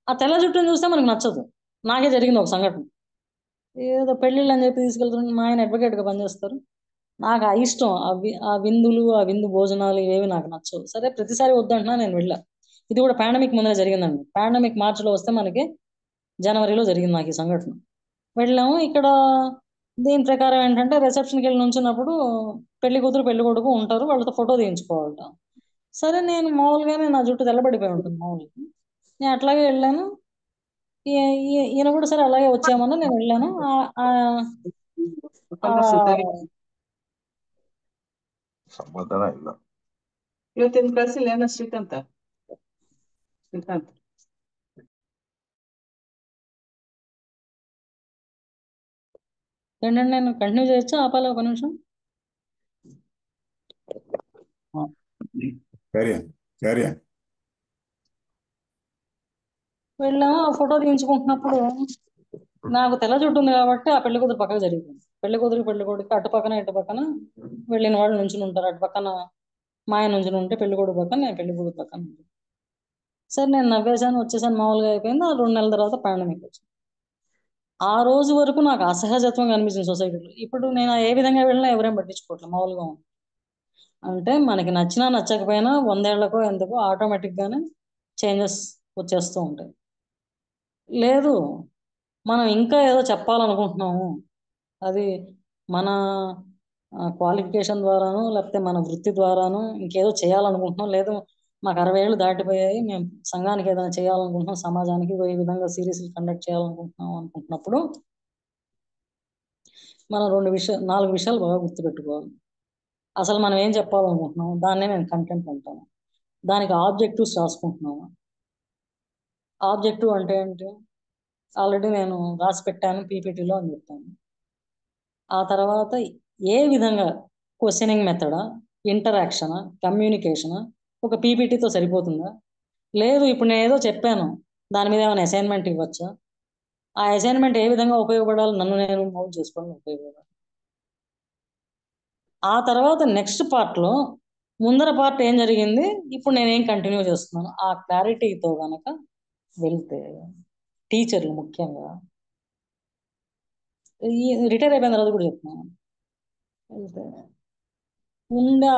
ఆ తెల్ల జుట్టుని చూస్తే మనకు నచ్చదు. నాకే జరిగింది ఒక సంఘటన. ఏదో పెళ్ళిళ్ళు అని చెప్పి తీసుకెళ్తున్నాను, మా ఆయన అడ్వకేట్గా పనిచేస్తారు. నాకు ఆ ఇష్టం, ఆ విందులు, ఆ విందు భోజనాలు ఇవేవి నాకు నచ్చవు. సరే ప్రతిసారి వద్దంటున్నా, నేను వెళ్ళా. ఇది కూడా పాండమిక్ ముందర జరిగిందండి. పాండమిక్ మార్చిలో వస్తే మనకి జనవరిలో జరిగింది నాకు ఈ సంఘటన. వెళ్ళాము. ఇక్కడ దీని ప్రకారం ఏంటంటే రిసెప్షన్కి వెళ్ళి నుంచున్నప్పుడు పెళ్లి కూతురు పెళ్లి కొడుకు ఉంటారు, వాళ్ళతో ఫోటో తీయించుకోవాలట. సరే నేను మామూలుగానే నా జుట్టు తెల్లబడిపోయి ఉంటుంది మామూలుగా, నేను అట్లాగే వెళ్ళాను. ఈయన కూడా సరే అలాగే వచ్చామన్నా నేను వెళ్ళాను. ಸಮಾಧಾನ ಇಲ್ಲ. ಇವತ್ತಿನ ಕ್ಲಾಸಲ್ಲಿ ಏನೋ ಶ್ರೀಕಾಂತ ఏంటంటే నేను కంటిన్యూ చేయొచ్చా, ఆపాలి ఒక నిమిషం? వెళ్ళాము. ఆ ఫోటో తీయించుకుంటున్నప్పుడు నాకు తెల్ల జుట్టు ఉంది కాబట్టి ఆ పెళ్లి కూతురు పక్కకు జరిగిపోయింది. పెళ్లి కూతురు పెళ్లి కొడుకు అటు పక్కన ఇటు పక్కన వెళ్ళిన వాళ్ళు నుంచుని ఉంటారు. అటు పక్కన మా ఆయన నుంచుని ఉంటే పెళ్లి కొడుకు పక్కన, నేను పెళ్లి కూతురు పక్కన. సరే నేను నవ్వేశాను, వచ్చేసాను, మామూలుగా అయిపోయింది. ఆ 2 నెలల తర్వాత పాండమిక్ వచ్చింది. ఆ రోజు వరకు నాకు అసహజత్వం కనిపించింది సొసైటీలో. ఇప్పుడు నేను ఏ విధంగా వెళ్ళినా ఎవరేం పట్టించుకోవట్లేదు, మామూలుగా ఉంది. అంటే మనకి నచ్చినా నచ్చకపోయినా 100 ఏళ్లకో ఎంతకో ఆటోమేటిక్గానే చేంజెస్ వచ్చేస్తూ ఉంటాయి. లేదు, మనం ఇంకా ఏదో చెప్పాలనుకుంటున్నాము, అది మన క్వాలిఫికేషన్ ద్వారాను లేకపోతే మన వృత్తి ద్వారాను ఇంకేదో చేయాలనుకుంటున్నాం, లేదు మాకు 60 ఏళ్ళు దాటిపోయాయి, మేము సంఘానికి ఏదైనా చేయాలనుకుంటున్నాం, సమాజానికి ఈ విధంగా సిరీస్లు కండక్ట్ చేయాలనుకుంటున్నాం అనుకుంటున్నప్పుడు మనం 4 విషయాలు బాగా గుర్తుపెట్టుకోవాలి. అసలు మనం ఏం చెప్పాలనుకుంటున్నాం, దాన్నే నేను కంటెంట్ అంటాను. దానికి ఆబ్జెక్టివ్స్ రాసుకుంటున్నాము. ఆబ్జెక్టివ్ అంటే ఏంటి, ఆల్రెడీ నేను రాసి పెట్టాను పీపీటీలో అని చెప్తాను. ఆ తర్వాత ఏ విధంగా క్వశ్చనింగ్ మెథడా, ఇంటరాక్షనా, కమ్యూనికేషనా, ఒక పీపీటీతో సరిపోతుందా, లేదు ఇప్పుడు నేను ఏదో చెప్పాను దాని మీద ఏమైనా అసైన్మెంట్ ఇవ్వచ్చా, ఆ అసైన్మెంట్ ఏ విధంగా ఉపయోగపడాలి, నన్ను నేను మౌల్డ్ చేసుకోవడం ఉపయోగపడాలి. ఆ తర్వాత నెక్స్ట్ పార్ట్లో ముందర పార్ట్ ఏం జరిగింది, ఇప్పుడు నేనేం కంటిన్యూ చేస్తున్నాను, ఆ క్లారిటీతో కనుక వెళ్తే టీచర్లు ముఖ్యంగా రిటైర్ అయిపోయిన తర్వాత కూడా చెప్తున్నాను, వెళ్తే ఉండే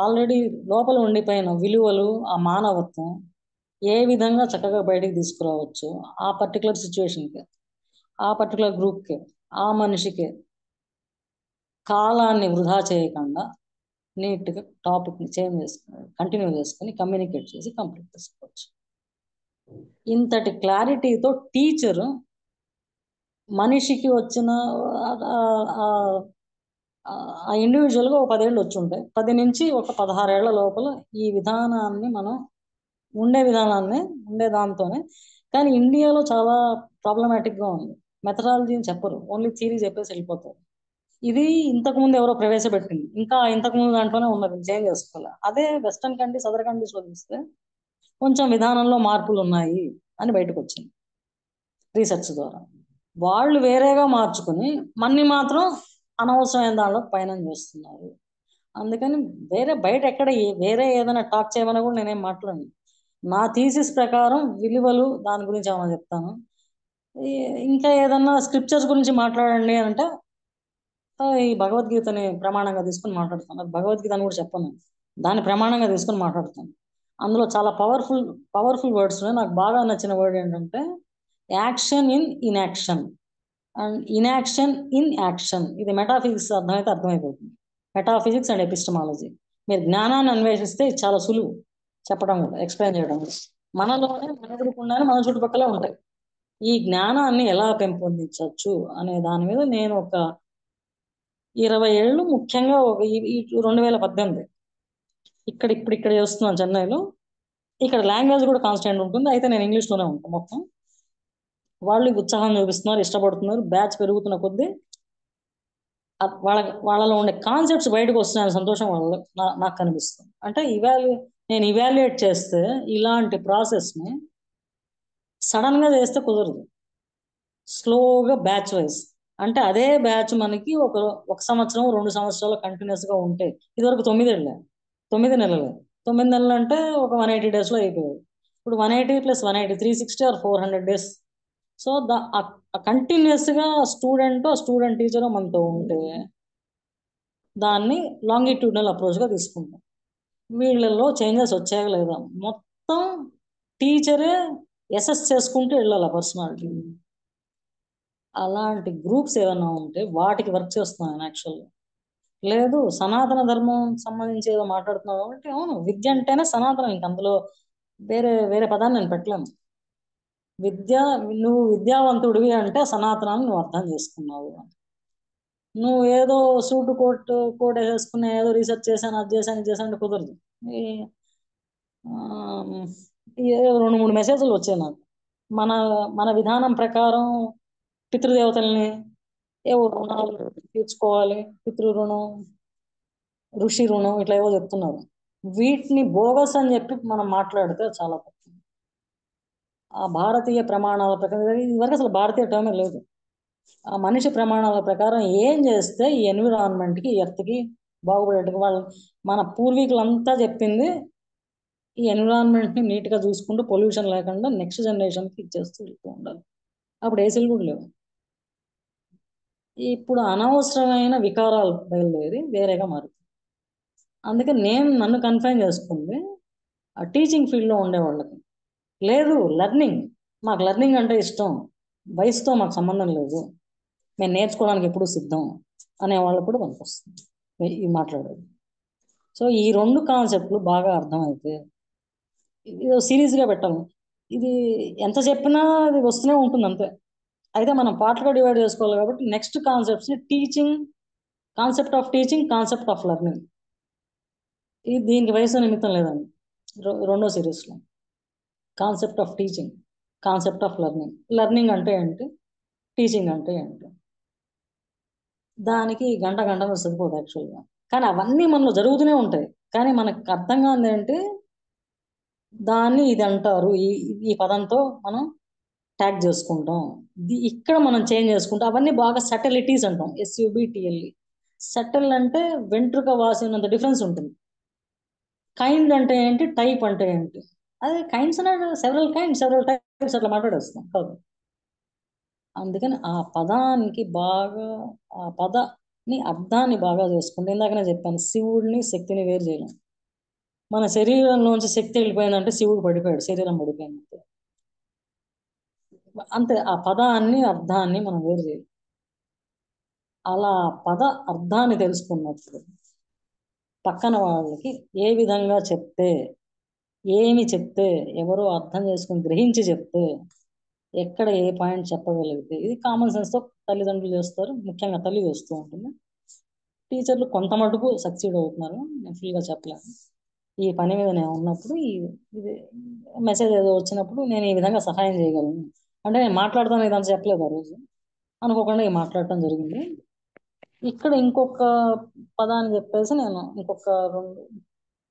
ఆల్రెడీ లోపల ఉండిపోయిన విలువలు, ఆ మానవత్వం ఏ విధంగా చక్కగా బయటికి తీసుకురావచ్చు ఆ పర్టికులర్ సిచ్యువేషన్కి, ఆ పర్టికులర్ గ్రూప్కి, ఆ మనిషికి, కాలాన్ని వృధా చేయకుండా నీట్గా టాపిక్ని చేంజ్ చేసుకుని కంటిన్యూ చేసుకుని కమ్యూనికేట్ చేసి కంప్లీట్ చేసుకోవచ్చు. ఇంతటి క్లారిటీతో టీచరు మనిషికి వచ్చిన ఆ ఇండివిజువల్గా ఒక 10 ఏళ్ళు వచ్చి ఉంటాయి, 10 నుంచి ఒక 16 ఏళ్ల లోపల ఈ విధానాన్ని మనం ఉండే విధానాన్ని ఉండే దాంతోనే. కానీ ఇండియాలో చాలా ప్రాబ్లమాటిక్గా ఉంది. మెథడాలజీని చెప్పరు, ఓన్లీ థియరీ చెప్పేసి వెళ్ళిపోతారు. ఇది ఇంతకుముందు ఎవరో ప్రవేశపెట్టింది, ఇంకా ఇంతకుముందు దాంట్లోనే ఉన్నది, చేంజ్ చేసుకోవాలి. అదే వెస్టర్న్ కంట్రీస్, అదర్ కంట్రీస్లో చూస్తే కొంచెం విధానంలో మార్పులు ఉన్నాయి అని బయటకు వచ్చింది రీసెర్చ్ ద్వారా. వాళ్ళు వేరేగా మార్చుకుని మన్ని మాత్రం అనవసరమైన దానిలో పయనం చేస్తున్నారు. అందుకని బయట ఎక్కడ వేరే ఏదైనా టాక్ చేయమని కూడా నేనేం మాట్లాడను. నా థీసిస్ ప్రకారం విలువలు దాని గురించి ఏమైనా చెప్తాను. ఇంకా ఏదన్నా స్క్రిప్చర్స్ గురించి మాట్లాడండి అంటే ఈ భగవద్గీతని ప్రమాణంగా తీసుకుని మాట్లాడతాను. అది భగవద్గీత అని కూడా చెప్పను, దాన్ని ప్రమాణంగా తీసుకుని మాట్లాడతాను. అందులో చాలా పవర్ఫుల్ వర్డ్స్ ఉన్నాయి. నాకు బాగా నచ్చిన వర్డ్ ఏంటంటే action in inaction and inaction in action. ఇది మెటాఫిజిక్స్ అర్థమైతే అర్థమైపోతుంది. Metaphysics and epistemology. మీరు జ్ఞానాన్ని అన్వేషిస్తే ఇది చాలా సులువు చెప్పడం కూడా, ఎక్స్ప్లెయిన్ చేయడం కూడా. మనలోనే, మన ఎదురుకుండానే, మన చుట్టుపక్కల ఉంటాయి. ఈ జ్ఞానాన్ని ఎలా పెంపొందించవచ్చు అనే దాని మీద నేను ఒక 20 ఏళ్ళు, ముఖ్యంగా ఒక 2018 ఇక్కడ చేస్తున్నాను చెన్నైలో. ఇక్కడ లాంగ్వేజ్ కూడా కాన్స్టెంట్ ఉంటుంది, అయితే నేను ఇంగ్లీష్లోనే ఉంటాను మొత్తం. వాళ్ళు ఉత్సాహం చూపిస్తున్నారు, ఇష్టపడుతున్నారు. బ్యాచ్ పెరుగుతున్న కొద్దీ వాళ్ళలో ఉండే కాన్సెప్ట్స్ బయటకు వస్తున్నాయని సంతోషం నాకు కనిపిస్తుంది. అంటే నేను ఇవాల్యుయేట్ చేస్తే ఇలాంటి ప్రాసెస్ని సడన్గా చేస్తే కుదరదు, స్లోగా బ్యాచ్ వైజ్. అంటే అదే బ్యాచ్ మనకి ఒక సంవత్సరం 2 సంవత్సరాలు కంటిన్యూస్గా ఉంటే, ఇదివరకు 9 నెలలు 9 నెలలు అంటే ఒక 180 డేస్లో అయిపోయాయి. ఇప్పుడు 180 + 180 360 ఆర్ 400 డేస్. సో కంటిన్యూస్గా స్టూడెంట్ టీచర్ మనతో ఉంటే దాన్ని లాంగిట్యూడనల్ అప్రోచ్గా తీసుకుంటాం. వీళ్ళల్లో చేంజెస్ వచ్చాయా లేదా మొత్తం టీచరే అసెస్ చేసుకుంటూ వెళ్ళాలి పర్సనాలిటీ. అలాంటి గ్రూప్స్ ఏమైనా ఉంటే వాటికి వర్క్ చేస్తున్నాను యాక్చువల్గా. లేదు, సనాతన ధర్మం సంబంధించి ఏదో మాట్లాడుతున్నావు కాబట్టి అవును, విద్య అంటేనే సనాతనం, ఇంక అందులో వేరే పదాన్ని నేను పెట్టలేను. నువ్వు విద్యావంతుడివి అంటే సనాతనాన్ని నువ్వు అర్థం చేసుకున్నావు. నువ్వు ఏదో సూటు కోట్ వేసుకుని ఏదో రీసెర్చ్ చేశాను, అది చేశాను అంటే కుదరదు. 2-3 మెసేజ్లు వచ్చాయి నాకు. మన విధానం ప్రకారం పితృదేవతల్ని ఏవో రుణాలు తీర్చుకోవాలి, పితృ రుణం, ఋషి రుణం, ఇట్లా ఏవో చెప్తున్నారు. వీటిని బోగస్ అని చెప్పి మనం మాట్లాడితే చాలా తప్పు. ఆ భారతీయ ప్రమాణాల ప్రకారం, ఇదివరకు అసలు భారతీయ టర్మే లేదు. ఆ మనిషి ప్రమాణాల ప్రకారం ఏం చేస్తే ఈ ఎన్విరాన్మెంట్కి, ఎర్త్కి బాగుపడేట్టుగా మన పూర్వీకులంతా చెప్పింది ఈ ఎన్విరాన్మెంట్ని నీట్గా చూసుకుంటూ పొల్యూషన్ లేకుండా నెక్స్ట్ జనరేషన్కి ఇచ్చేస్తూ వెళ్తూ ఉండాలి. అప్పుడు ఏసీలు కూడా లేవు. ఇప్పుడు అనవసరమైన వికారాలు బయలుదేరి వేరేగా మారుతుంది. అందుకే నన్ను కన్ఫైన్ చేసుకుంది ఆ టీచింగ్ ఫీల్డ్లో ఉండేవాళ్ళకి. లేదు, మాకు లెర్నింగ్ అంటే ఇష్టం, వయసుతో మాకు సంబంధం లేదు, మేము నేర్చుకోవడానికి ఎప్పుడూ సిద్ధం అనేవాళ్ళకు కూడా పనికొస్తుంది ఈ మాట్లాడేది. సో ఈ 2 కాన్సెప్ట్లు బాగా అర్థమైతే ఇది సిరీస్గా పెట్టాలి. ఇది ఎంత చెప్పినా అది వస్తూనే ఉంటుంది అంతే. అయితే మనం పార్ట్గా డివైడ్ చేసుకోవాలి కాబట్టి నెక్స్ట్ కాన్సెప్ట్స్ని concept of teaching, concept of learning, దీనికి వయసు నిమిత్తం లేదండి. 2వ సిరీస్లో concept of teaching, concept of learning అంటే ఏంటి, టీచింగ్ అంటే ఏంటి, దానికి గంట సరిపోదు యాక్చువల్గా. కానీ అవన్నీ మనలో జరుగుతూనే ఉంటాయి. కానీ మనకు అర్థం కానిది ఏంటి, దాన్ని ఇది అంటారు, ఈ పదంతో మనం ట్యాగ్ చేసుకుంటాం, ఇక్కడ మనం చేంజ్ చేసుకుంటాం. అవన్నీ బాగా సటిలిటీస్ అంటాం, SUBTLE. సటిల్ అంటే వెంట్రుక వాసి ఉన్నంత డిఫరెన్స్ ఉంటుంది. కైండ్ అంటే ఏంటి, టైప్ అంటే ఏంటి, అదే కైండ్స్ అంటే సెవెరల్ టైప్స్ అట్లా మాట్లాడేస్తాం కాదు. అందుకని ఆ పదానికి బాగా ఆ పద నీ అర్థాన్ని బాగా చేసుకుంటే, ఇందాకనే చెప్పాను, శివుడిని శక్తిని వేరు చేయలేం. మన శరీరంలోంచి శక్తి వెళ్ళిపోయిందంటే శివుడు పడిపోయాడు, శరీరం పడిపోయింది అంతే. ఆ పదాన్ని అర్థాన్ని మనం వేరు చేయాలి. అలా పద అర్థాన్ని తెలుసుకున్నప్పుడు పక్కన వాళ్ళకి ఏ విధంగా చెప్తే, ఏమి చెప్తే, ఎవరో అర్థం చేసుకుని గ్రహించి చెప్తే, ఎక్కడ ఏ పాయింట్ చెప్పగలిగితే, ఇది కామన్ సెన్స్తో తల్లిదండ్రులు చేస్తారు, ముఖ్యంగా తల్లి చేస్తూ ఉంటుంది. టీచర్లు కొంత మటుకు సక్సీడ్ అవుతున్నారు, నేను ఫుల్గా చెప్పలేను. ఈ పని మీద నేను ఉన్నప్పుడు ఇది మెసేజ్ ఏదో వచ్చినప్పుడు నేను ఈ విధంగా సహాయం చేయగలను అంటే, నేను మాట్లాడతాను ఇదంతా చెప్పలేదు ఆ రోజు, అనుకోకుండా మాట్లాడటం జరిగింది. ఇక్కడ ఇంకొక పదాన్ని చెప్పేసి నేను ఇంకో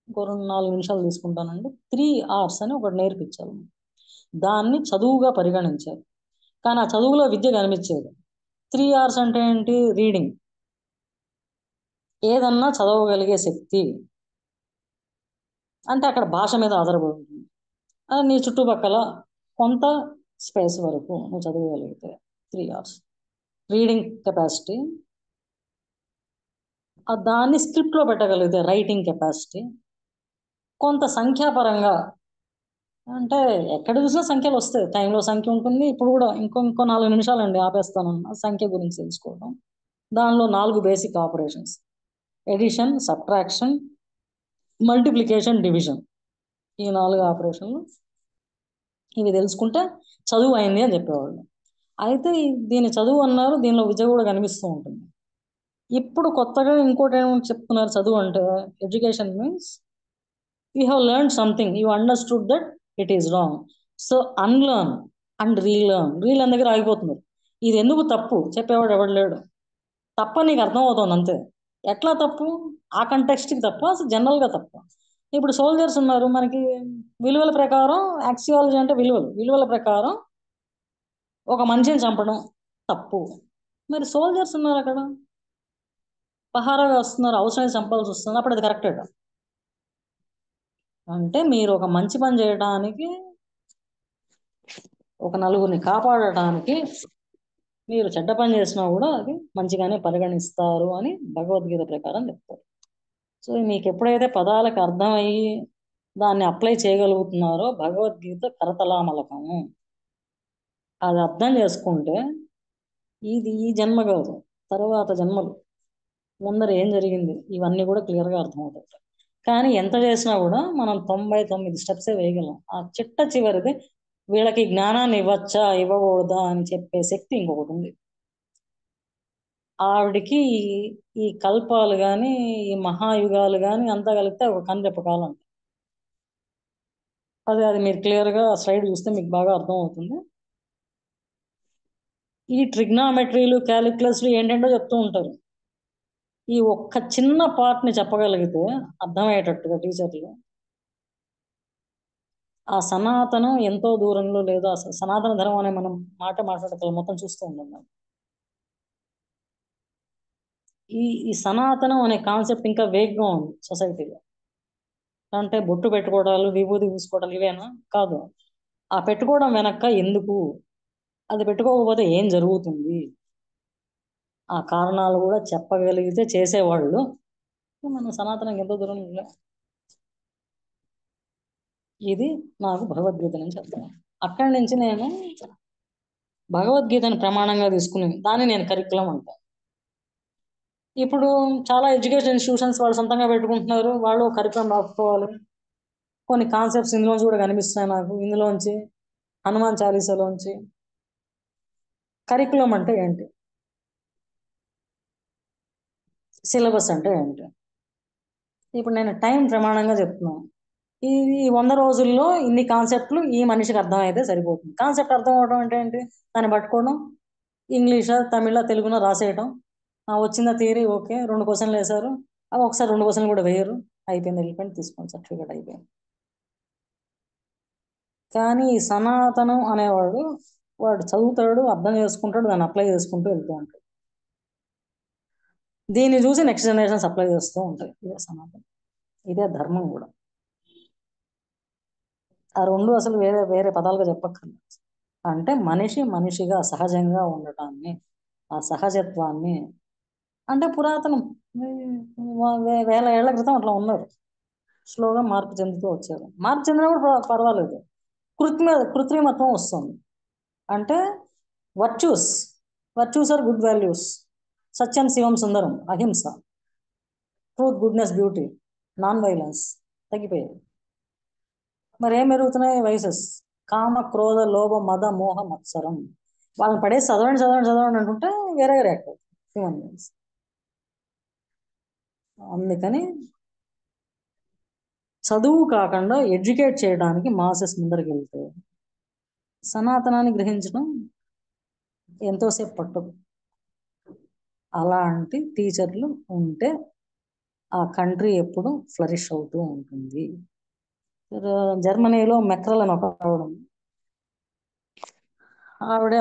4 నిమిషాలు తీసుకుంటానండి. 3 R's అని ఒకటి నేర్పించాలి. దాన్ని చదువుగా పరిగణించారు, కానీ ఆ చదువులో విద్య కనిపించేది. 3 R's అంటే ఏంటి? రీడింగ్, ఏదన్నా చదవగలిగే శక్తి, అంటే అక్కడ భాష మీద ఆధారపడి ఉంటుంది. నీ చుట్టుపక్కల కొంత స్పేస్ వరకు నువ్వు చదవగలిగితే 3 R's. రీడింగ్ కెపాసిటీ, దాన్ని స్క్రిప్ట్లో పెట్టగలిగితే రైటింగ్ కెపాసిటీ, కొంత సంఖ్యాపరంగా అంటే ఎక్కడ చూసినా సంఖ్యలు వస్తాయి, టైంలో సంఖ్య ఉంటుంది. ఇప్పుడు కూడా ఇంకో 4 నిమిషాలండి ఆపేస్తాను సంఖ్య గురించి తెలుసుకోవడం. దానిలో 4 basic operations: addition, subtraction, multiplication, division. ఈ 4 ఆపరేషన్లు ఇవి తెలుసుకుంటే చదువు అయింది అని చెప్పేవాళ్ళు. అయితే దీని చదువు అన్నారు, దీనిలో విద్య కూడా కనిపిస్తూ ఉంటుంది. ఇప్పుడు కొత్తగా ఇంకోటి ఏమని చెప్తున్నారు, చదువు అంటే education means you have learn something, you understood that it is wrong, so unlearn and relearn. Relearn దగ్గర ఆగిపోతున్నారు. ఇది ఎందుకు తప్పు చెప్పేవాడు ఎవడు లేడు, తప్ప నీకు అర్థమవుతుంది అంతే. ఎట్లా తప్పు? ఆ కంటెక్స్ట్కి తప్ప, అసలు జనరల్గా తప్ప. ఇప్పుడు సోల్జర్స్ ఉన్నారు, మనకి విలువల ప్రకారం, యాక్సియాలజీ అంటే విలువల ప్రకారం ఒక మనిషిని చంపడం తప్పు. మరి సోల్జర్స్ ఉన్నారు అక్కడ, పహారాగా వస్తున్నారు, అవసరాన్ని చంపాల్సి వస్తుంది, అప్పుడు అది కరెక్టే. అంటే మీరు ఒక మంచి పని చేయడానికి, ఒక నలుగురిని కాపాడటానికి మీరు చెడ్డ పని చేసినా కూడా అది మంచిగానే పరిగణిస్తారు అని భగవద్గీత ప్రకారం చెప్తారు. సో మీకు ఎప్పుడైతే పదాలకు అర్థమయ్యి దాన్ని అప్లై చేయగలుగుతున్నారో, భగవద్గీత కరతలామలకము. అది అర్థం చేసుకుంటే ఇది ఈ జన్మ కాదు, తర్వాత జన్మలు ముందర ఏం జరిగింది ఇవన్నీ కూడా క్లియర్గా అర్థమవుతాయి. కానీ ఎంత చేసినా కూడా మనం 99 స్టెప్సే వేయగలం. ఆ చిట్ట చివరిది వీళ్ళకి జ్ఞానాన్ని ఇవ్వచ్చా ఇవ్వకూడదా అని చెప్పే శక్తి ఇంకొకటి ఉంది. ఆవిడికి ఈ కల్పాలు కానీ, ఈ మహాయుగాలు కానీ అంతా కలిపితే ఒక కనిరెప్ప కాలం. అది మీరు క్లియర్గా స్లైడ్ చూస్తే మీకు బాగా అర్థమవుతుంది. ఈ ట్రిగ్నామెట్రీలు, క్యాలిక్యులస్లు ఏంటంటో చెప్తూ ఉంటారు. ఈ ఒక్క చిన్న పార్ట్ని చెప్పగలిగితే అర్థమయ్యేటట్టుగా టీచర్లు, ఆ సనాతనం ఎంతో దూరంలో లేదు. అసలు సనాతన ధర్మం అనే మనం మాట్లాడగలం, మొత్తం చూస్తూ ఉన్నాం. ఈ సనాతనం అనే కాన్సెప్ట్ ఇంకా వేగ్గా ఉంది సొసైటీలో. అంటే బొట్టు పెట్టుకోవడాలు, విభూతి పూసుకోవడాలు ఇవేనా? కాదు. ఆ పెట్టుకోవడం వెనక ఎందుకు, అది పెట్టుకోకపోతే ఏం జరుగుతుంది, ఆ కారణాలు కూడా చెప్పగలిగితే చేసేవాళ్ళు మనం సనాతనం ఎంతో దూరం లేం. ఇది నాకు భగవద్గీత నుంచి అర్థం. అక్కడి నుంచి నేను భగవద్గీతను ప్రమాణంగా తీసుకుని దాన్ని నేను కరికులం అంటాను. ఇప్పుడు చాలా ఎడ్యుకేషన్ ఇన్స్టిట్యూషన్స్ వాళ్ళు సొంతంగా పెట్టుకుంటున్నారు, వాళ్ళు కరికులం రాసుకోవాలి. కొన్ని కాన్సెప్ట్స్ ఇందులోంచి కూడా కనిపిస్తున్నాయి నాకు. ఇందులోంచి హనుమాన్ చాలీసాలోంచి కరికులం అంటే ఏంటి, సిలబస్ అంటే ఏంటి. ఇప్పుడు నేను టైం ప్రమాణంగా చెప్తున్నాను. ఈ 100 రోజుల్లో ఇన్ని కాన్సెప్ట్లు ఈ మనిషికి అర్థమైతే సరిపోతుంది. కాన్సెప్ట్ అర్థం అవడం అంటే ఏంటి, దాన్ని పట్టుకోవడం, ఇంగ్లీషా తమిళ తెలుగునో రాసేయటం, వచ్చిందా థియరీ, ఓకే 2 క్వశ్చన్లు వేశారు, అవి ఒకసారి 2 క్వశ్చన్లు కూడా వేయరు, అయిపోయింది, వెళ్ళిపోయింది, తీసుకోండి సర్టిఫికేట్, అయిపోయింది. కానీ ఈ సనాతనం అనేవాడు వాడు చదువుతాడు, అర్థం చేసుకుంటాడు, దాన్ని అప్లై చేసుకుంటూ వెళ్తూ ఉంటాడు. దీన్ని చూసి నెక్స్ట్ జనరేషన్స్ అప్లై చేస్తూ ఉంటాయి. ఇదే సనాతనం, ఇదే ధర్మం కూడా. ఆ రెండు అసలు వేరే వేరే పదాలుగా చెప్పక్కర్లేదు. అంటే మనిషిగా సహజంగా ఉండటాన్ని, ఆ సహజత్వాన్ని అంటే పురాతనం, వేల ఏళ్ల క్రితం అట్లా ఉన్నారు. స్లోగా మార్పు చెందుతూ వచ్చారు. మార్పు చెందినప్పుడు పర్వాలేదు. కృత్రిమత్వం వస్తుంది. అంటే వర్చ్యూస్ ఆర్ గుడ్ వాల్యూస్. సత్యం, శివం, సుందరం, అహింస, truth, goodness, beauty, non violence తగ్గిపోయాయి. మరి ఏం పెరుగుతున్నాయి? వైసెస్, కామ, క్రోధ, లోభ, మద, మోహ, మత్సరం. వాళ్ళని పడేసి చదవండి అంటుంటే వేరే రియాక్ట్ అవుతుంది హ్యూమన్ బీయింగ్స్. అందుకని చదువు కాకుండా ఎడ్యుకేట్ చేయడానికి మాసెస్ ముందరికి వెళ్తే సనాతనాన్ని గ్రహించడం ఎంతోసేపు పట్టదు. అలాంటి టీచర్లు ఉంటే ఆ కంట్రీ ఎప్పుడు ఫ్లరిష్ అవుతూ ఉంటుంది. జర్మనీలో మెక్రల్ అని ఒక ఆవిడ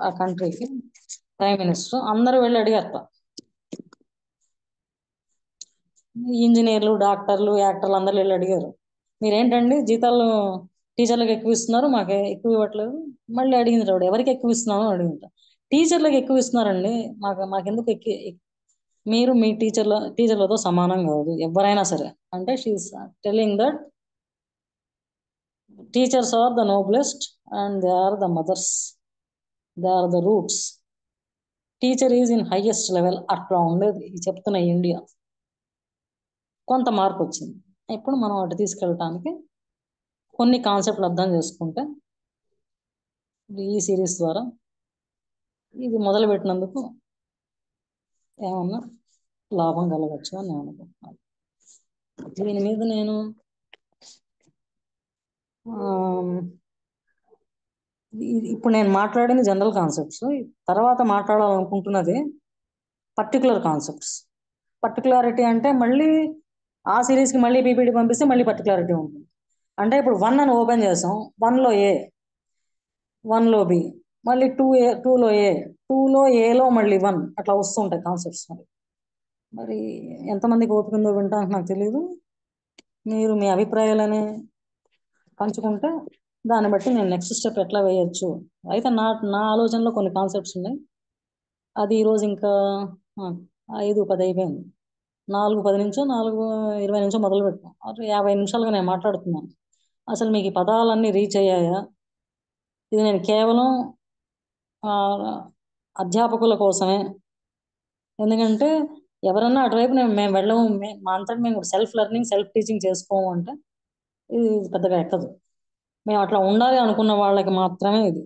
ఆ కంట్రీకి ప్రైమ్ మినిస్టర్. అందరూ వెళ్ళి అడిగారట, ఇంజనీర్లు, డాక్టర్లు, యాక్టర్లు అందరూ వెళ్ళి అడిగారు, మీరేంటండి జీతాలు టీచర్లకు ఎక్కువ ఇస్తున్నారు, మాకు ఎక్కువ ఇవ్వట్లేదు. మళ్ళీ అడిగింది ఆవిడ, ఎవరికి ఎక్కువ ఇస్తున్నామో అడిగింది. టీచర్లకు ఎక్కువ ఇస్తున్నారండి, మాకెందుకు మీరు మీ టీచర్లతో సమానం కాదు ఎవరైనా సరే. అంటే she is telling that teachers are the noblest and they are the mothers, they are the roots. Teacher is in highest level. అట్లా ఉండేది చెప్తున్న ఇండియా. కొంత మార్పు వచ్చింది. ఇప్పుడు మనం అటు తీసుకెళ్ళటానికి కొన్ని కాన్సెప్ట్లు అర్థం చేసుకుంటే ఈ సిరీస్ ద్వారా ఇది మొదలు పెట్టినందుకు ఏమన్నా లాభం కలగచ్చు అని నేను అనుకుంటున్నాను. దీని మీద నేను ఇప్పుడు నేను మాట్లాడిన జనరల్ కాన్సెప్ట్స్, తర్వాత మాట్లాడాలనుకుంటున్నది పర్టికులర్ కాన్సెప్ట్స్. పర్టికులారిటీ అంటే మళ్ళీ ఆ సిరీస్కి మళ్ళీ పీపీటీ పంపిస్తే మళ్ళీ పర్టికులారిటీ ఉంటుంది. అంటే ఇప్పుడు 1 అని ఓపెన్ చేసాం, 1లో ఏ, 1లో బి, మళ్ళీ 2లో ఏ, 2లో ఏలో మళ్ళీ 1, అట్లా వస్తుంటాయి కాన్సెప్ట్స్. మరి ఎంతమందికి ఓపిక ఉందో వింటానికి నాకు తెలియదు. మీరు మీ అభిప్రాయాలని పంచుకుంటే దాన్ని బట్టి నేను నెక్స్ట్ స్టెప్ ఎట్లా వేయచ్చు. అయితే నా ఆలోచనలో కొన్ని కాన్సెప్ట్స్ ఉన్నాయి. అది ఈరోజు ఇంకా 5:10 అయిపోయింది. 4:10 నుంచో 4:20 నుంచో మొదలు పెట్టాం. 50 నిమిషాలుగా నేను మాట్లాడుతున్నాను. అసలు మీకు ఈ పదాలన్నీ రీచ్ అయ్యాయా? ఇది నేను కేవలం అధ్యాపకుల కోసమే. ఎందుకంటే ఎవరన్నా అటువైపు మేము వెళ్ళము, మా అంతటి మేము సెల్ఫ్ లెర్నింగ్, సెల్ఫ్ టీచింగ్ చేసుకోము అంటే ఇది పెద్దగా ఎక్కదు. మేము అట్లా ఉండాలి అనుకున్న వాళ్ళకి మాత్రమే ఇది.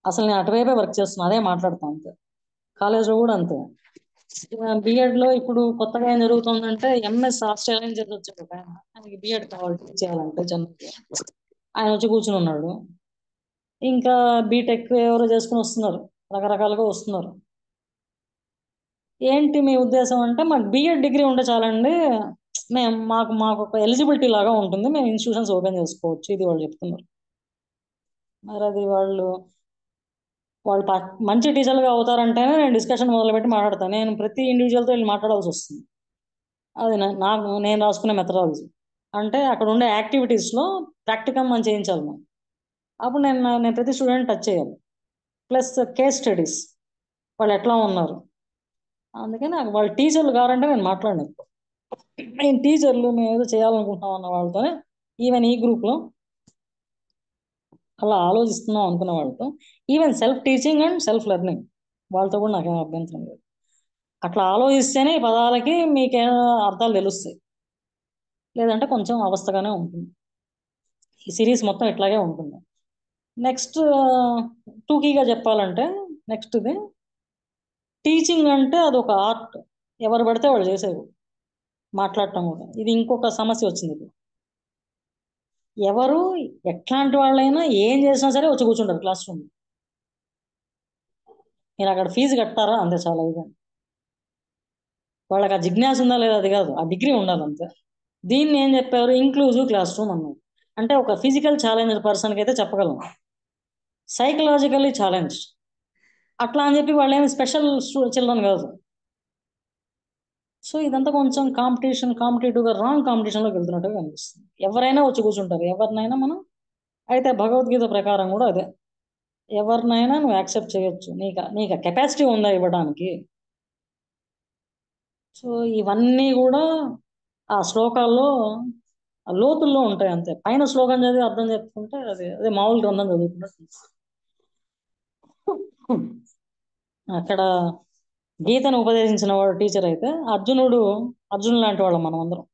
అసలు నేను అటువైపే వర్క్ చేస్తున్నాను, అదే మాట్లాడతాను అంతే. కాలేజ్లో కూడా అంతే. బిఎడ్లో ఇప్పుడు కొత్తగా ఏం జరుగుతుందంటే ఎంఎస్ ఆస్ట్రేలియా నుంచి వచ్చాడు ఒక ఆయన, ఆయనకి బిఎడ్ కావాలి చేయాలంటే జనరల్గా. ఆయన వచ్చి కూర్చుని ఉన్నాడు. ఇంకా బీటెక్ ఎవరో చేసుకుని వస్తున్నారు, రకరకాలుగా వస్తున్నారు. ఏంటి మీ ఉద్దేశం అంటే, మాకు బిఎడ్ డిగ్రీ ఉంటే చాలండి, మాకు ఒక ఎలిజిబిలిటీ లాగా ఉంటుంది, మేము ఇన్స్టిట్యూషన్స్ ఓపెన్ చేసుకోవచ్చు, ఇది వాళ్ళు చెప్తున్నారు. మరి అది వాళ్ళు మంచి టీచర్లుగా అవుతారంటేనే నేను డిస్కషన్ మొదలుపెట్టి మాట్లాడతాను. నేను ప్రతి ఇండివిజువల్తో వెళ్ళి మాట్లాడాల్సి వస్తుంది. అది నేను రాసుకునే మెథడాలజీ. అంటే అక్కడ ఉండే యాక్టివిటీస్లో ప్రాక్టికల్ మనం చేయించాలి మనం. అప్పుడు నేను ప్రతి స్టూడెంట్ టచ్ చేయాలి. ప్లస్ కేస్ స్టడీస్, వాళ్ళు ఎట్లా ఉన్నారు. అందుకని వాళ్ళు టీచర్లు కావాలంటే నేను మాట్లాడను. మేము టీచర్లు, మేము ఏదో చేయాలనుకుంటున్నాం అన్న వాళ్ళతోనే, ఈవెన్ ఈ గ్రూప్లో అలా ఆలోచిస్తున్నాం అనుకున్న వాళ్ళతో, even self teaching and self learning వాళ్ళతో కూడా నాకేం అభ్యంతరం లేదు. అట్లా ఆలోచిస్తేనే ఈ పదాలకి మీకేం అర్థాలు తెలుస్తాయి, లేదంటే కొంచెం అవస్థగానే ఉంటుంది. ఈ సిరీస్ మొత్తం ఇట్లాగే ఉంటుంది. నెక్స్ట్ టూకీగా చెప్పాలంటే నెక్స్ట్ది టీచింగ్ అంటే అదొక ఆర్ట్, ఎవరు పడితే వాళ్ళు చేసేది మాట్లాడటం కూడా. ఇది ఇంకొక సమస్య వచ్చింది. ఇప్పుడు ఎవరు ఎట్లాంటి వాళ్ళైనా ఏం చేసినా సరే వచ్చి కూర్చుంటారు క్లాస్ రూమ్. మీరు అక్కడ ఫీజు కట్టారా అంతే చాలా. ఇది వాళ్ళకి ఆ జిజ్ఞాస ఉందా లేదా అది కాదు, ఆ డిగ్రీ ఉండాలి అంతే. దీన్ని ఏం చెప్పారు, ఇంక్లూజివ్ క్లాస్ రూమ్ అన్నారు. అంటే ఒక ఫిజికల్ ఛాలెంజ్డ్ పర్సన్కి అయితే చెప్పగలం, సైకలాజికల్లీ ఛాలెంజ్ అట్లా అని చెప్పి వాళ్ళు ఏమి స్పెషల్ చిల్డ్రన్ కాదు. సో ఇదంతా కొంచెం కాంపిటేటివ్గా రాంగ్ కాంపిటీషన్లోకి వెళ్తున్నట్టుగా కనిపిస్తుంది. ఎవరైనా వచ్చి కూర్చుంటారు, ఎవరినైనా మనం. అయితే భగవద్గీత ప్రకారం కూడా అదే, ఎవరినైనా నువ్వు యాక్సెప్ట్ చేయొచ్చు, నీకు కెపాసిటీ ఉందా ఇవ్వడానికి. సో ఇవన్నీ కూడా ఆ శ్లోకాల్లో ఆ లోతుల్లో ఉంటాయి అంతే. పైన శ్లోకం చదివి అర్థం చెప్పుకుంటే అదే మామూలు గ్రంథం చదువుకున్నట్టు. అక్కడ గీతను ఉపదేశించిన వాడు టీచర్ అయితే అర్జునుడు లాంటి వాళ్ళం మనం అందరం.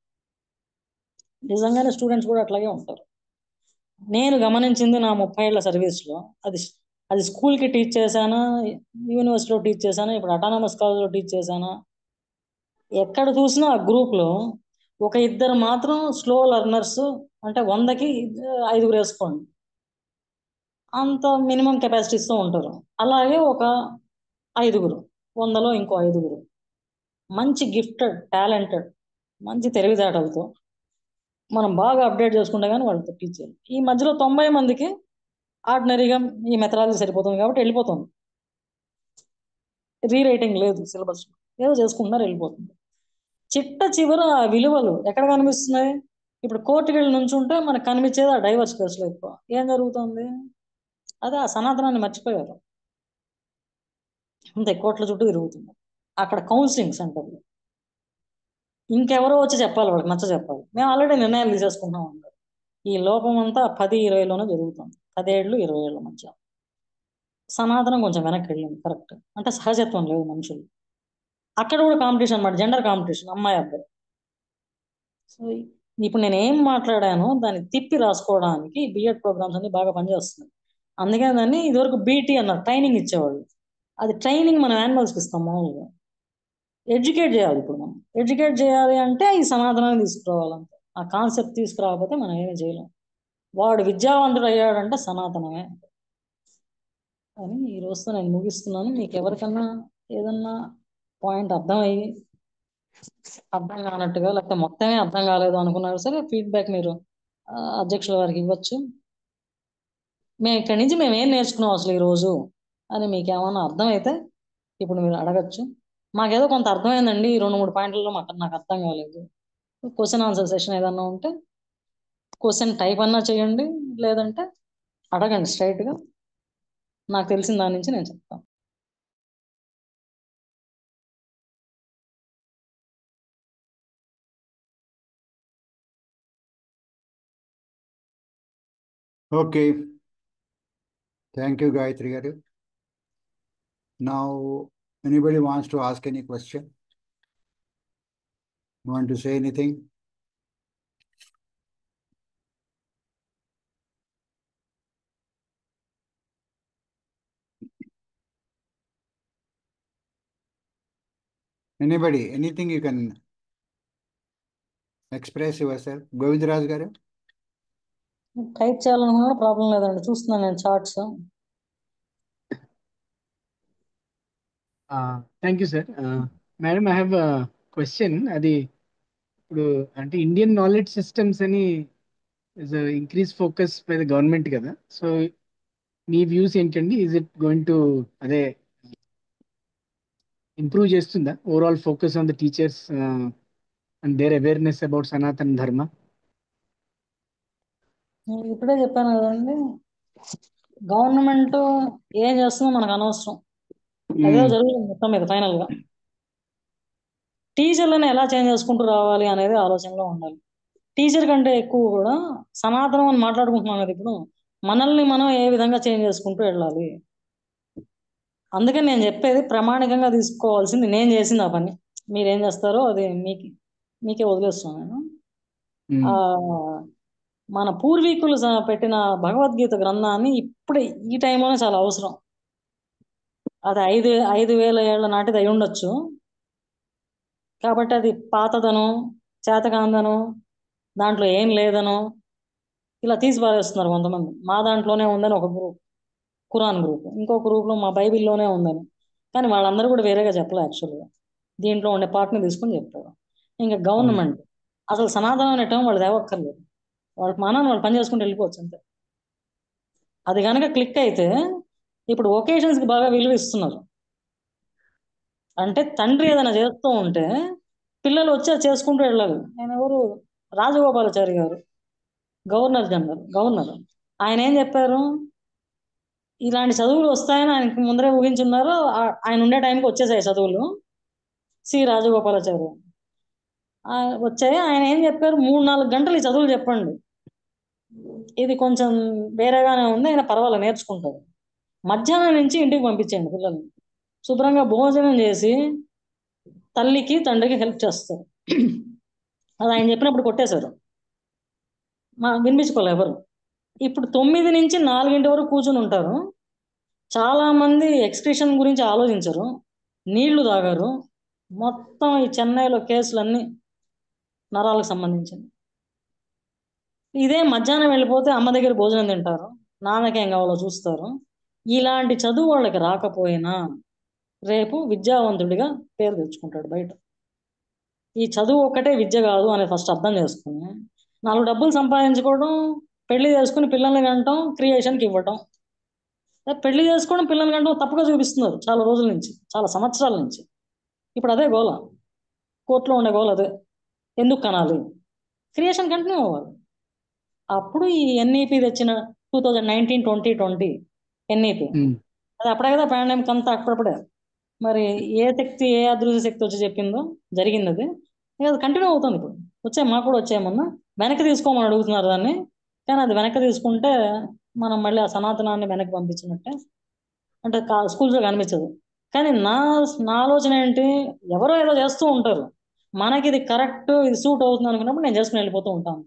నిజంగానే స్టూడెంట్స్ కూడా అట్లాగే ఉంటారు. నేను గమనించింది నా 30 ఏళ్ల సర్వీస్లో, అది స్కూల్కి టీచ్ చేశానా, యూనివర్సిటీలో టీచ్ చేశానా, ఇప్పుడు అటానమస్ కాలేజ్లో టీచ్ చేశానా, ఎక్కడ చూసినా ఆ గ్రూప్లో ఒక ఇద్దరు మాత్రం స్లో లెర్నర్స్, అంటే 100కి 5 వేసుకోండి, అంత మినిమం కెపాసిటీస్తో ఉంటారు. అలాగే ఒక 5 100లో ఇంకో 5 మంచి గిఫ్టెడ్ టాలెంటెడ్ మంచి తెలివితేటలతో మనం బాగా అప్డేట్ చేసుకుంటే కానీ వాళ్ళతో టీచ్ చేయాలి. ఈ మధ్యలో 90 మందికి ఆర్డినరీగా ఈ మెథడాలజీ సరిపోతుంది కాబట్టి వెళ్ళిపోతుంది. రీరైటింగ్ లేదు, సిలబస్ ఏదో చేసుకుంటున్నారు, వెళ్ళిపోతుంది. చివర ఆ విలువలు ఎక్కడ కనిపిస్తున్నాయి? ఇప్పుడు కోర్టుకి వెళ్ళి నుంచుంటే మనకు కనిపించేది ఆ డైవర్స్ కేసులో ఎక్కువ. ఏం జరుగుతుంది? అదే ఆ సనాతనాన్ని మర్చిపోయారు, అంతే. కోర్టుల చుట్టూ తిరుగుతుంది. అక్కడ కౌన్సిలింగ్ సెంటర్లు ఇంకెవరో వచ్చి చెప్పాలి, వాళ్ళకి నచ్చ చెప్పాలి. మేము ఆల్రెడీ నిర్ణయాలు తీసేసుకుంటాం అంటారు. ఈ లోపం అంతా 10-20లోనే జరుగుతుంది. 10 ఏళ్ళు 20 ఏళ్ళ మధ్య సనాతనం కొంచెం వెనక్కి వెళ్ళింది. కరెక్ట్, అంటే సహజత్వం లేదు మనుషులు. అక్కడ కూడా కాంపిటీషన్ అన్నమాట, జెండర్ కాంపిటీషన్, అమ్మాయి అబ్బాయి. సో ఇప్పుడు నేను ఏం మాట్లాడానో దాన్ని తిప్పి రాసుకోవడానికి బిఎడ్ ప్రోగ్రామ్స్ అన్ని బాగా పనిచేస్తున్నాయి. అందుకే దాన్ని ఇదివరకు బీటీ అన్నారు, ట్రైనింగ్ ఇచ్చేవాళ్ళు. అది ట్రైనింగ్ మనం యానిమల్స్కి ఇస్తాం మామూలుగా. ఎడ్యుకేట్ చేయాలి. ఇప్పుడు మనం ఎడ్యుకేట్ చేయాలి అంటే ఈ సనాతనాన్ని తీసుకురావాలంటే, ఆ కాన్సెప్ట్ తీసుకురాకపోతే మనం ఏమీ చేయలేం. వాడు విద్యావంతుడు అయ్యాడంటే సనాతనమే అని ఈ రోజుతో నేను ముగిస్తున్నాను. మీకు ఎవరికన్నా ఏదన్నా పాయింట్ అర్థం కానట్టుగా, లేకపోతే మొత్తమే అర్థం కాలేదు అనుకున్నారు సరే, ఫీడ్బ్యాక్ మీరు అధ్యక్షుల వారికి ఇవ్వచ్చు. ఇక్కడి నుంచి మేము ఏం నేర్చుకున్నాం అసలు ఈరోజు అని మీకు ఏమన్నా అర్థమైతే ఇప్పుడు మీరు అడగచ్చు. మాకేదో కొంత అర్థమైందండి, ఈ 2-3 పాయింట్లలో నాకు అర్థం కాలేదు. క్వశ్చన్ ఆన్సర్ సెషన్ ఏదన్నా ఉంటే క్వశ్చన్ టైప్ అన్నా చేయండి, లేదంటే అడగండి స్ట్రైట్గా. నాకు తెలిసిన దాని నుంచి నేను చెప్తాను. Okay. Thank you, Gayatri garu. Now, anybody wants to ask any question? Want to say anything? Anybody, anything you can express yourself? Govindraj garu? Type చేయాలనుకున్నా ప్రాబ్లం లేదండి, చూస్తున్నాను నేను charts. Thank you sir. Madam, I have question. అది ఇప్పుడు అంటే Indian knowledge systems అని increase focus by the government కదా, so మీ వ్యూస్ ఏంటండి? ఈజ్ ఇట్ గోయింగ్ టు అదే ఇంప్రూవ్ చేస్తుందా overall focus on the teachers and their awareness about Sanatan Dharma? నేను ఇప్పుడే చెప్పాను కదండి, గవర్నమెంట్ ఏం చేస్తుందో మనకు అనవసరం, అదే జరుగుతుంది మొత్తం మీద. ఫైనల్ గా టీచర్లను ఎలా చేంజ్ చేసుకుంటూ రావాలి అనేది ఆలోచనలో ఉండాలి. టీచర్ కంటే ఎక్కువ కూడా సనాతనం అని మాట్లాడుకుంటున్నాం కదా ఇప్పుడు, మనల్ని మనం ఏ విధంగా చేంజ్ చేసుకుంటూ వెళ్ళాలి. అందుకని నేను చెప్పేది ప్రామాణికంగా తీసుకోవాల్సింది. నేను చేసింది ఆ పని, మీరేం చేస్తారో అది మీకే వదిలేస్తున్నాను నేను. ఆ మన పూర్వీకులు పెట్టిన భగవద్గీత గ్రంథాన్ని ఇప్పుడు ఈ టైంలోనే చాలా అవసరం. అది 5,000 ఏళ్ల నాటిది అయి ఉండొచ్చు, కాబట్టి అది పాతదను, చేతకాందను, దాంట్లో ఏం లేదను ఇలా తీసి పారేస్తున్నారు కొంతమంది. మా దాంట్లోనే ఉందని ఒక గ్రూప్, ఖురాన్ గ్రూప్, ఇంకో గ్రూప్లో మా బైబిల్లోనే ఉందని. కానీ వాళ్ళందరూ కూడా వేరేగా చెప్పలే, యాక్చువల్గా దీంట్లో ఉండే పార్ట్ని తీసుకొని చెప్పారు. ఇంకా గవర్నమెంట్ అసలు సనాతనం అనే టైం వాళ్ళు తేవక్కర్లేదు, వాళ్ళకి మానాన్ని వాళ్ళు పని చేసుకుంటూ వెళ్ళిపోవచ్చు అంతే. అది కనుక క్లిక్ అయితే ఇప్పుడు ఒకేషన్స్కి బాగా విలువ ఇస్తున్నారు. అంటే తండ్రి ఏదైనా చేస్తూ ఉంటే పిల్లలు వచ్చి చేసుకుంటూ వెళ్ళాలి. ఆయన ఎవరు? రాజగోపాలాచారి గారు, గవర్నర్. ఆయన ఏం చెప్పారు? ఇలాంటి చదువులు వస్తాయని ఆయనకి ముందరే ఊహించున్నారు. ఆయన ఉండే టైంకి వచ్చేసాయి చదువులు. సి రాజగోపాలాచారి వచ్చాయి. ఆయన ఏం చెప్పారు, 3-4 గంటలు ఈ చదువులు చెప్పండి, ఇది కొంచెం వేరేగానే ఉంది, ఆయన పర్వాలేదు నేర్చుకుంటారు. మధ్యాహ్నం నుంచి ఇంటికి పంపించండి పిల్లల్ని, శుభ్రంగా భోజనం చేసి తల్లికి తండ్రికి హెల్ప్ చేస్తారు. అది ఆయన చెప్పినప్పుడు కొట్టేశారు, వినిపించుకోలే ఎవరు. ఇప్పుడు 9 నుంచి 4 వరకు కూర్చుని ఉంటారు. చాలా మంది ఎక్స్క్రిషన్ గురించి ఆలోచించరు, నీళ్లు తాగారు. మొత్తం ఈ చెన్నైలో కేసులన్నీ నరాలకు సంబంధించింది. ఇదే మధ్యాహ్నం వెళ్ళిపోతే అమ్మ దగ్గర భోజనం తింటారు, నాన్నకేం కావాలో చూస్తారు. ఇలాంటి చదువు వాళ్ళకి రాకపోయినా రేపు విద్యావంతుడిగా పేరు తెచ్చుకుంటాడు బయట. ఈ చదువు ఒక్కటే విద్య కాదు అనేది ఫస్ట్ అర్థం చేసుకుని 4 డబ్బులు సంపాదించుకోవడం, పెళ్లి చేసుకుని పిల్లల్ని కంటం, క్రియేషన్కి ఇవ్వటం. పెళ్లి చేసుకోవడం, పిల్లల్ని కంటం తప్పుగా చూపిస్తున్నారు చాలా రోజుల నుంచి, చాలా సంవత్సరాల నుంచి. ఇప్పుడు అదే గోల, కోర్టులో ఉండే గోల అదే. ఎందుకు కనాలి, క్రియేషన్ కంటిన్యూ అవ్వాలి. అప్పుడు ఈ ఎన్ఈపి తెచ్చిన 2019-2020 ఎన్ఈపి, అది అప్పుడే కదా పాండమిక్ అంతా అప్పుడప్పుడే. మరి ఏ శక్తి, ఏ అదృశ్య శక్తి వచ్చి చెప్పిందో జరిగింది అది. అది కంటిన్యూ అవుతుంది. ఇప్పుడు మాకు కూడా వచ్చాయమన్నా వెనక్కి తీసుకోమని అడుగుతున్నారు దాన్ని, కానీ అది వెనక్కి తీసుకుంటే మనం మళ్ళీ ఆ సనాతనాన్ని వెనక్కి పంపించినట్టే, అంటే స్కూల్స్లో కనిపించదు. కానీ నా ఆలోచన ఏంటి, ఎవరో ఏదో చేస్తూ ఉంటారు, మనకి ఇది కరెక్ట్, ఇది సూట్ అవుతుంది అనుకున్నప్పుడు నేను చేసుకుని వెళ్ళిపోతూ ఉంటాను.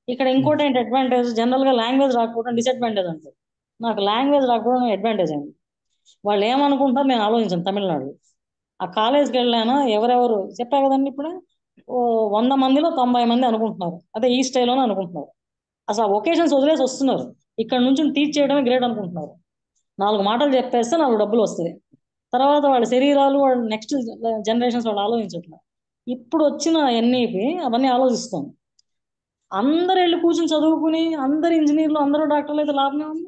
ఇక్కడ ఇంకోటి ఏంటి అడ్వాంటేజ్, జనరల్గా లాంగ్వేజ్ రాకపోవడం డిసడ్వాంటేజ్ అంటారు. నాకు లాంగ్వేజ్ రాకపోవడం అడ్వాంటేజ్ అయింది. వాళ్ళు ఏమనుకుంటారు నేను ఆలోచించాను. తమిళనాడు ఆ కాలేజ్కి వెళ్ళాను, ఎవరెవరు చెప్పా కదండి ఇప్పుడే, 100 మందిలో 90 మంది అనుకుంటున్నారు అదే ఈ స్టైల్లోనే అనుకుంటున్నారు. అసలు ఆ ఒకేషన్స్ వదిలేసి వస్తున్నారు, ఇక్కడ నుంచి టీచ్ చేయడమే గ్రేట్ అనుకుంటున్నారు. 4 మాటలు చెప్పేస్తే 4 డబ్బులు వస్తాయి. తర్వాత వాళ్ళ శరీరాలు, వాళ్ళ నెక్స్ట్ జనరేషన్స్ వాళ్ళు ఆలోచించట్లేదు. ఇప్పుడు వచ్చిన ఎన్ఈపి అవన్నీ ఆలోచిస్తాం. అందరు వెళ్ళి కూర్చొని చదువుకుని అందరు ఇంజనీర్లు, అందరూ డాక్టర్లు అయితే లాభమే ఉంది.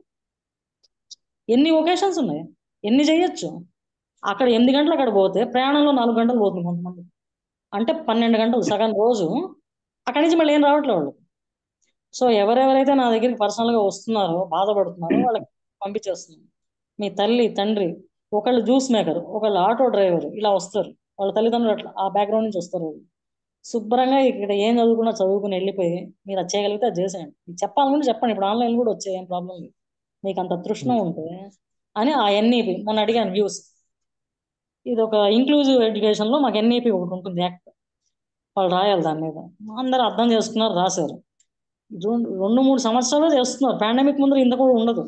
ఎన్ని ఒకేషన్స్ ఉన్నాయి, ఎన్ని చేయొచ్చు. అక్కడ 8 గంటలు అక్కడ పోతే ప్రయాణంలో 4 గంటలు పోతుంది కొంతమంది, అంటే 12 గంటలు సగం రోజు. అక్కడి నుంచి మళ్ళీ ఏం రావట్లేదు వాళ్ళు. సో ఎవరెవరైతే నా దగ్గరికి పర్సనల్గా వస్తున్నారో, బాధపడుతున్నారో వాళ్ళకి పంపించేస్తున్నాను. మీ తల్లి తండ్రి, ఒకళ్ళు జ్యూస్ మేకర్, ఒకళ్ళు ఆటో డ్రైవర్, ఇలా వస్తారు. వాళ్ళ తల్లిదండ్రులు అట్లా ఆ బ్యాక్గ్రౌండ్ నుంచి వస్తారు. వాళ్ళు శుభ్రంగా ఇక్కడ ఏం చదువుకున్నా చదువుకుని వెళ్ళిపోయి మీరు అది చేయగలిగితే అది చేసేయండి. చెప్పాలనుకుంటే చెప్పండి, ఇప్పుడు ఆన్లైన్ కూడా వచ్చాయి, ఏం ప్రాబ్లం లేదు. మీకు అంత తృష్ణ ఉంటే అని ఆ ఎన్ఈపి మొన్న అడిగాను వ్యూస్. ఇది ఒక ఇంక్లూజివ్ ఎడ్యుకేషన్లో మాకు ఎన్ఈపి ఒకటి ఉంటుంది, యాక్ట్. వాళ్ళు రాయాలి దాని మీద, అందరూ అర్థం చేసుకున్నారు, రాశారు. 2-3 సంవత్సరాలు చేస్తున్నారు. పాండమిక్ ముందు ఇంత కూడా ఉండదు.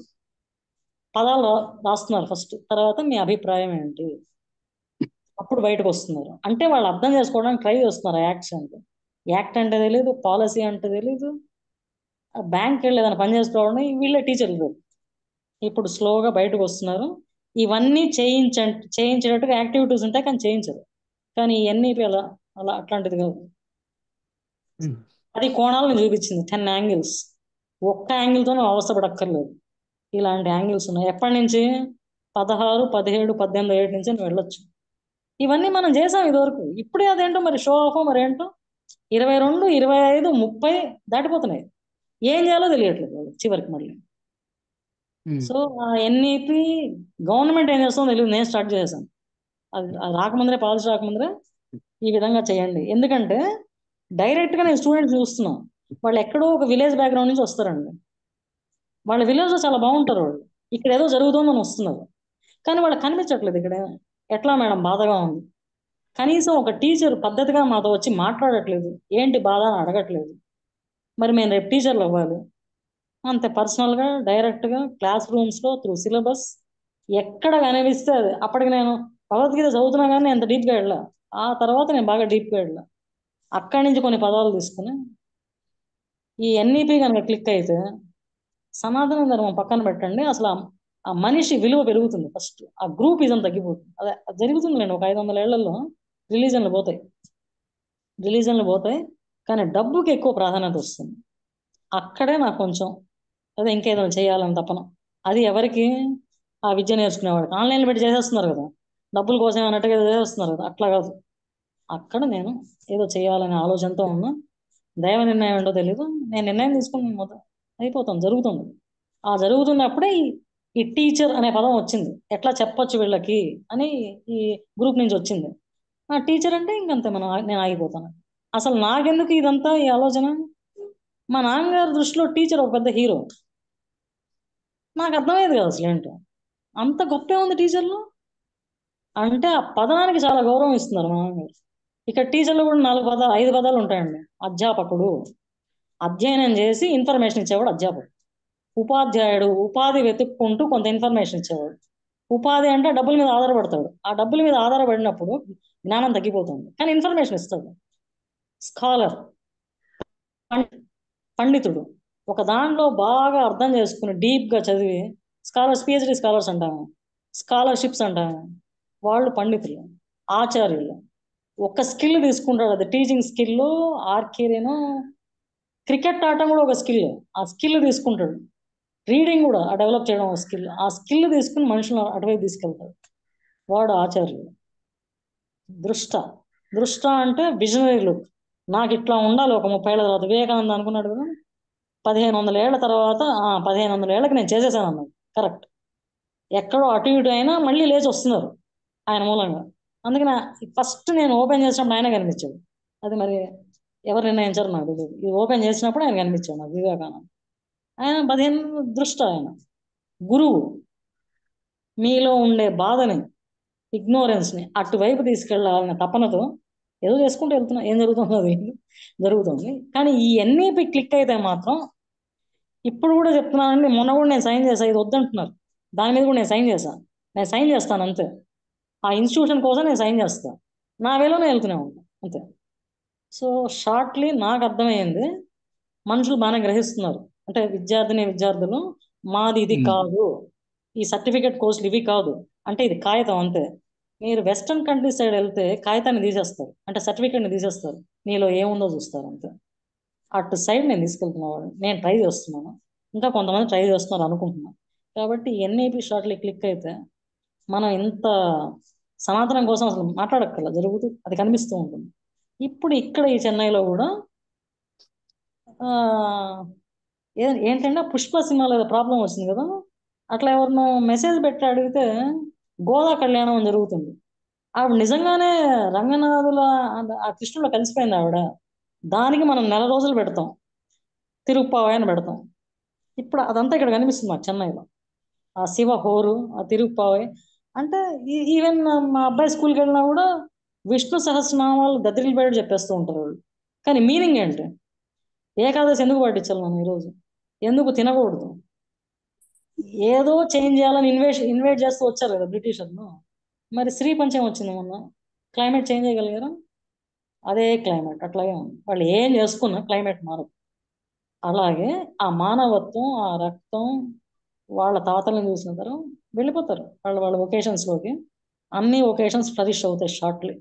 పదాలు రాస్తున్నారు ఫస్ట్, తర్వాత మీ అభిప్రాయం ఏంటి, అప్పుడు బయటకు వస్తున్నారు. అంటే వాళ్ళు అర్థం చేసుకోవడానికి ట్రై చేస్తున్నారు. యాక్ట్స్ అంటే, యాక్ట్ అంటే తెలీదు, పాలసీ అంటే తెలీదు. బ్యాంక్కి వెళ్ళి ఏదైనా పని చేసుకోవడం వీళ్ళే టీచర్లు ఇప్పుడు స్లోగా బయటకు వస్తున్నారు. ఇవన్నీ చేయించేటట్టుగా యాక్టివిటీస్ ఉంటాయి, కానీ చేయించరు. కానీ ఎన్ఈపి అలా అలా అట్లాంటిది కాదు. 10 కోణాలను చూపించింది, 10 యాంగిల్స్. ఒక్క యాంగిల్తో అవస్థపడక్కర్లేదు, ఇలాంటి యాంగిల్స్ ఉన్నాయి. ఎప్పటి నుంచి, 16, 17, 18 ఏళ్ళ నుంచి నువ్వు వెళ్ళొచ్చు. ఇవన్నీ మనం చేసాం ఇదివరకు. ఇప్పుడే అదేంటో మరి షో ఆఫ్, మరి ఏంటో 22, 25, 30 దాటిపోతున్నాయి. ఏం చేయాలో తెలియట్లేదు చివరికి మళ్ళీ. సో ఆ ఎన్ఈపి గవర్నమెంట్ ఏం చేస్తుందో తెలియదు, నేను స్టార్ట్ చేశాను. అది రాకముందరే, పాలసీ రాకముందరే ఈ విధంగా చేయండి. ఎందుకంటే డైరెక్ట్గా నేను స్టూడెంట్స్ చూస్తున్నాను, వాళ్ళు ఎక్కడో ఒక విలేజ్ బ్యాక్గ్రౌండ్ నుంచి వస్తారండి. వాళ్ళ విలేజ్లో చాలా బాగుంటారు వాళ్ళు, ఇక్కడ ఏదో జరుగుతుందని వస్తున్నారు, కానీ వాళ్ళకి కనిపించట్లేదు ఇక్కడ. ఎట్లా మేడం, బాధగా ఉంది. కనీసం ఒక టీచర్ పద్ధతిగా మాతో వచ్చి మాట్లాడట్లేదు, ఏంటి బాధ అని అడగట్లేదు. మరి మేము రేపు టీచర్లు అవ్వాలి, అంతే పర్సనల్గా డైరెక్ట్గా క్లాస్ రూమ్స్లో త్రూ సిలబస్ ఎక్కడ కనిపిస్తే అది. అప్పటికి నేను భగవద్గీత చదువుతున్నా కానీ ఎంత డీప్గా వెళ్ళా, ఆ తర్వాత నేను బాగా డీప్గా వెళ్ళా. అక్కడి నుంచి కొన్ని పదాలు తీసుకుని ఈ ఎన్ఈపి కనుక క్లిక్ అయితే సనాతన ధర్మం పక్కన పెట్టండి, అసలు ఆ మనిషి విలువ పెరుగుతుంది. ఫస్ట్ ఆ గ్రూప్ ఇజం తగ్గిపోతుంది. అదే అది జరుగుతుంది లేండి, ఒక 500 ఏళ్లలో రిలీజన్లు పోతాయి, కానీ డబ్బుకి ఎక్కువ ప్రాధాన్యత వస్తుంది. అక్కడే నాకు కొంచెం అదే ఇంకేదైనా చేయాలని తపన. అది ఎవరికి, ఆ విద్య నేర్చుకునేవాడికి. ఆన్లైన్లో పెట్టి చేసేస్తున్నారు కదా, డబ్బుల కోసం అన్నట్టుగా చేసేస్తున్నారు కదా, అట్లా కాదు. అక్కడ నేను ఏదో చేయాలనే ఆలోచనతో ఉన్నా. దైవ నిర్ణయం ఏంటో తెలీదు, నేను నిర్ణయం తీసుకుని మొత్తం అయిపోతాం, జరుగుతుంది. ఆ జరుగుతున్నప్పుడే ఈ టీచర్ అనే పదం వచ్చింది. ఎట్లా చెప్పొచ్చు వీళ్ళకి అని ఈ గ్రూప్ నుంచి వచ్చింది. ఆ టీచర్ అంటే ఇంకంతే నేను ఆగిపోతాను. అసలు నాకెందుకు ఇదంతా ఈ ఆలోచన? మా నాన్నగారి దృష్టిలో టీచర్ ఒక పెద్ద హీరో. నాకు అర్థమయ్యేది కాదు అసలు ఏంటో. అంత గొప్పే ఉంది టీచర్లు అంటే ఆ పదానికి చాలా గౌరవం ఇస్తున్నారు మా నాన్నగారు. ఇక్కడ టీచర్లు కూడా 5 పదాలు ఉంటాయండి. అధ్యాపకుడు, అధ్యయనం చేసి ఇన్ఫర్మేషన్ ఇచ్చేవాడు అధ్యాపకుడు. ఉపాధ్యాయుడు, ఉపాధి వెతుక్కుంటూ కొంత ఇన్ఫర్మేషన్ ఇచ్చేవాడు. ఉపాధి అంటే డబ్బుల మీద ఆధారపడతాడు. ఆ డబ్బుల మీద ఆధారపడినప్పుడు జ్ఞానం తగ్గిపోతుంది, కానీ ఇన్ఫర్మేషన్ ఇస్తాడు. స్కాలర్, పండితుడు, ఒక దాంట్లో బాగా అర్థం చేసుకుని డీప్గా చదివి స్కాలర్స్, పిహెచ్డి స్కాలర్స్ అంటాము, స్కాలర్షిప్స్ అంటాము, వాళ్ళు పండితులు. ఆచార్యులు ఒక స్కిల్ తీసుకుంటాడు, అది టీచింగ్ స్కిల్, ఆర్కేరేనో క్రికెట్ ఆడటం కూడా ఒక స్కిల్. ఆ స్కిల్ తీసుకుంటాడు. రీడింగ్ కూడా డెవలప్ చేయడం ఒక స్కిల్. ఆ స్కిల్ తీసుకుని మనుషులను అటువైపు తీసుకెళ్తాడు. వాడు ఆచార్యుడు. దృష్ట అంటే విజనరీ లుక్. నాకు ఇట్లా ఉండాలి ఒక 30 ఏళ్ళ తర్వాత. వివేకానంద అనుకున్నాడు కదా, 1500 ఏళ్ల తర్వాత 1500 ఏళ్ళకి నేను చేసేసాను అన్నాడు. కరెక్ట్. ఎక్కడో అటు ఇటు అయినా మళ్ళీ లేచి వస్తున్నారు ఆయన మూలంగా. అందుకని ఫస్ట్ నేను ఓపెన్ చేసినప్పుడు ఆయన కనిపించాడు. అది మరి ఎవరు నిర్ణయించారు నాకు తెలియదు. ఇది ఓపెన్ చేసినప్పుడు ఆయన కనిపించాడు నాకు, వివేకానంద. ఆయన 15 దృష్ట. ఆయన గురువు. మీలో ఉండే బాధని, ఇగ్నోరెన్స్ని అటువైపు తీసుకెళ్ళాలనే తపనతో ఏదో చేసుకుంటూ వెళ్తున్నా. ఏం జరుగుతుందో అది జరుగుతుంది. కానీ ఈ ఎన్ఈపి క్లిక్ అయితే మాత్రం, ఇప్పుడు కూడా చెప్తున్నానండి, మొన్న కూడా నేను సైన్ చేశాను. ఇది వద్దంటున్నారు, దాని మీద కూడా నేను సైన్ చేస్తాను అంతే. ఆ ఇన్స్టిట్యూషన్ కోసం నేను సైన్ చేస్తాను. నా వేలోనే వెళ్తూనే ఉంటాను అంతే. సో షార్ట్లీ నాకు అర్థమైంది, మనుషులు బాగానే గ్రహిస్తున్నారు. అంటే విద్యార్థులు, మాది ఇది కాదు, ఈ సర్టిఫికేట్ కోర్సులు ఇవి కాదు, అంటే ఇది కాగితం అంతే. మీరు వెస్ట్రన్ కంట్రీ సైడ్ వెళ్తే కాగితాన్ని తీసేస్తారు, అంటే సర్టిఫికేట్ని తీసేస్తారు, నీలో ఏముందో చూస్తారు అంతే. అటు సైడ్ నేను తీసుకెళ్తున్నాను, నేను ట్రై చేస్తున్నాను, ఇంకా కొంతమంది ట్రై చేస్తున్నారు అనుకుంటున్నాను. కాబట్టి ఎన్ఐపి షార్ట్లీ క్లిక్ అయితే మనం ఇంత సనాతనం కోసం అసలు మాట్లాడక్కర్లా, జరుగుతూ అది కనిపిస్తూ ఉంటుంది. ఇప్పుడు ఇక్కడ ఈ చెన్నైలో కూడా ఏంటంటే పుష్ప సినిమాలో ఏదో ప్రాబ్లం వచ్చింది కదా, అట్లా ఎవరినో మెసేజ్ పెట్టి అడిగితే గోదా కళ్యాణం అని జరుగుతుంది. ఆవిడ నిజంగానే రంగనాథుల ఆ కృష్ణులో కలిసిపోయింది ఆవిడ. దానికి మనం 1 నెల రోజులు పెడతాం, తిరుప్పావై అని పెడతాం. ఇప్పుడు అదంతా ఇక్కడ కనిపిస్తుంది మాకు చెన్నైలో. ఆ శివ హోరు, ఆ తిరుప్పావై అంటే ఈవెన్ మా అబ్బాయి స్కూల్కి వెళ్ళినా కూడా విష్ణు సహస్రనామాలు దద్దరిల్లి బయట చెప్పేస్తూ ఉంటారు వాళ్ళు. కానీ మీనింగ్ ఏంటి? ఏకాదశి ఎందుకు పాటించాలి మనం ఈరోజు? ఎందుకు తినకూడదు? ఏదో చేంజ్ చేయాలని ఇన్వైట్ చేస్తూ వచ్చారు కదా బ్రిటిషర్లు. మరి శ్రీ పంచం వచ్చింది మొన్న, క్లైమేట్ చేంజ్ చేయగలిగారా? అదే క్లైమేట్ అట్లాగే ఉంది. వాళ్ళు ఏం చేసుకున్నా క్లైమేట్ మారదు. అలాగే ఆ మానవత్వం, ఆ రక్తం, వాళ్ళ తాతలను చూసిన తర్వాత వెళ్ళిపోతారు వాళ్ళ ఒకేషన్స్లోకి. అన్ని ఒకేషన్స్ ఫ్లరిష్ అవుతాయి షార్ట్లీ.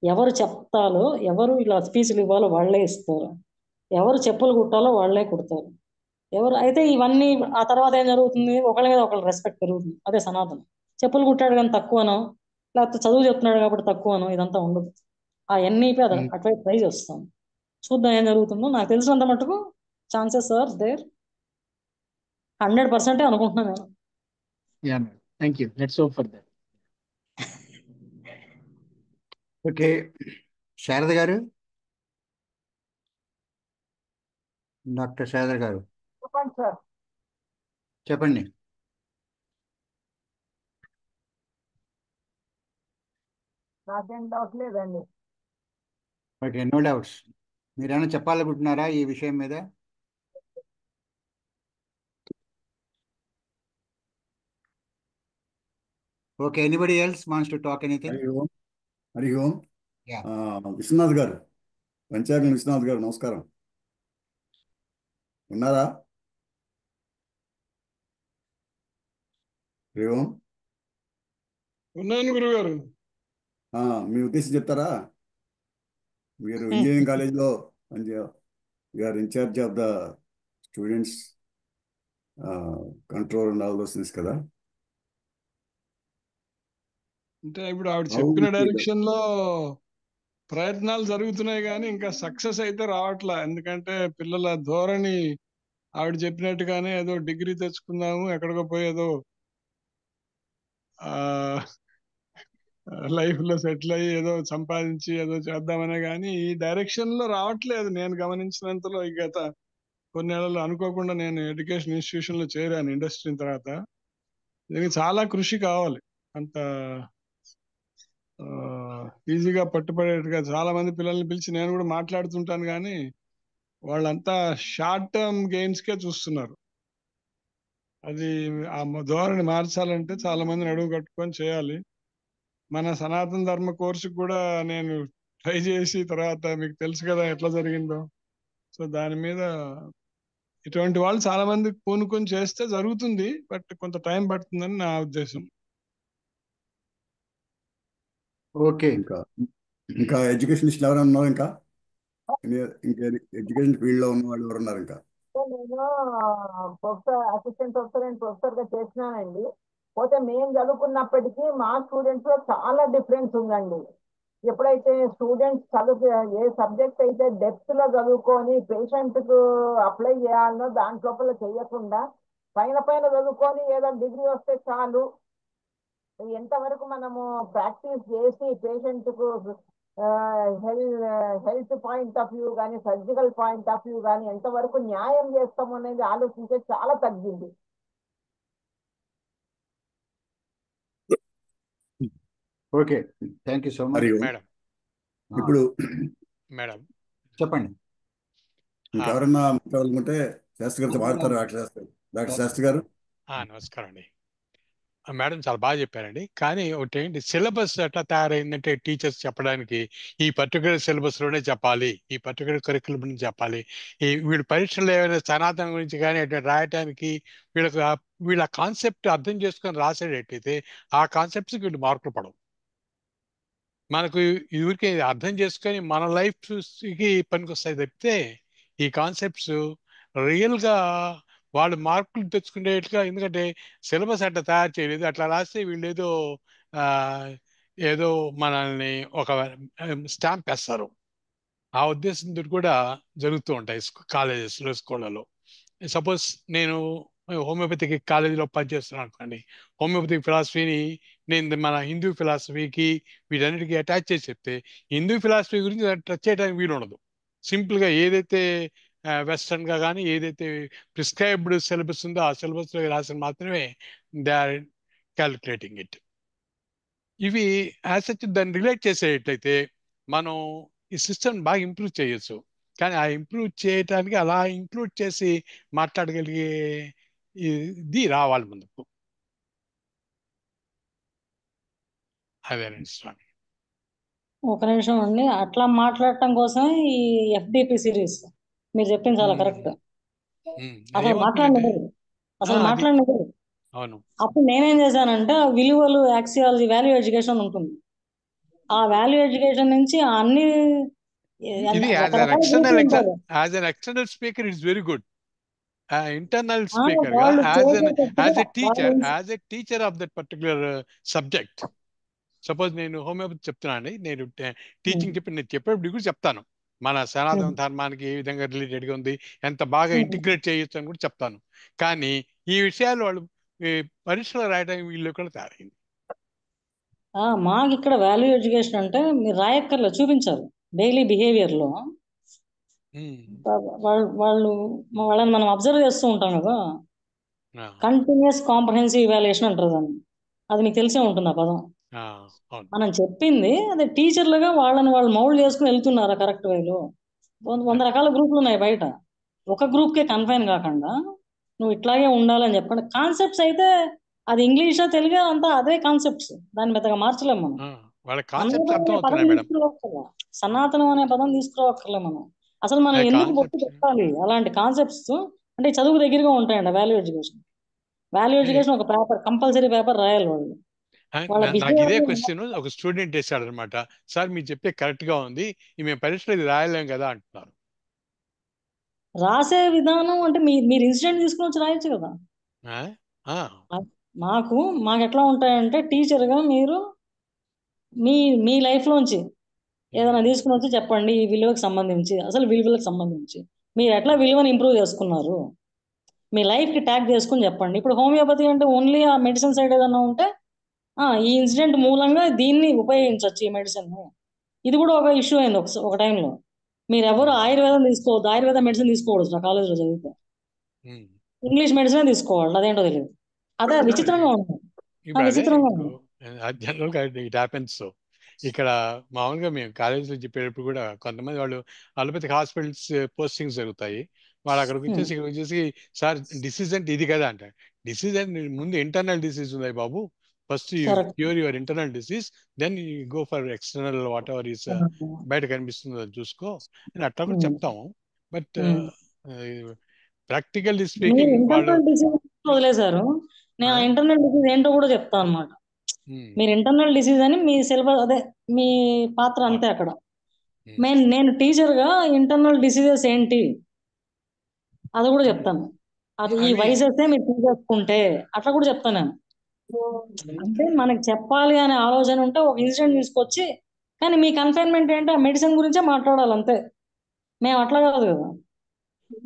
ఎవరు చెప్తాలో, ఎవరు ఇలా స్పీచ్లు ఇవ్వాలో వాళ్ళే ఇస్తారు, ఎవరు చెప్పులు కుట్టాలో వాళ్ళే కుడతారు. ఎవరు అయితే ఇవన్నీ ఆ తర్వాత ఏం జరుగుతుంది? ఒకళ్ళ మీద ఒకళ్ళ రెస్పెక్ట్ పెరుగుతుంది. అదే సనాతనం. చెప్పులు కుట్టాడు కానీ తక్కువనో, లేకపోతే చదువు చెప్తున్నాడు కాబట్టి తక్కువనో ఇదంతా ఉండదు. ఆ ఎన్ఈపి అటువైపు ట్రై చేస్తాం. చూద్దాం ఏం జరుగుతుందో. నాకు తెలిసినంత మటుకు ఛాన్సెస్ ఆర్ దేర్ 100% అనుకుంటున్నాను నేను. Yeah, thank you. Let's hope for that. Okay, Sharada గారు, డాక్టర్ శారద గారు చెప్పండి సార్. చెప్పండి. నాకేం డౌట్ లేదండి. Okay, no doubts. మీరేమైనా చెప్పాలనుకుంటున్నారా ఈ విషయం మీద? Okay, anybody else wants to talk anything? Hari Om. Yeah. Vishwanath గారు, పంచాగ్ని విశ్వనాథ్ గారు, నమస్కారం. ఉన్నారా? హరి ఓం. ఉన్నాను గురుగారు. మీ ఉద్దేశం చెప్తారా? మీరు ఇంజనీరింగ్ కాలేజ్లో you are in charge of the students control and all those things కదా. అంటే ఇప్పుడు ఆవిడ చెప్పిన డైరెక్షన్ లో ప్రయత్నాలు జరుగుతున్నాయి కానీ ఇంకా సక్సెస్ అయితే రావట్లా. ఎందుకంటే పిల్లల ధోరణి ఆవిడ చెప్పినట్టుగానే ఏదో డిగ్రీ తెచ్చుకుందాము, ఎక్కడికో పోయి ఏదో లైఫ్ లో సెటిల్ అయ్యి ఏదో సంపాదించి ఏదో చేద్దామనే కానీ ఈ డైరెక్షన్ లో రావట్లేదు. నేను గమనించినంతలో ఈ గత కొన్ని నెలలు అనుకోకుండా నేను ఎడ్యుకేషన్ ఇన్స్టిట్యూషన్ లో చేరాను ఇండస్ట్రీ తర్వాత. దీనికి చాలా కృషి కావాలి. అంత ఈజీగా పట్టుబడేట్టుగా చాలా మంది పిల్లల్ని పిలిచి నేను కూడా మాట్లాడుతుంటాను, కానీ వాళ్ళంతా షార్ట్ టర్మ్ గెయిన్స్ కే చూస్తున్నారు. అది ఆ ధోరణి మార్చాలంటే చాలా మందిని అడుగు కట్టుకొని చేయాలి. మన సనాతన ధర్మ కోర్సు కూడా నేను ట్రై చేసి తర్వాత మీకు తెలుసు కదా ఎట్లా జరిగిందో. సో దాని మీద ఇటువంటి వాళ్ళు చాలా మంది పూనుకొని చేస్తే జరుగుతుంది, బట్ కొంత టైం పడుతుందని నా ఉద్దేశం. ఓకే. ఇంకా ఎడ్యుకేషనిస్ట్ ఎవరైనా ఉన్నారు? ఇంకా ఎడ్యుకేషన్ ఫీల్డ్ లో ఉన్న వాళ్ళు ఎవరు ఉన్నారు? ఇంకా నేను professor, assistant professor and professor గా చేసినానండి. పోతే మేము చదువుకున్నప్పటికీ మా స్టూడెంట్స్ లో చాలా డిఫరెన్స్ ఉందండి. ఎప్పుడైతే స్టూడెంట్స్ ఏ సబ్జెక్ట్ అయితే డెప్త్ లో చదువుకొని పేషెంట్ కు అప్లై చేయాలనో దాంట్లోపల చేయకుండా పైన పైన చదువుకొని ఏదో డిగ్రీ వస్తే చాలు, ఎంతవరకు మనము ప్రాక్టీస్ చేసి పేషెంట్ కు హెల్త్ పాయింట్ ఆఫ్ వ్యూ కానీ సర్జికల్ పాయింట్ ఆఫ్ వ్యూ కానీ ఎంతవరకు న్యాయం చేస్తాము అనేది ఆలోచించే చాలా తగ్గింది. Okay, thank you so much. Madam ఇప్పుడు మేడం చెప్పండి. ఇంకెవరన్నా మాట్లాడాలనుకుంటే శాస్త్రి గారితో మాట్లాడతారు. డాక్టర్ శాస్త్రి గారు. నమస్కారం అండి. మేడం చాలా బాగా చెప్పారండి. కానీ ఒకటి ఏంటి, సిలబస్ ఎట్లా తయారైందంటే టీచర్స్ చెప్పడానికి ఈ పర్టికులర్ సిలబస్ లోనే చెప్పాలి, ఈ పర్టికులర్ కరికులం నుంచి చెప్పాలి. వీళ్ళు పరీక్షలు ఏమైనా సనాతనం గురించి కానీ అట్లా రాయటానికి వీళ్ళ కాన్సెప్ట్ అర్థం చేసుకొని రాసేటట్టయితే ఆ కాన్సెప్ట్స్కి వీళ్ళు మార్కులు పడవు. మనకు ఊరికే అర్థం చేసుకొని మన లైఫ్కి పనికొస్తాయి తప్పితే ఈ కాన్సెప్ట్స్ రియల్గా వాళ్ళు మార్కులు తెచ్చుకునేట్టుగా, ఎందుకంటే సిలబస్ అట్లా తయారు చేయలేదు. అట్లా రాస్తే వీళ్ళు ఏదో మనల్ని ఒక స్టాంప్ వేస్తారు. ఆ ఉద్దేశంతో కూడా జరుగుతూ ఉంటాయి కాలేజెస్లో, స్కూళ్ళలో. సపోజ్ నేను హోమియోపతిక్ కాలేజీలో పనిచేస్తున్నాను అనుకోండి, హోమియోపతిక్ ఫిలాసఫీని నేను మన హిందూ ఫిలాసఫీకి వీటన్నిటికీ అటాచ్ చేసి చెప్తే హిందూ ఫిలాసఫీ గురించి టచ్ చేయడానికి వీలు ఉండదు. సింపుల్గా ఏదైతే వెస్టర్న్గా కానీ ఏదైతే ప్రిస్క్రైబ్డ్ సిలబస్ ఉందో ఆ సిలబస్లో రాసిన మాత్రమే దే ఆర్ క్యాలిక్యులేటింగ్ ఇట్. ఇవి యాజ్ సచ్ దాన్ని రిలేట్ చేసేటట్లయితే మనం ఈ సిస్టమ్ బాగా ఇంప్రూవ్ చేయొచ్చు. కానీ ఆ ఇంప్రూవ్ చేయటానికి అలా ఇంక్లూడ్ చేసి మాట్లాడగలిగే ఇది రావాలి ముందుకు. అదేనండి స్వామి. ఒక నిమిషం అండి, అట్లా మాట్లాడటం కోసమే ఈ ఎఫ్డిపి సిరీస్ మీరు చెప్పింది చాలా కరెక్ట్. అసలు మాట్లాడలేదు, అవును. అప్పుడు నేనేం చేశానంటే విలువలు, యాక్సియాలజీ, వాల్యూ ఎడ్యుకేషన్ ఉంటుంది. ఆ వాల్యూ ఎడ్యుకేషన్ నుంచి అన్ని ఇది as an external speaker it's very good. Internal speaker గా as a teacher of that particular subject. Suppose నేను హోమియోపతి చెప్తున్నాను, నేను టీచింగ్ నేను చెప్పేప్పుడు కూడా చెప్తాను మన సనాతన ధర్మానికి ఏ విధంగా రిలేటెడ్గా ఉంది, ఎంత బాగా ఇంటిగ్రేట్ చేయొచ్చు అని కూడా చెప్తాను. కానీ ఈ విషయాలు వాళ్ళు పరీక్షలు రాయడానికి వీళ్ళు కూడా తయారైంది. మాకు ఇక్కడ వాల్యూ ఎడ్యుకేషన్ అంటే మీరు రాయక్కర్లేదు, చూపించాలి డైలీ బిహేవియర్లో. వాళ్ళని మనం అబ్జర్వ్ చేస్తూ ఉంటాం కదా, కంటిన్యూస్ కాంప్రహెన్సివ్ ఇవాల్యుయేషన్ అంటారు దాన్ని. అది మీకు తెలిసే ఉంటుంది ఆ పదం. మనం చెప్పింది అది టీచర్లుగా వాళ్ళని వాళ్ళు మౌల్డ్ చేసుకుని వెళ్తున్నారా కరెక్ట్ వేలో. 100 రకాల గ్రూపులు ఉన్నాయి బయట, ఒక గ్రూప్కే కన్ఫైన్ కాకుండా నువ్వు ఇట్లాగే ఉండాలని చెప్పండి. కాన్సెప్ట్స్ అయితే అది ఇంగ్లీషా తెలుగు అంతా అదే కాన్సెప్ట్స్, దాన్ని పెద్దగా మార్చలేము మనం. సనాతనం అనే పదం తీసుకురావక్కర్లే మనం. అసలు మనం ఎందుకు బొట్టు పెట్టాలి అలాంటి కాన్సెప్ట్స్ అంటే చదువు దగ్గరగా ఉంటాయండి. వాల్యూ ఎడ్యుకేషన్ ఒక పేపర్, కంపల్సరీ పేపర్ రాయాలి వాళ్ళు. నాకు ఇదే క్వశ్చన్ ఒక స్టూడెంట్ వేసాడు అనమాట, సార్ మీరు చెప్పే కరెక్ట్ గా ఉంది, మేము పరీక్షలు ఇది రాయలేం కదా అంటున్నారు. రాసే విధానం అంటే మీరు ఇన్సిడెంట్ తీసుకుని వచ్చి రాయొచ్చు కదా. మాకు ఎట్లా ఉంటాయంటే టీచర్గా మీరు మీ లైఫ్లోంచి ఏదైనా తీసుకుని వచ్చి చెప్పండి, ఈ విలువకు సంబంధించి, అసలు విలువలకు సంబంధించి మీరు ఎట్లా విలువను ఇంప్రూవ్ చేసుకున్నారు, మీ లైఫ్కి ట్యాగ్ చేసుకుని చెప్పండి. ఇప్పుడు హోమియోపతి అంటే ఓన్లీ ఆ మెడిసిన్ సైడ్ ఏదైనా ఉంటే ఈ ఇన్సిడెంట్ మూలంగా దీన్ని ఉపయోగించవచ్చు ఈ మెడిసిన్. ఇది కూడా ఒక ఇష్యూ అయింది ఒక టైంలో. మీరు ఎవరు ఆయుర్వేదం తీసుకోవద్దు, ఆయుర్వేద మెడిసిన్ తీసుకోకూడదు నా కాలేజీలో చదివితే. ఇంగ్లీష్ మెడిసిన్ తీసుకోవాలి, అదేంటో తెలియదు. అదే విచిత్రంగా ఉంది, ఇప్పుడు అదే విచిత్రంగా ఇప్పుడు ఉంది. జనరల్గా ఇట్ హ్యాపెన్స్. ఇక్కడ మామూలుగా మేము కాలేజీలో చెప్పేటప్పుడు కూడా కొంతమంది వాళ్ళు అలోపతిక్ హాస్పిటల్స్ పోస్టింగ్స్ జరుగుతాయి. వాళ్ళు అక్కడికి వచ్చేసి ఇక్కడ వచ్చేసి సార్ డిసీజ్ అంటే ఇది కదా అంట. డిసీజ్ అంటే ముందు ఇంటర్నల్ డిసీజ్ ఉంది బాబు, first you Correct. Cure your internal disease, then you go for external whatever is బయట కనిపిస్తుందో అది చూసుకో అని అట్లా కూడా చెప్తాము. బట్ ప్రాక్టికల్లీ మీరు స్పీకింగ్ వాళ్ళు ఇంటర్నల్ డిసీజ్ వదిలేశారు, నేను ఆ ఇంటర్నల్ డిసీజ్ ఏంటో కూడా చెప్తాను అనమాట. మీరు ఇంటర్నల్ డిసీజ్ అని మీ సిలబస్ అదే మీ పాత్ర అంతే అక్కడ. నేను టీచర్ గా ఇంటర్నల్ డిసీజెస్ ఏంటి అది కూడా చెప్తాను. అది ఈ అవి వయసే మీరు తీసేసుకుంటే అట్లా కూడా చెప్తాను నేను. అంటే మనకి చెప్పాలి అనే ఆలోచన ఉంటే ఒక ఇన్సిడెంట్ తీసుకొచ్చి, కానీ మీ కన్ఫైన్మెంట్ ఏంటి, ఆ మెడిసిన్ గురించే మాట్లాడాలి అంతే. మేము అట్లా కాదు కదా,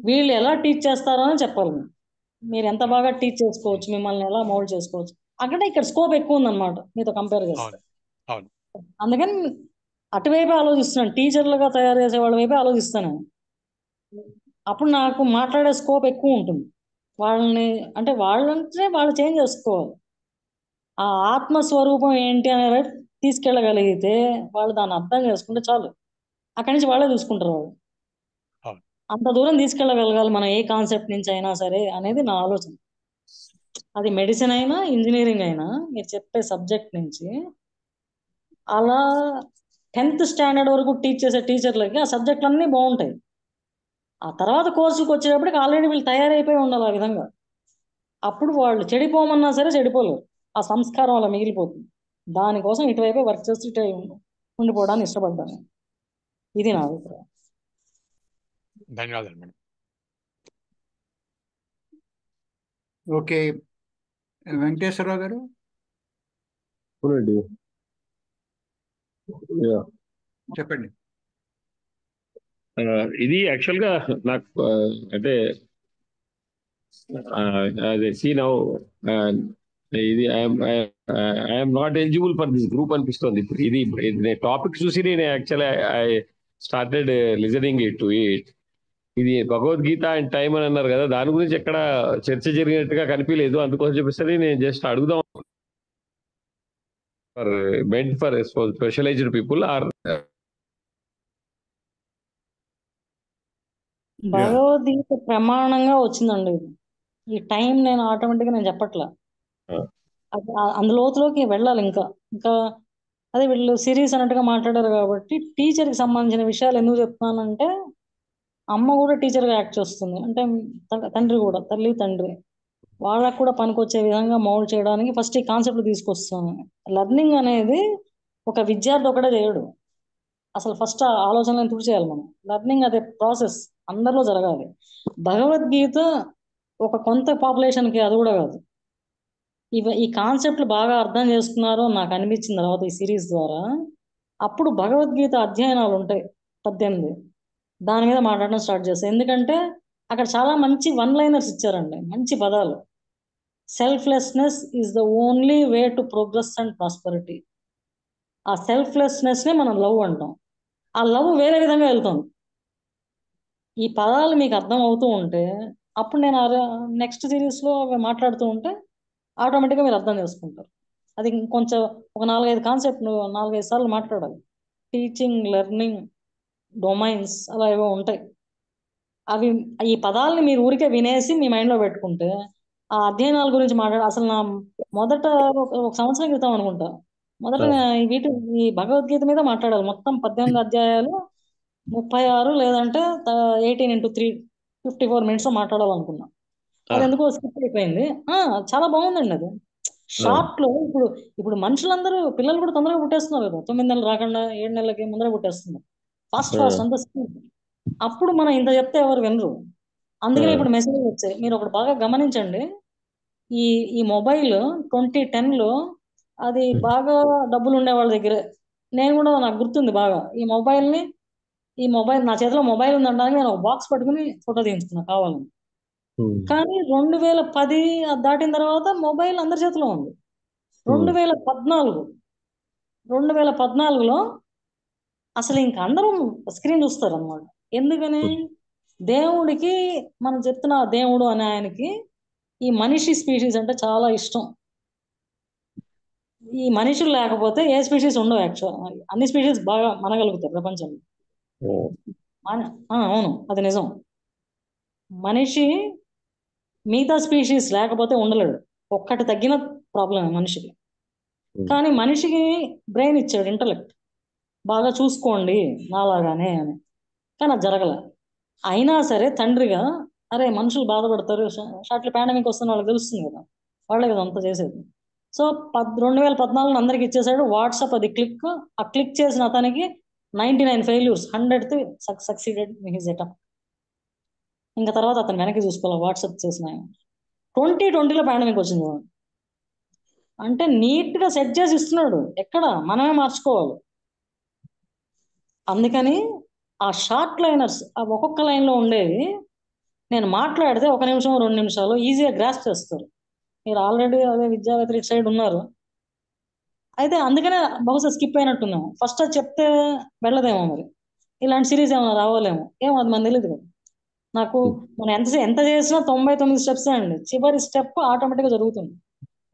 వీళ్ళు ఎలా టీచ్ చేస్తారో అని చెప్పాలి. మీరు ఎంత బాగా టీచ్ చేసుకోవచ్చు, మిమ్మల్ని ఎలా మౌల్డ్ చేసుకోవచ్చు, అక్కడ ఇక్కడ స్కోప్ ఎక్కువ ఉందన్నమాట మీతో కంపేర్ చేస్తే. అవును అందుకని అటువైపే ఆలోచిస్తున్నాను, టీచర్లుగా తయారు చేసే వాళ్ళ వైపే ఆలోచిస్తాను. అప్పుడు నాకు మాట్లాడే స్కోప్ ఎక్కువ ఉంటుంది. వాళ్ళని అంటే వాళ్ళంటే వాళ్ళు చేంజ్ చేసుకోవాలి. ఆ ఆత్మస్వరూపం ఏంటి అనే వైపు తీసుకెళ్ళగలిగితే వాళ్ళు దాన్ని అర్థం చేసుకుంటే చాలు, అక్కడి నుంచి వాళ్ళే చూసుకుంటారు. వాళ్ళు అంత దూరం తీసుకెళ్ళగలగాలి మనం ఏ కాన్సెప్ట్ నుంచి అయినా సరే అనేది నా ఆలోచన. అది మెడిసిన్ అయినా ఇంజనీరింగ్ అయినా మీరు చెప్పే సబ్జెక్ట్ నుంచి అలా 10th స్టాండర్డ్ వరకు టీచ్ చేసే టీచర్లకి ఆ సబ్జెక్టులు అన్నీ బాగుంటాయి. ఆ తర్వాత కోర్సుకి వచ్చేటప్పటికి ఆల్రెడీ వీళ్ళు తయారైపోయి ఉండాలి ఆ విధంగా. అప్పుడు వాళ్ళు చెడిపోమన్నా సరే చెడిపోలేరు, ఆ సంస్కారం అలా మిగిలిపోతుంది. దానికోసం ఇటువైపే వర్క్ చేసి ఇటు ఉండిపోవడానికి ఇష్టపడ్డాను. ఇది నా అభిప్రాయం. ధన్యవాదాలు మేడం. ఓకే, వెంకటేశ్వరరావు గారు. చెప్పండి. ఇది యాక్చువల్ గా నాకు అంటే అదే సీ నౌ ఇది I'm not eligible for this group అనిపిస్తుంది. ఇప్పుడు ఇది టాపిక్ చూసి నేను actually I started listening it to it. ఇది భగవద్గీత అండ్ టైం అని అన్నారు కదా, దాని గురించి ఎక్కడ చర్చ జరిగినట్టుగా కనిపించలేదు. అందుకోసం చెప్పేసి నేను జస్ట్ అడుగుదాం, ఫర్ మెంట్ for specialized people or Bhagavad Gita ప్రమాణంగా వచ్చిందండి ఇది. ఈ టైం నేను ఆటోమేటిక్గా నేను చెప్పట్లా, అందులోతులోకి వెళ్ళాలి. ఇంకా ఇంకా అదే వీళ్ళు సిరీస్ అన్నట్టుగా మాట్లాడారు కాబట్టి టీచర్కి సంబంధించిన విషయాలు ఎందుకు చెప్తున్నానంటే, అమ్మ కూడా టీచర్గా యాక్ట్ చేస్తుంది, అంటే తండ్రి కూడా, తల్లి తండ్రి వాళ్ళకు కూడా పనికొచ్చే విధంగా మౌల్డ్ చేయడానికి ఫస్ట్ ఈ కాన్సెప్ట్ తీసుకొస్తాను. లెర్నింగ్ అనేది ఒక విద్యార్థి ఒకటే చేయడు, అసలు ఫస్ట్ ఆ ఆలోచనలను తుడి చేయాలి మనం. లెర్నింగ్ అదే ప్రాసెస్ అందరిలో జరగాలి. భగవద్గీత ఒక కొంత పాపులేషన్కి అది కూడా కాదు. ఈ కాన్సెప్ట్లు బాగా అర్థం చేసుకున్నారో నాకు అనిపించిన తర్వాత ఈ సిరీస్ ద్వారా, అప్పుడు భగవద్గీత అధ్యయనాలు ఉంటాయి 18, దాని మీద మాట్లాడడం స్టార్ట్ చేస్తాయి. ఎందుకంటే అక్కడ చాలా మంచి వన్ లైనర్స్ ఇచ్చారండి, మంచి పదాలు. Selflessness is the only way to progress and prosperity. ఆ సెల్ఫ్లెస్నెస్నే మనం లవ్ అంటాం. ఆ లవ్ వేరే విధంగా వెళ్తాం. ఈ పదాలు మీకు అర్థం అవుతూ ఉంటే అప్పుడు నేను నెక్స్ట్ సిరీస్లో అవి మాట్లాడుతూ ఉంటే ఆటోమేటిక్గా మీరు అర్థం చేసుకుంటారు. అది కొంచెం ఒక 4-5 కాన్సెప్ట్ 4-5 సార్లు మాట్లాడాలి. టీచింగ్, లెర్నింగ్, డొమైన్స్ అలా ఏవో ఉంటాయి. అవి ఈ పదాలని మీరు ఊరికే వినేసి మీ మైండ్లో పెట్టుకుంటే ఆ అధ్యయనాల గురించి అసలు నా మొదట ఒక సంవత్సరం క్రితం అనుకుంటా మొదట ఈ భగవద్గీత మీద మాట్లాడాలి. మొత్తం 18 అధ్యాయాలు 36 లేదంటే 18x3 54 minutes మాట్లాడాలనుకున్నా. అది ఎందుకో స్కిప్ అయిపోయింది. చాలా బాగుందండి అది. షార్ట్ లో ఇప్పుడు మనుషులందరూ, పిల్లలు కూడా తొందరగా పుట్టేస్తున్నారు కదా, 9 నెలలు రాకుండా 7 నెలలకి ముందర పుట్టేస్తున్నారు. ఫాస్ట్ అంత స్పీడ్. అప్పుడు మనం ఇంత చెప్తే ఎవరు వినరు. అందుకనే ఇప్పుడు మెసేజ్ వచ్చాయి. మీరు ఒకటి బాగా గమనించండి, ఈ మొబైల్ 2010లో అది బాగా డబ్బులు ఉండే వాళ్ళ దగ్గరే. నేను కూడా, నాకు గుర్తుంది బాగా, ఈ మొబైల్ నా చేతిలో మొబైల్ ఉందనడానికి నేను ఒక బాక్స్ పట్టుకుని ఫోటో తీయించుకున్నా కావాలని. కానీ 2010 దాటిన తర్వాత మొబైల్ అందరి చేతిలో ఉంది. 2014లో అసలు ఇంక అందరూ స్క్రీన్ చూస్తారు అనమాట. ఎందుకని? దేవుడికి మనం చెప్తున్న దేవుడు అనే ఆయనకి ఈ మనిషి స్పీషీస్ అంటే చాలా ఇష్టం. ఈ మనుషులు లేకపోతే ఏ స్పీషీస్ ఉండవు. యాక్చువల్ అన్ని స్పీషీస్ బాగా మనగలుగుతాయి ప్రపంచంలో. అవును, అది నిజం. మనిషి మిగతా స్పీషీస్ లేకపోతే ఉండలేడు. ఒక్కటి తగ్గిన ప్రాబ్లం మనిషికి. కానీ మనిషికి బ్రెయిన్ ఇచ్చాడు, ఇంటలెక్ట్, బాగా చూసుకోండి నాలాగానే అని. కానీ అది జరగల. అయినా సరే తండ్రిగా అరే మనుషులు బాధపడతారు, షార్ట్లీ పాండమిక్ వస్తున్న వాళ్ళకి తెలుస్తుంది కదా, వాళ్ళే కదా అంతా చేసేది. సో 2014 అందరికి ఇచ్చేసాడు. వాట్సాప్ అది క్లిక్, ఆ క్లిక్ చేసిన అతనికి 99 failures, 100th succeeded his attempt. ఇంకా తర్వాత అతను వెనక్కి చూసుకోవాలి. వాట్సాప్ చేసిన 2020లో పాండమిక్ వచ్చింది. అంటే నీట్ గా సెట్ చేసి ఇస్తున్నాడు. ఎక్కడ మనమే మార్చుకోవాలి. అందుకని ఆ షార్ట్ లైనర్స్, ఆ ఒక్కొక్క లైన్లో ఉండేవి నేను మాట్లాడితే 1 నిమిషం 2 నిమిషాలు ఈజీగా గ్రాస్ చేస్తారు. మీరు ఆల్రెడీ అదే విద్యా వ్యతిరేక సైడ్ ఉన్నారు. అయితే అందుకనే బహుశా స్కిప్ అయినట్టున్నాము. ఫస్ట్ అది చెప్తే వెళ్ళదేమో, మరి ఇలాంటి సిరీస్ ఏమైనా రావాలేమో, ఏమో అది మనకు తెలియదు కదా. నాకు మనం ఎంత చేసినా 99 స్టెప్స్ అండి. చివరి స్టెప్ ఆటోమేటిక్గా జరుగుతుంది.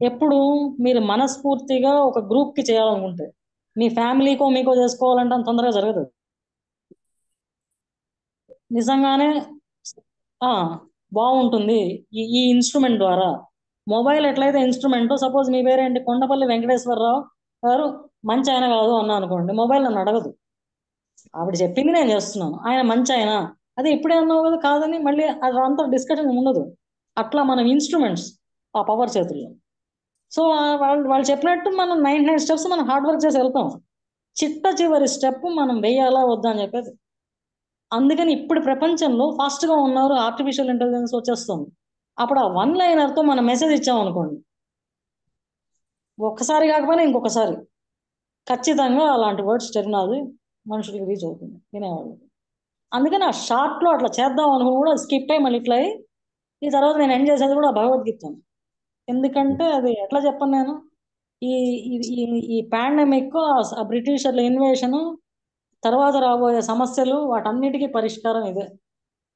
ఎప్పుడు మీరు మనస్ఫూర్తిగా ఒక గ్రూప్ కి చేయాలనుకుంటే, మీ ఫ్యామిలీకో మీకో చేసుకోవాలంటే అంత తొందరగా జరగదు. నిజంగానే బాగుంటుంది ఈ ఇన్స్ట్రుమెంట్ ద్వారా. మొబైల్ ఎట్లయితే ఇన్స్ట్రుమెంట్, సపోజ్ మీ పేరేంటి కొండపల్లి వెంకటేశ్వరరావు గారు మంచి ఆయన కాదు అన్నా అనుకోండి, మొబైల్ నన్ను అడగదు. ఆవిడ చెప్పింది నేను చేస్తున్నాను, ఆయన మంచి ఆయన, అదే ఇప్పుడే అన్నావు కదా కాదని మళ్ళీ అది అంతా డిస్కషన్ ఉండదు. అట్లా మనం ఇన్స్ట్రుమెంట్స్ ఆ పవర్ చేతుల్లో. సో వాళ్ళు చెప్పినట్టు మనం 99 స్టెప్స్ మనం హార్డ్ వర్క్ చేసి వెళ్తాం. చివరి స్టెప్ మనం వెయ్యాలా వద్దా అని చెప్పేది. అందుకని ఇప్పుడు ప్రపంచంలో ఫాస్ట్గా ఉన్నారు, ఆర్టిఫిషియల్ ఇంటెలిజెన్స్ వచ్చేస్తుంది. అప్పుడు ఆ 1 లైనర్తో మనం మెసేజ్ ఇచ్చామనుకోండి, ఒక్కసారి కాకపోయినా ఇంకొకసారి ఖచ్చితంగా అలాంటి వర్డ్స్ టెర్మినాలజీ మనుషులకి రీచ్ అవుతుంది వినేవాళ్ళు. అందుకని ఆ షార్ట్లో అట్లా చేద్దాం అనుకుని కూడా స్కిప్ అయ్యి మళ్ళీ ఇట్లా అయ్యి ఈ తర్వాత నేను ఎండ్ చేసేది కూడా భగవద్గీత. ఎందుకంటే అది ఎట్లా చెప్పను నేను, ఈ ఈ పాండమిక్, ఆ బ్రిటిషర్ల ఇన్వేషన్, తర్వాత రాబోయే సమస్యలు, వాటన్నిటికీ పరిష్కారం ఇదే.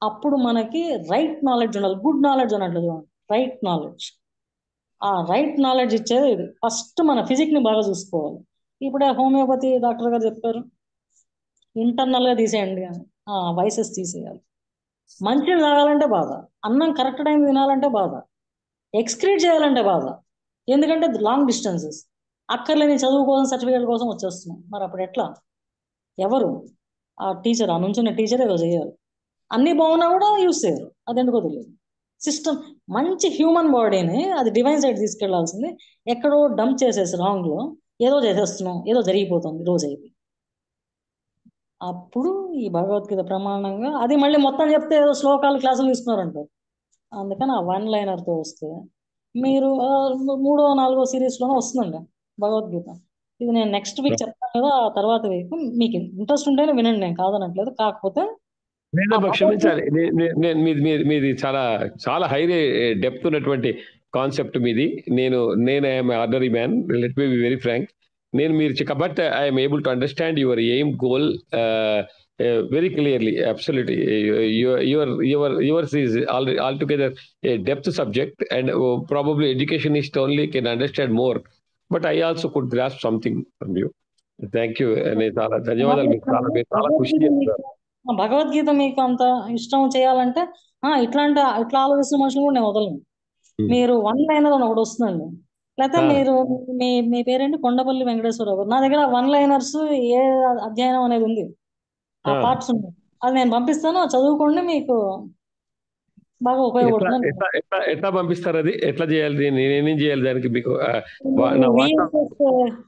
అప్పుడు మనకి రైట్ నాలెడ్జ్ ఉండాలి. గుడ్ నాలెడ్జ్ అన్నట్లు చూడండి, రైట్ నాలెడ్జ్. ఆ రైట్ నాలెడ్జ్ ఇచ్చేది ఇది. ఫస్ట్ మన ఫిజిక్ని బాగా చూసుకోవాలి. ఇప్పుడే హోమియోపతి డాక్టర్ గారు చెప్పారు, ఇంటర్నల్గా తీసేయండి అని. వైసెస్ తీసేయాలి. మంచిని తాగాలంటే బాధ, అన్నం కరెక్ట్ టైం తినాలంటే బాధ, ఎక్స్క్రీట్ చేయాలంటే బాధ. ఎందుకంటే లాంగ్ డిస్టెన్సెస్, అక్కర్లేని చదువు కోసం సర్టిఫికేట్ కోసం వచ్చేస్తున్నాం. మరి అప్పుడు ఎట్లా? ఎవరు ఆ టీచర్, ఆ నుంచున్న టీచర్ ఏదో చేయాలి. అన్ని బాగున్నా కూడా యూస్ చేయరు, అదెందుకో తెలియదు. సిస్టమ్ మంచి హ్యూమన్ బాడీని అది డివైన్ సైడ్ తీసుకెళ్లాల్సింది ఎక్కడో డంప్ చేసేసి రాంగ్లో ఏదో చేసేస్తున్నాం, ఏదో జరిగిపోతుంది రోజు అయితే. అప్పుడు ఈ భగవద్గీత ప్రమాణంగా అది మళ్ళీ మొత్తం చెప్తే ఏదో శ్లోకాలు క్లాసులు తీసుకున్నారంటారు. అందుకని ఆ 1 లైనర్తో వస్తే మీరు 3వ 4వ సిరీస్లోనే వస్తుందండి భగవద్గీత. ఇది నేను నెక్స్ట్ వీక్ చెప్తాను కదా, ఆ తర్వాత వీక్ మీకు ఇంట్రెస్ట్ ఉంటేనే వినండి, నేను కాదనట్లేదు. కాకపోతే క్షమించాలి, మీది చాలా చాలా హై డెప్త్ ఉన్నటువంటి కాన్సెప్ట్ మీది. నేను I'm ordinary man, let me be very frank. మీరు but I'm able to understand your aim goal very clearly, absolutely. Yours is altogether a depth subject, and probably educationist only can understand more. But I also could grasp something from you. Thank you. చాలా ధన్యవాదాలు. మీకు చాలా ఖుషి చేస్తున్నారు. భగవద్గీత మీకు అంత ఇష్టం చేయాలంటే ఇట్లా ఆలోచిస్తున్న మనుషులు కూడా నేను వదలను. మీరు 1 లైనర్ అని ఒకటి వస్తుందండి, లేకపోతే మీరు మీ పేరేంటి కొండపల్లి వెంకటేశ్వరరావు గారు, నా దగ్గర 1 లైనర్స్ ఏ అధ్యయనం అనేది ఉంది, ఆ పార్ట్స్ ఉన్నాయి, అది నేను పంపిస్తాను, చదువుకోండి, మీకు బాగా ఉపయోగపడుతుంది. ఎట్లా పంపిస్తారు? అది ఎట్లా చేయాలి? నేనేం చేయాలి దానికి? మీకు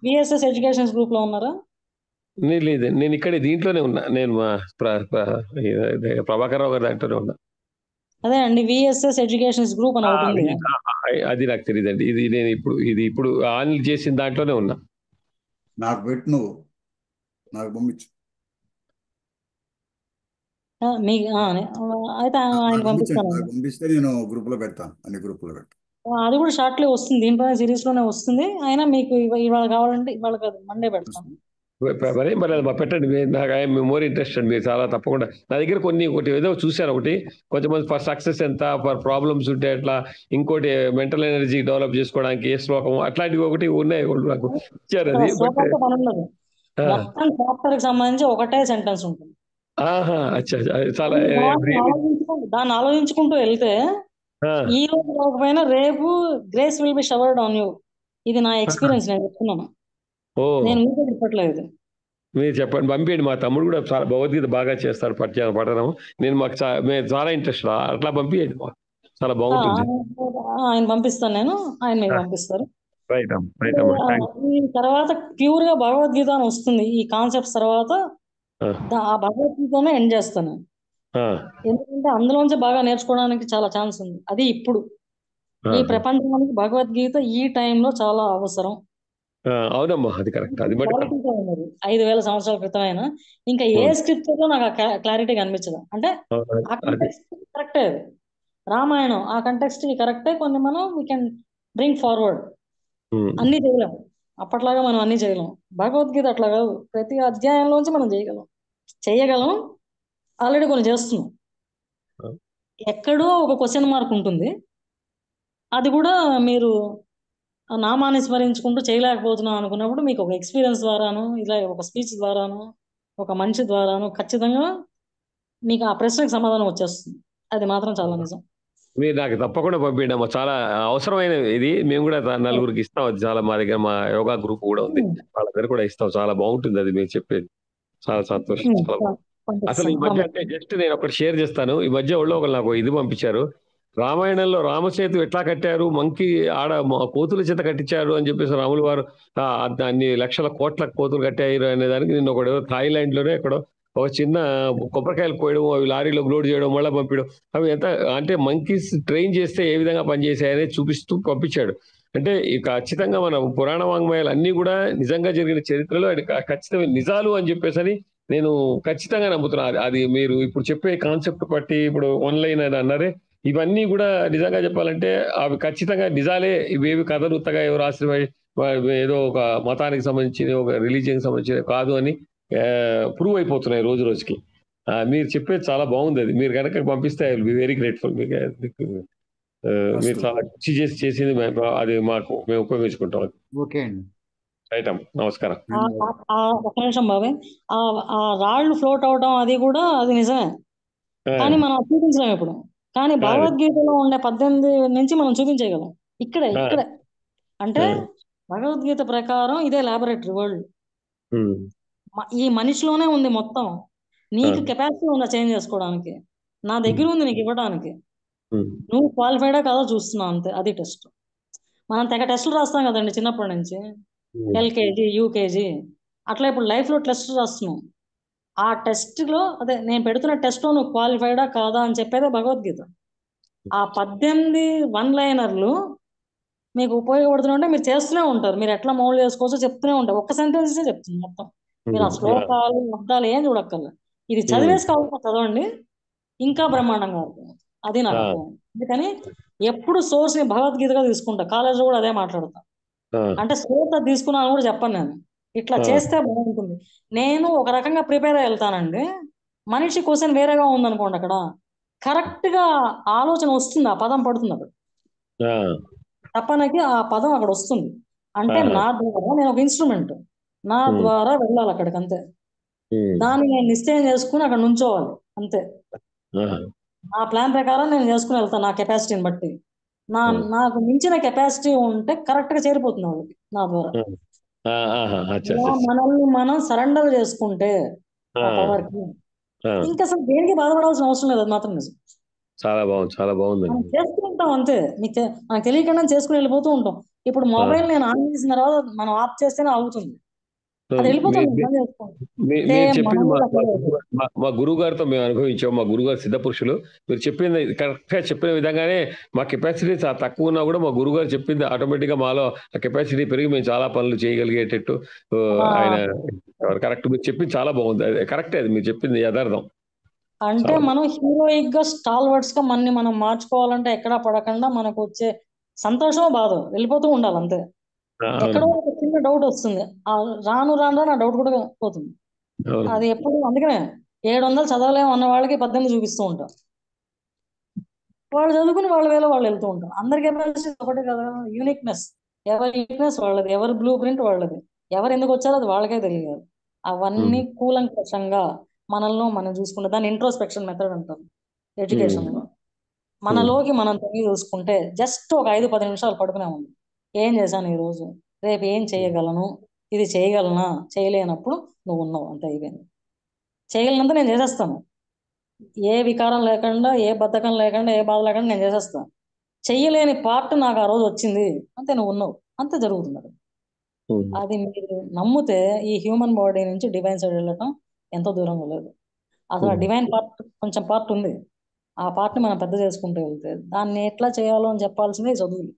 విఎస్ఎస్ ఎడ్యుకేషన్ గ్రూప్ లో ఉన్నారా? లేదు, నేను ఇక్కడ దీంట్లోనే ఉన్నా. నేను ప్రభాకర్ రావు గారి దాంట్లోనే ఉన్నా. అదే అండి, విఎస్ఎస్ ఎడ్యుకేషన్ గ్రూప్ అని ఒకటి ఉంది. అది నాకు తెలియదండి. నేను ఇప్పుడు ఆన్ చేసిన దాంట్లోనే ఉన్నా. నాకు పెట్టు, నువ్వు నాకు పంపించు. అయితే ఆయన పంపిస్తాను. పంపిస్తే నేను గ్రూప్ లో పెడతాను, అన్ని గ్రూప్ లో పెడతాను. అది కూడా షార్ట్లీ వస్తుంది, దీంట్లోనే సిరీస్ లోనే వస్తుంది. అయినా మీకు ఇవాళ కావాలంటే ఇవాళ కాదు, మండే పెడతాను. మరేం పర్లేదు మా పెట్టండి, నాకు ఐఎమ్ మోర్ ఇంట్రెస్టెడ్. మీరు చాలా తప్పకుండా నా దగ్గర ఒకటి ఏదో చూశాను, ఒకటి కొంతమంది ఫర్ సక్సెస్ ఎంత, ఫర్ ప్రాబ్లమ్స్ ఉంటే ఎట్లా, ఇంకోటి మెంటల్ ఎనర్జీ డెవలప్ చేసుకోవడానికి ఏ శ్లోకం, అట్లాంటివి ఒకటి ఉన్నాయి నాకు ఇచ్చారు అది. శ్లోకంతో పని ఉండదు, మొత్తం చాప్టర్ కి సంబంధించి ఒకటే సెంటెన్స్ ఉంటుంది. అచ్చా చాలా దాన్ని ఆలోచించుకుంటూ వెళ్తే ఈ రోజు కాకపోయినా రేపు grace will be showered on you. ఇది నా ఎక్స్పీరియన్స్, నేను చెప్తున్నాను, నేను మీతో చెప్పట్లేదు. మీరు చెప్పండి, పంపించండి. మా తమ్ముడు కూడా చాలా భగవద్గీత బాగా చేస్తారు పఠనం. మేము చాలా ఇంట్రెస్ట్, అట్లా పంపించండి, చాలా బాగుంటుంది. ఆయన పంపిస్తాను, నేను ఆయన మీకు పంపిస్తారు. రైట్. ఈ తర్వాత ప్యూర్ గా భగవద్గీత అని వస్తుంది. ఈ కాన్సెప్ట్స్ తర్వాత ఆ భగవద్గీతనే ఎండ్ చేస్తాను, ఎందుకంటే అందులోంచి బాగా నేర్చుకోవడానికి చాలా ఛాన్స్ ఉంది. అది ఇప్పుడు ఈ ప్రపంచానికి భగవద్గీత ఈ టైంలో చాలా అవసరం. అవునమ్మా, అది కరెక్ట్. అది 5,000 సంవత్సరాల క్రితం అయినా ఇంకా ఏ స్క్రిప్చర్ లో నాకు క్లారిటీ కనిపించదు. అంటే ఆ కంటెక్స్ట్ కరెక్టే, అది రామాయణం ఆ కంటెక్స్ట్ కరెక్టే, కొన్ని మనం వీ కెన్ బ్రింగ్ ఫార్వర్డ్. అన్ని చేయలేం, అప్పట్లాగా మనం అన్ని చేయలేం. భగవద్గీత అట్లా కాదు, ప్రతి అధ్యాయంలోంచి మనం చేయగలం. ఆల్రెడీ కొన్ని చేస్తున్నాం. ఎక్కడో ఒక క్వశ్చన్ మార్క్ ఉంటుంది, అది కూడా మీరు నామాన్ని స్మరించుకుంటూ చేయలేకపోతున్నాం అనుకున్నప్పుడు మీకు ఒక ఎక్స్పీరియన్స్ ద్వారాను, ఇలా ఒక స్పీచ్ ద్వారాను, ఒక మనిషి ద్వారాను ఖచ్చితంగా మీకు ఆ ప్రశ్నకు సమాధానం వచ్చేస్తుంది. అది మాత్రం చాలా నిజం. మీరు నాకు తప్పకుండా పంపించండి అమ్మా, చాలా అవసరమైన ఇది. మేము కూడా నలుగురికి ఇస్తాం, అది చాలా మా దగ్గర మా యోగా గ్రూప్ కూడా ఉంది, వాళ్ళ దగ్గర కూడా ఇస్తాం. చాలా బాగుంటుంది అది మీరు చెప్పేది, చాలా సంతోషం. చాలా అసలు ఈ మధ్య అంటే జస్ట్ నేను ఒకటి షేర్ చేస్తాను. ఈ మధ్య వాళ్ళు ఒకరు నాకు ఇది పంపించారు, రామాయణంలో రామసేతు ఎట్లా కట్టారు, మంకి కోతుల చేత కట్టించారు అని చెప్పేసి రాములు వారు అన్ని లక్షల కోట్ల కోతులు కట్టారు అనే దానికి నేను ఒకటి థాయిలాండ్ లోనే ఎక్కడో ఒక చిన్న కొబ్బరికాయలు కోయడం, అవి లారీలో లోడ్ చేయడం, మళ్ళీ పంపించడం, అవి ఎంత అంటే మంకీస్ ట్రైన్ చేస్తే ఏ విధంగా పనిచేసాయని చూపిస్తూ పంపించాడు. అంటే ఖచ్చితంగా మన పురాణ వాంగ్మయాలు అన్ని కూడా నిజంగా జరిగిన చరిత్రలో ఖచ్చితమైన నిజాలు అని చెప్పేసి నేను ఖచ్చితంగా నమ్ముతున్నాను. అది మీరు ఇప్పుడు చెప్పే కాన్సెప్ట్ బట్టి, ఇప్పుడు ఆన్లైన్ అని అన్నారే, ఇవన్నీ కూడా నిజంగా చెప్పాలంటే అవి ఖచ్చితంగా నిజాలే. ఇవేవి కథలు ఉత్తగా ఎవరు ఆశ్రమ ఏదో ఒక మతానికి సంబంధించిన, ఒక రిలీజియన్కి సంబంధించిన కాదు అని ప్రూవ్ అయిపోతున్నాయి రోజు రోజుకి. మీరు చెప్పేది చాలా బాగుంది. అది మీరు కనుక పంపిస్తే I will be very grateful. మీరు చాలా కృషి చేసింది అది మాకు మేము ఉపయోగించుకుంటాం. ఓకే అండి, రైట్ అమ్మ, నమస్కారం. ఒక నిమిషం బాబాయ్, ఆ రాళ్ళు ఫ్లోట్ అవడం అది కూడా అది నిజమే, కానీ మనం చూపించలేము ఇప్పుడు. కానీ భగవద్గీతలో ఉండే 18 నుంచి మనం చూపించగలం ఇక్కడే. అంటే భగవద్గీత ప్రకారం ఇదే లాబొరేటరీ వరల్డ్, ఈ మనిషిలోనే ఉంది మొత్తం. నీకు కెపాసిటీ ఉందా చేంజ్ చేసుకోవడానికి, నా దగ్గర ఉంది నీకు ఇవ్వడానికి. నువ్వు క్వాలిఫైడా కాదో చూస్తున్నావు అంతే, అది టెస్ట్. మనం తెగ టెస్టులు రాస్తాం కదండి చిన్నప్పటి నుంచి, ఎల్కేజీ యూకేజీ అట్లా. ఇప్పుడు లైఫ్ లో టెస్ట్ రాస్తున్నాం. ఆ టెస్ట్ లో అదే నేను పెడుతున్న టెస్ట్ లో నువ్వు క్వాలిఫైడా కాదా అని చెప్పేదే భగవద్గీత. ఆ 18 వన్-లైనర్లు మీకు ఉపయోగపడుతుంటే మీరు చేస్తూనే ఉంటారు. మీరు ఎట్లా మౌల్డ్ చేసుకోవచ్చో చెప్తూనే ఉంటారు. ఒక్క సెంటెన్స్ చెప్తుంది మొత్తం. మీరు ఆ శ్లోకాలు అర్థాలు ఏం చూడక్కర్లేదు, ఇది చదివేసి కావాలి చదవండి, ఇంకా బ్రహ్మాండంగా ఉంటుంది. అది నాకు అర్థం. అందుకని ఎప్పుడు సోర్స్ ని భగవద్గీతగా తీసుకుంటా. కాలేజ్లో కూడా అదే మాట్లాడతా. అంటే సోర్స్ అది తీసుకున్నాను కూడా చెప్పను నేను, ఇట్లా చేస్తే బాగుంటుంది. నేను ఒక రకంగా ప్రిపేర్ అయ్యి వెళ్తానండి. మనిషి క్వశ్చన్ వేరేగా ఉందనుకోండి, అక్కడ కరెక్ట్ గా ఆలోచన వస్తుంది, ఆ పదం పడుతుంది అక్కడ, తప్పనకి ఆ పదం అక్కడ వస్తుంది. అంటే నా ద్వారా నేను ఒక ఇన్స్ట్రుమెంట్, నా ద్వారా వెళ్ళాలి అక్కడికి, అంతే. దాన్ని నేను నిశ్చయం చేసుకుని అక్కడ నుంచోవాలి, అంతే. ఆ ప్లాన్ ప్రకారం నేను చేసుకుని వెళ్తాను, నా కెపాసిటీని బట్టి. నాకు మించిన కెపాసిటీ ఉంటే కరెక్ట్ గా చేరిపోతుంది వాళ్ళకి నా ద్వారా. మనల్ని మనం సరెండర్ చేసుకుంటే ఆ పవర్ కి, ఇంకా అసలు దేనికి బాధపడాల్సిన అవసరం లేదు. అది మాత్రం నిజం. చాలా బాగుంది, చాలా బాగుంది. మనం చేసుకుంటాం అంతే, మనకు తెలియకుండా చేసుకుని వెళ్ళిపోతూ ఉంటాం. ఇప్పుడు మొబైల్ నేను ఆన్ చేసిన తర్వాత మనం ఆఫ్ చేస్తేనే ఆగుతుంది, అది వెళ్ళిపోతుంది. మా గురువు గారితో మేము అనుభవించాం. మా గురువు గారు సిద్ధ పురుషులు. మీరు చెప్పింది కరెక్ట్ గా చెప్పిన విధంగానే మా కెపాసిటీ చాలా తక్కువ ఉన్నా కూడా మా గురువు గారు చెప్పింది ఆటోమేటిక్ గా మాలో ఆ కెపాసిటీ పెరిగి మేము చాలా పనులు చేయగలిగేటట్టు ఆయన కరెక్ట్. మీరు చెప్పింది చాలా బాగుంది, అది కరెక్టే, అది మీరు చెప్పింది యథార్థం. అంటే మనం హీరోయిక్ గా స్టాల్వర్డ్స్ గా మనం మార్చుకోవాలంటే ఎక్కడా పడకుండా మనకు వచ్చే సంతోషమో బాధ వెళ్ళిపోతూ ఉండాలి అంతే. ఎక్కడో అవును ఒక చిన్న డౌట్ వస్తుంది, ఆ రాను రాను నా డౌట్ కూడా పోతుంది. అవును అది ఎప్పుడు అందుకనే 700 చదవలేము అన్న వాళ్ళకి 18 చూపిస్తూ ఉంటాం. వాళ్ళు చదువుకుని వాళ్ళ వేలో వాళ్ళు వెళ్తూ ఉంటారు. అందరి కెపాసిటీ ఒకటే కదా, యూనిక్నెస్. ఎవరి యూనిక్నెస్ వాళ్ళది, ఎవరి బ్లూ ప్రింట్ వాళ్ళది, ఎవరు ఎందుకు వచ్చారో అది వాళ్ళకే తెలియదు. అవన్నీ కూలంకషంగా మనల్ని మనం చూసుకుంటే దాన్ని ఇంట్రోస్పెక్షన్ మెథడ్ అంటారు ఎడ్యుకేషన్ లో. మనలోకి మనం తొంగి చూసుకుంటే జస్ట్ ఒక 5-10 నిమిషాలు పడుకునే ఉంది, ఏం చేశాను ఈ రోజు, రేపు ఏం చేయగలను, ఇది చేయగలనా, చేయలేనప్పుడు నువ్వు ఉన్నావు అంతే, అయిపోయింది. చేయగలిగినంత నేను చేసేస్తాను, ఏ వికారం లేకుండా, ఏ బద్ధకం లేకుండా, ఏ బాధ లేకుండా నేను చేసేస్తాను. చెయ్యలేని పార్ట్ నాకు ఆ రోజు వచ్చింది అంతే, నువ్వు ఉన్నావు అంతే, జరుగుతుంది అది. అది మీరు నమ్మితే ఈ హ్యూమన్ బాడీ నుంచి డివైన్ సైడ్ వెళ్ళటం ఎంతో దూరంగా లేదు. అసలు ఆ డివైన్ పార్ట్ కొంచెం పార్ట్ ఉంది, ఆ పార్ట్ని మనం పెద్ద చేసుకుంటూ వెళ్తే దాన్ని ఎట్లా చేయాలో అని చెప్పాల్సిందే చదువులు,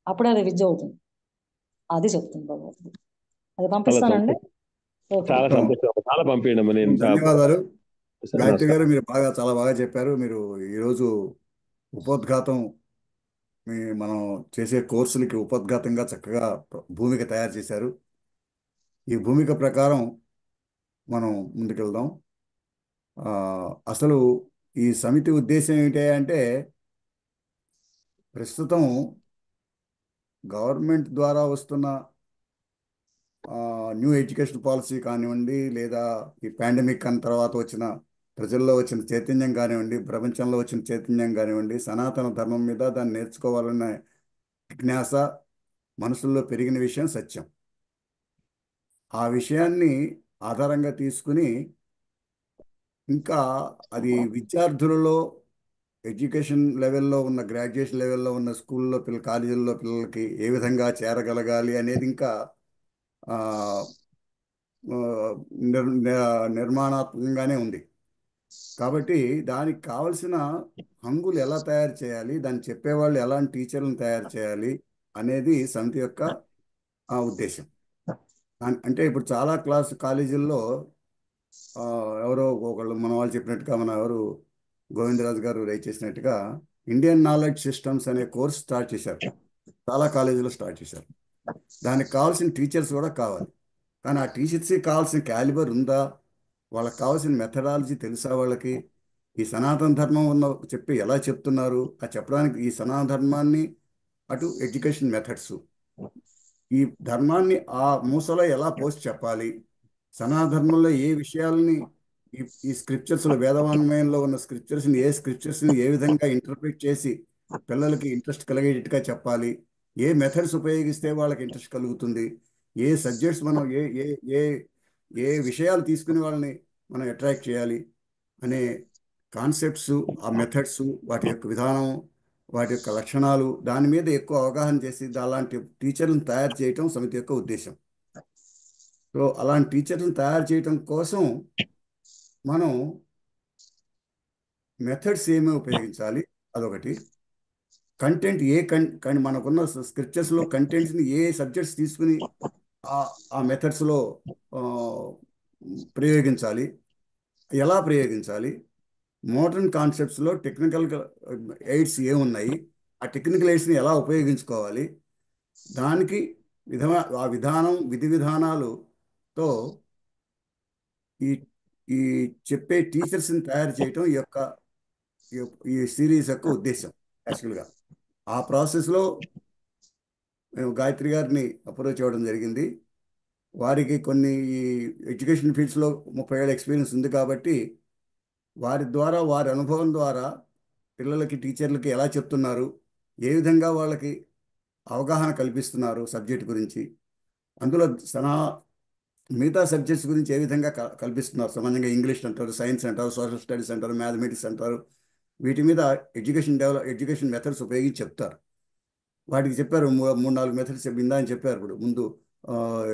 అప్పుడే అది విద్య అవుతుంది. అది చెప్తుంది భగవద్గీత. అది పంపిస్తానండి. ఓకే. చాలా సంతోషం, చాలా పంపించండి. నేను ధన్యవాదాలు గాయత్రి గారు, మీరు చాలా బాగా చెప్పారు. మీరు ఈరోజు ఉపోద్ఘాతం, మనం చేసే కోర్సులకి ఉపోద్ఘాతంగా చక్కగా భూమిక తయారు చేశారు. ఈ భూమిక ప్రకారం మనం ముందుకెళ్దాం. అసలు ఈ సమితి ఉద్దేశం ఏంటి అంటే, ప్రస్తుతం గవర్నమెంట్ ద్వారా వస్తున్న న్యూ ఎడ్యుకేషన్ పాలసీ కానివ్వండి, లేదా ఈ పాండమిక్ అన్న తర్వాత వచ్చిన ప్రజల్లో వచ్చిన చైతన్యం కానివ్వండి, ప్రపంచంలో వచ్చిన చైతన్యం కానివ్వండి, సనాతన ధర్మం మీద దాన్ని నేర్చుకోవాలనే జిజ్ఞాస మనసుల్లో పెరిగిన విషయం సత్యం. ఆ విషయాన్ని ఆధారంగా తీసుకుని ఇంకా అది విద్యార్థులలో, ఎడ్యుకేషన్ లెవెల్లో ఉన్న, గ్రాడ్యుయేషన్ లెవెల్లో ఉన్న స్కూల్లో కాలేజీల్లో పిల్లలకి ఏ విధంగా చేరగలగాలి అనేది ఇంకా నిర్మాణాత్మకంగానే ఉంది. కాబట్టి దానికి కావలసిన హంగులు ఎలా తయారు చేయాలి, దాన్ని చెప్పేవాళ్ళు ఎలాంటి టీచర్లను తయారు చేయాలి అనేది సమితి యొక్క ఉద్దేశం. అంటే ఇప్పుడు చాలా కాలేజీల్లో ఎవరో ఒకళ్ళు మన వాళ్ళు చెప్పినట్టుగా, మన ఎవరు గోవిందరాజు గారు రైట్ చేసినట్టుగా ఇండియన్ నాలెడ్జ్ సిస్టమ్స్ అనే కోర్స్ స్టార్ట్ చేశారు. చాలా కాలేజీలో స్టార్ట్ చేశారు. దానికి కావాల్సిన టీచర్స్ కూడా కావాలి. కానీ ఆ టీచర్స్కి కావాల్సిన క్యాలిబర్ ఉందా, వాళ్ళకి కావాల్సిన మెథడాలజీ తెలుసా, వాళ్ళకి ఈ సనాతన ధర్మం ఉన్న చెప్పి ఎలా చెప్తున్నారు, ఆ చెప్పడానికి ఈ సనాతన ధర్మాన్ని, అటు ఎడ్యుకేషన్ మెథడ్స్, ఈ ధర్మాన్ని ఆ మూసలో ఎలా పోస్ట్ చెప్పాలి, సనాతన ధర్మంలో ఏ విషయాలని ఈ స్క్రిప్చర్స్లో, వేదవాన్మయంలో ఉన్న స్క్రిప్చర్స్ని ఏ విధంగా ఇంటర్ప్రిట్ చేసి పిల్లలకి ఇంట్రెస్ట్ కలిగేటట్టుగా చెప్పాలి, ఏ మెథడ్స్ ఉపయోగిస్తే వాళ్ళకి ఇంట్రెస్ట్ కలుగుతుంది, ఏ సబ్జెక్ట్స్ మనం ఏ ఏ ఏ ఏ విషయాలు తీసుకుని వాళ్ళని మనం అట్రాక్ట్ చేయాలి అనే కాన్సెప్ట్స్, ఆ మెథడ్స్, వాటి యొక్క విధానం, వాటి యొక్క లక్షణాలు, దాని మీద ఎక్కువ అవగాహన చేసి అలాంటి టీచర్లను తయారు చేయటం సమితి యొక్క ఉద్దేశం. సో అలాంటి టీచర్లను తయారు చేయటం కోసం మనం మెథడ్స్ ఏమేమి ఉపయోగించాలి, అదొకటి. కంటెంట్ మనకున్న స్క్రిప్చర్స్లో కంటెంట్స్ని ఏ సబ్జెక్ట్స్ తీసుకుని ఆ మెథడ్స్లో ప్రయోగించాలి, ఎలా ప్రయోగించాలి, మోడర్న్ కాన్సెప్ట్స్లో టెక్నికల్ ఎయిడ్స్ ఏమున్నాయి, ఆ టెక్నికల్ ఎయిడ్స్ని ఎలా ఉపయోగించుకోవాలి, దానికి ఆ విధానం, విధి విధానాలుతో ఈ ఈ చెప్పే టీచర్స్ని తయారు చేయటం ఈ సిరీస్ యొక్క ఉద్దేశం యాక్చువల్గా. ఆ ప్రాసెస్లో మేము గాయత్రి గారిని అప్రోచ్ అవ్వడం జరిగింది. వారికి కొన్ని ఈ ఎడ్యుకేషన్ ఫీల్డ్స్లో 30 ఏళ్ళ ఎక్స్పీరియన్స్ ఉంది కాబట్టి వారి ద్వారా, వారి అనుభవం ద్వారా పిల్లలకి, టీచర్లకి ఎలా చెప్తున్నారు, ఏ విధంగా వాళ్ళకి అవగాహన కల్పిస్తున్నారు సబ్జెక్ట్ గురించి, అందులో మిగతా సబ్జెక్ట్స్ గురించి ఏ విధంగా కల్పిస్తున్నారు, సామాన్యంగా ఇంగ్లీష్ అంటారు, సైన్స్ అంటారు, సోషల్ స్టడీస్ అంటారు, మ్యాథమెటిక్స్ అంటారు, వీటి మీద ఎడ్యుకేషన్ మెథడ్స్ ఉపయోగించి చెప్తారు. వాటికి చెప్పారు 3-4 మెథడ్స్ ఇందా అని చెప్పారు. ఇప్పుడు ముందు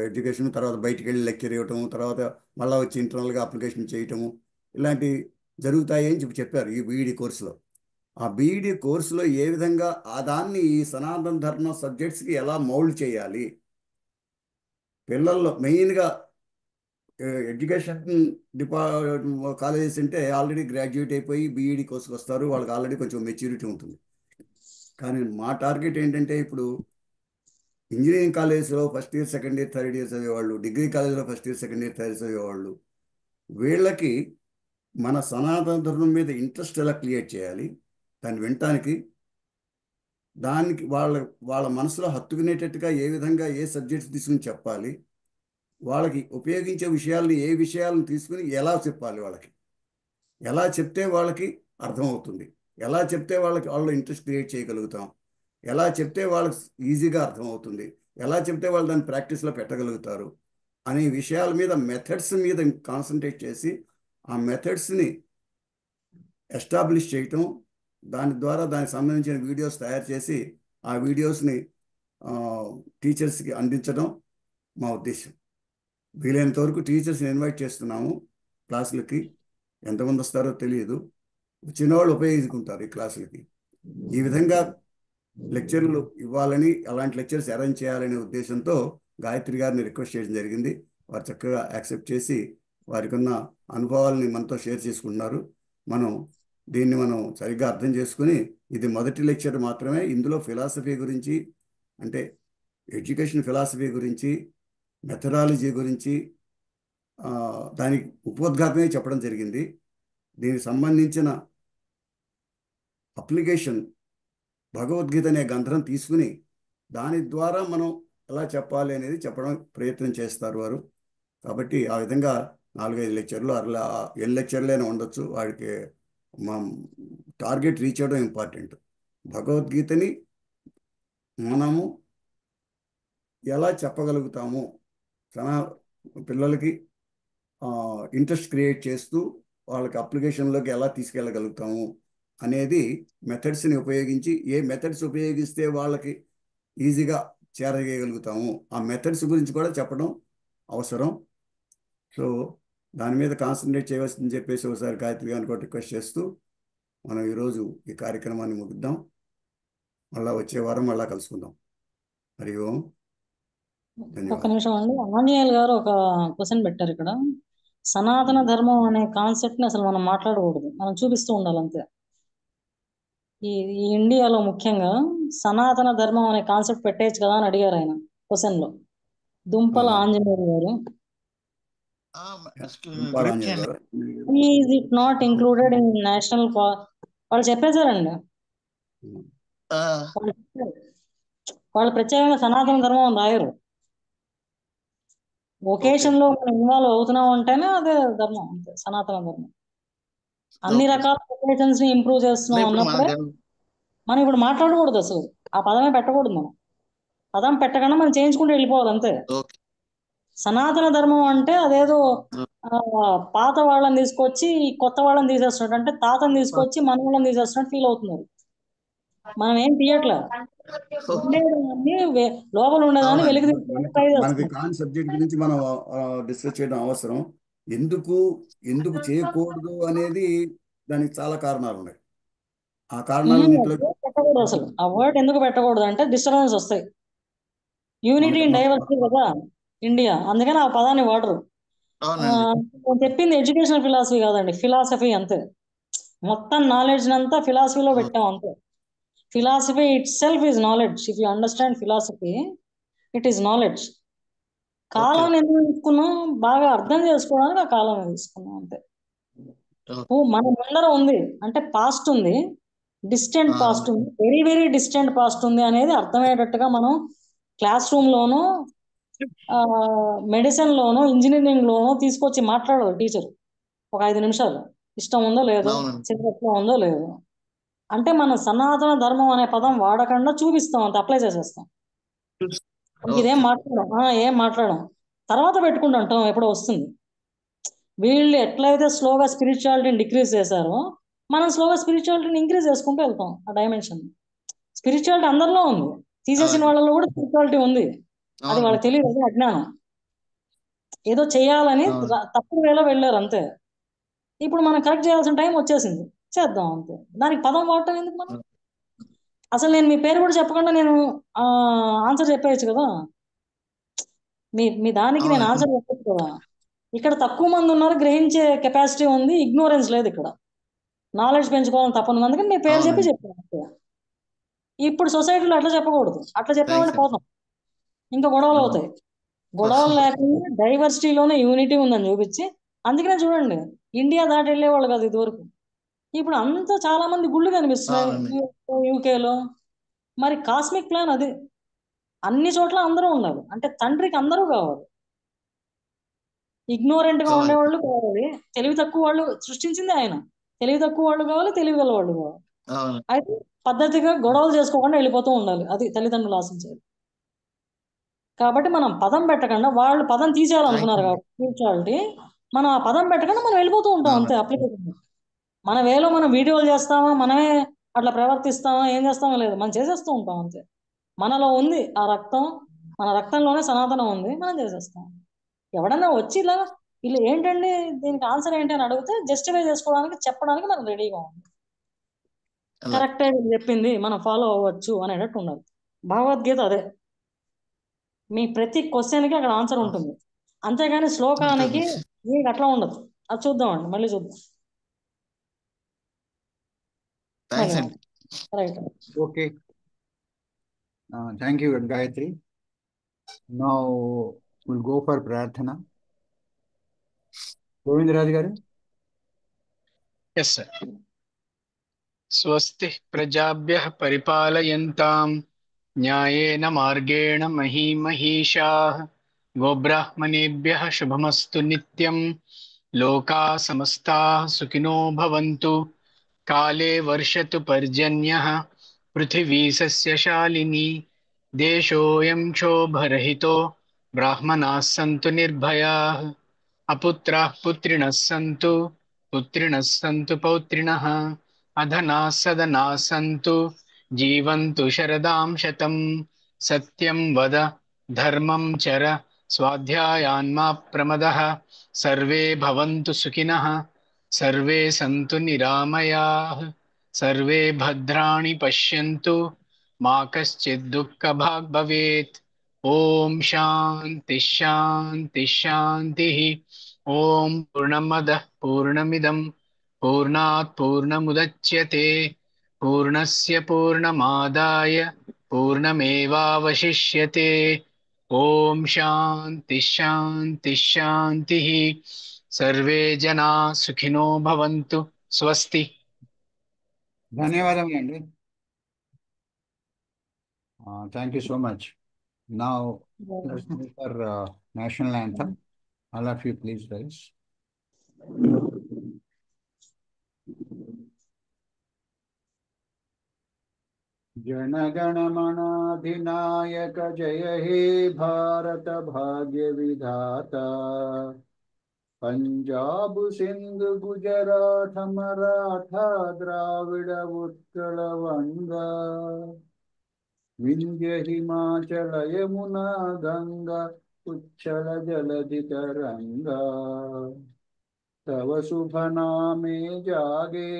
ఎడ్యుకేషన్, తర్వాత బయటికి వెళ్ళి లెక్చర్ ఇవ్వటం, తర్వాత మళ్ళీ వచ్చి ఇంటర్నల్గా అప్లికేషన్ చేయటము, ఇలాంటివి జరుగుతాయి అని చెప్పారు ఈ బీఈడి కోర్సులో. ఆ బీఈడి కోర్సులో ఏ విధంగా దాన్ని ఈ సనాతన ధర్మ సబ్జెక్ట్స్కి ఎలా మౌల్డ్ చేయాలి, పిల్లల్లో మెయిన్గా ఎడ్యుకేషన్ కాలేజెస్ అంటే ఆల్రెడీ గ్రాడ్యుయేట్ అయిపోయి బీఈడి కోర్సుకు వస్తారు, వాళ్ళకి ఆల్రెడీ కొంచెం మెచ్యూరిటీ ఉంటుంది. కానీ మా టార్గెట్ ఏంటంటే ఇప్పుడు ఇంజనీరింగ్ కాలేజ్లో first year second year third year చదివేవాళ్ళు, డిగ్రీ కాలేజ్లో first year second year third చదివేవాళ్ళు, వీళ్ళకి మన సనాతన ధర్మం మీద ఇంట్రెస్ట్ ఎలా క్రియేట్ చేయాలి, దాన్ని వినటానికి, దానికి వాళ్ళ మనసులో హత్తుకునేటట్టుగా ఏ విధంగా ఏ సబ్జెక్ట్స్ తీసుకుని చెప్పాలి, వాళ్ళకి ఉపయోగించే విషయాల్ని ఏ విషయాలను తీసుకుని ఎలా చెప్పాలి, వాళ్ళకి ఎలా చెప్తే వాళ్ళకి అర్థమవుతుంది, ఎలా చెప్తే వాళ్ళు ఇంట్రెస్ట్ క్రియేట్ చేయగలుగుతాం, ఎలా చెప్తే వాళ్ళకి ఈజీగా అర్థమవుతుంది, ఎలా చెప్తే వాళ్ళు దాన్ని ప్రాక్టీస్లో పెట్టగలుగుతారు అనే విషయాల మీద మెథడ్స్ మీద కాన్సన్ట్రేట్ చేసి ఆ మెథడ్స్ని ఎస్టాబ్లిష్ చేయటం, దాని ద్వారా దానికి సంబంధించిన వీడియోస్ తయారు చేసి ఆ వీడియోస్ని టీచర్స్కి అందించడం మా ఉద్దేశం. వీలైనంత వరకు టీచర్స్ని ఇన్వైట్ చేస్తున్నాము క్లాసులకి. ఎంతమంది వస్తారో తెలియదు, వచ్చిన వాళ్ళు ఉపయోగించుకుంటారు ఈ క్లాసులకి. ఈ విధంగా లెక్చర్లు ఇవ్వాలని, అలాంటి లెక్చర్స్ అరేంజ్ చేయాలనే ఉద్దేశంతో గాయత్రి గారిని రిక్వెస్ట్ చేయడం జరిగింది. వారు చక్కగా యాక్సెప్ట్ చేసి వారికి ఉన్న అనుభవాలని మనతో షేర్ చేసుకుంటున్నారు. దీన్ని మనం సరిగ్గా అర్థం చేసుకుని, ఇది మొదటి లెక్చర్ మాత్రమే, ఇందులో ఫిలాసఫీ గురించి, అంటే ఎడ్యుకేషన్ ఫిలాసఫీ గురించి, మెథడాలజీ గురించి దానికి ఉపోద్ఘాతమే చెప్పడం జరిగింది. దీనికి సంబంధించిన అప్లికేషన్ భగవద్గీత అనే గ్రంథం తీసుకుని దాని ద్వారా మనం ఎలా చెప్పాలి అనేది చెప్పడం ప్రయత్నం చేస్తారు వారు. కాబట్టి ఆ విధంగా 4-5 లెక్చర్లు అలా ఎన్ని లెక్చర్లైనా ఉండొచ్చు. వాడికి మా టార్గెట్ రీచ్ అవ్వడం ఇంపార్టెంట్. భగవద్గీతని మనము ఎలా చెప్పగలుగుతాము, పిల్లలకి ఇంట్రెస్ట్ క్రియేట్ చేస్తూ వాళ్ళకి అప్లికేషన్లోకి ఎలా తీసుకెళ్ళగలుగుతాము అనేది మెథడ్స్ని ఉపయోగించి, ఏ మెథడ్స్ ఉపయోగిస్తే వాళ్ళకి ఈజీగా చేరగలుగుతాము ఆ మెథడ్స్ గురించి కూడా చెప్పడం అవసరం. సో దాని మీద కాన్సన్ట్రేట్ చేయవలసిందని చెప్పేసి ఒకసారి గాయత్రి గారిని కూడా రిక్వెస్ట్ చేస్తూ మనం ఈరోజు ఈ కార్యక్రమాన్ని ముగిద్దాం. మళ్ళీ వచ్చే వారం మళ్ళీ కలుసుకుందాం. హరి ఓం. ఒక నిమిషం అండి, ఆంజనేయులు గారు ఒక క్వశ్చన్ పెట్టారు ఇక్కడ. సనాతన ధర్మం అనే కాన్సెప్ట్ ని అసలు మనం మాట్లాడకూడదు, మనం చూపిస్తూ ఉండాలి అంతే. ఈ ఇండియాలో ముఖ్యంగా సనాతన ధర్మం అనే కాన్సెప్ట్ పెట్టేయచ్చు కదా అని అడిగారు ఆయన క్వశ్చన్ లో, దుంపల ఆంజనేయులు గారు. Is it not included in national వాళ్ళు చెప్పేశారండి. వాళ్ళు ప్రత్యేకంగా సనాతన ధర్మం అని రాయరు. ఒకేషన్ లో మనం ఇన్వాల్వ్ అవుతున్నాం అంటేనే అదే ధర్మం, అంతే సనాతన ధర్మం. అన్ని రకాల ఒకేషన్స్ ని ఇంప్రూవ్ చేస్తున్నాం అన్నప్పుడే మనం ఇప్పుడు మాట్లాడకూడదు, అసలు ఆ పదమే పెట్టకూడదు. మనం పదం పెట్టకుండా మనం చేయించుకుంటూ వెళ్ళిపోవాలి అంతే. సనాతన ధర్మం అంటే అదేదో పాత వాళ్ళని తీసుకొచ్చి కొత్త వాళ్ళని తీసేస్తున్నట్టు, అంటే తాతని తీసుకొచ్చి మన వాళ్ళని తీసేస్తున్నట్టు ఫీల్ అవుతున్నారు. మనం ఏం తీయట్లే, లోపల ఉండేదాన్ని వెలికి ట్రై మనకి కాని సబ్జెక్ట్ గురించి మనం డిస్కస్ చేయడం అవసరం. ఎందుకు చేయకూడదు అనేది దానికి చాలా కారణాలు ఉన్నాయి. ఆ కారణాలు పెట్టకూడదు. అసలు ఆ వర్డ్ ఎందుకు పెట్టకూడదు అంటే డిస్టర్బెన్స్ వస్తాయి. యూనిటీ ఇన్ డైవర్సిటీ కదా ఇండియా, అందుకని ఆ పదాన్ని వాడరు. చెప్పింది ఎడ్యుకేషనల్ ఫిలాసఫీ కాదండి, ఫిలాసఫీ అంతే. మొత్తం నాలెడ్జ్ అంతా ఫిలాసఫీలో పెట్టాం అంతే. Philosophy it self is knowledge. If you understand philosophy, it is knowledge. కాలాన్ని ఎందుకు తీసుకున్నాం, బాగా అర్థం చేసుకోవడానికి ఆ కాలాన్ని తీసుకున్నాం అంతే. మన ముందర ఉంది అంటే పాస్ట్ ఉంది, డిస్టెంట్ పాస్ట్ ఉంది, వెరీ వెరీ డిస్టెంట్ పాస్ట్ ఉంది అనేది అర్థమయ్యేటట్టుగా మనం క్లాస్ రూమ్ లోనో మెడిసిన్ లోనో ఇంజనీరింగ్ లోనో తీసుకొచ్చి మాట్లాడాలి టీచర్ ఒక 5 నిమిషాలు. ఇష్టం ఉందో లేదో, చిన్నట్లో ఉందో లేదో అంటే మనం సనాతన ధర్మం అనే పదం వాడకుండా చూపిస్తాం అంత, అప్లై చేసేస్తాం. ఇదేం ఏం మాట్లాడడం తర్వాత పెట్టుకుంటాం, ఎప్పుడో వస్తుంది. వీళ్ళు ఎట్లయితే స్లోగా స్పిరిచువాలిటీని డిక్రీజ్ చేశారో మనం స్లోగా స్పిరిచువాలిటీని ఇంక్రీజ్ చేసుకుంటూ వెళ్తాం. ఆ డైమెన్షన్ స్పిరిచువాలిటీ అందరిలో ఉంది, తీసేసిన వాళ్ళలో కూడా స్పిరిచువాలిటీ ఉంది. అది వాళ్ళకి తెలియదు, అజ్ఞానం. ఏదో చేయాలని తప్పుడు వేలో వెళ్ళారు అంతే. ఇప్పుడు మనం కరెక్ట్ చేయాల్సిన టైం వచ్చేసింది, చేద్దాం అంతే. దానికి పదం వాడటం ఎందుకు మనం? అసలు నేను మీ పేరు కూడా చెప్పకుండా నేను ఆన్సర్ చెప్పేయచ్చు కదా. మీ దానికి నేను ఆన్సర్ చెప్పచ్చు కదా. ఇక్కడ తక్కువ మంది ఉన్నారు, గ్రహించే కెపాసిటీ ఉంది, ఇగ్నోరెన్స్ లేదు. ఇక్కడ నాలెడ్జ్ పెంచుకోవాలని తప్పని అందుకని మీ పేరు చెప్పాను. ఇప్పుడు సొసైటీలో అట్లా చెప్పకూడదు, అట్లా చెప్పామంటే పోతాం, ఇంకా గొడవలు అవుతాయి. గొడవలు లేకుండా డైవర్సిటీలోనే యూనిటీ ఉందని చూపించి, అందుకనే చూడండి ఇండియా దాటి వెళ్ళేవాళ్ళు కాదు ఇదివరకు, ఇప్పుడు అంతా చాలా మంది గుళ్ళు కనిపిస్తున్నాయి యూకేలో. మరి కాస్మిక్ ప్లాన్ అది, అన్ని చోట్ల అందరూ ఉండాలి, అంటే తండ్రికి అందరూ కావాలి. ఇగ్నోరెంట్ గా ఉండేవాళ్ళు కావాలి, తెలివి తక్కువ వాళ్ళు సృష్టించింది ఆయన, తెలివి తక్కువ వాళ్ళు కావాలి, తెలివి గల వాళ్ళు కావాలి. అయితే పద్ధతిగా గొడవలు చేసుకోకుండా వెళ్ళిపోతూ ఉండాలి, అది తల్లిదండ్రులు ఆశించేది. కాబట్టి మనం పదం పెట్టకుండా, వాళ్ళు పదం తీసేయాలనుకున్నారు కాబట్టి స్పిరిచువాలిటీ, మనం ఆ పదం పెట్టకుండా మనం వెళ్ళిపోతూ ఉంటాం అంతే. అప్లికేషన్ మన వేలో మనం వీడియోలు చేస్తామా, మనమే అట్లా ప్రవర్తిస్తామా, ఏం చేస్తామో లేదు, మనం చేసేస్తూ ఉంటాం అంతే. మనలో ఉంది ఆ రక్తం, మన రక్తంలోనే సనాతనం ఉంది, మనం చేసేస్తాం. ఎవడన్నా వచ్చి ఇలా ఇలా ఏంటండి దీనికి ఆన్సర్ ఏంటి అని అడిగితే జస్టిఫై చేసుకోవడానికి చెప్పడానికి మనం రెడీగా ఉంది. కరెక్టే చెప్పింది, మనం ఫాలో అవ్వచ్చు అనేటట్టు ఉండాలి. భగవద్గీత అదే, మీ ప్రతి క్వశ్చన్కి అక్కడ ఆన్సర్ ఉంటుంది, అంతేగాని శ్లోకానికి మీకు అట్లా ఉండదు. అది చూద్దామండి, మళ్ళీ చూద్దాం. Right. Okay. Thank you, Gayatri. Now we'll go for Prarthana. Govindraj garu. Yes, sir. స్వస్తి ప్రజాభ్యః పరిపాలయంతాం న్యాయేన మార్గేణ మహీమహీషాః గోబ్రాహ్మణేభ్యః శుభమస్తు నిత్యం లోకాః సమస్తాః సుఖినో భవంతు కాలే వర్షతు పర్జన్యః పృథివీ సస్యశాలినీ దేశోऽयं క్షోభరహితో బ్రాహ్మణాः సంతు నిర్భయాः అపుత్రాः పుత్రిణः సంతు పుత్రిణः సంతు పౌత్రిణः అధనాः సదనాः సంతు జీవంతు శరదాం శతం సత్యం వద ధర్మం చర స్వాధ్యాయాన్మా ప్రమదః సర్వే భవంతు సుఖినః సర్వే సంతు నిరామయాః సర్వే భద్రాణి పశ్యంతు మా కశ్చిద్ దుఃఖభాగ్ భవేత్. ఓం శాంతి శాంతి శాంతి. ఓం పూర్ణమదః పూర్ణమిదం పూర్ణాత్ పూర్ణముదచ్యతే పూర్ణస్య పూర్ణమాదాయ పూర్ణమేవావశిష్యతే. ఓం శాంతి శాంతి శాంతి. సర్వే జనా సుఖినో భవంతు. స్వస్తి. ధన్యవాదములండి. Thank you so much. Now let's go for national anthem. All of you please rise. Jana Gana मन अधिनायक जय हे भारत भाग्य विधाता पंजाब सिंध गुजरात मराठा द्राविड उत्कल वंगा विंध्य हिमाचल यमुना गंगा उच्छल जलधि तरंगा तव शुभ नामे जागे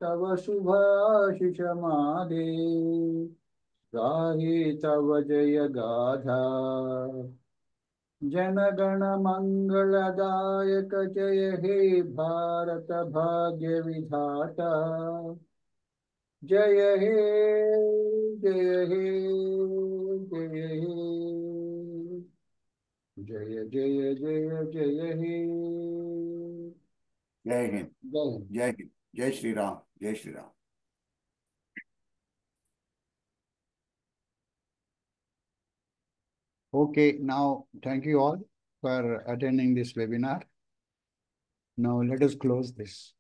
तव शुभाशिष मागे गाहे तव जय गाथा जन गण मंगलदायक जय हे भारत भाग्य विधाता जय हे जय हे जय हे जय जय जय जय हे. जय हिंद. जय हिंद. जय श्री राम. जय Shri Ram. Okay, now thank you all for attending this webinar. Now let us close this.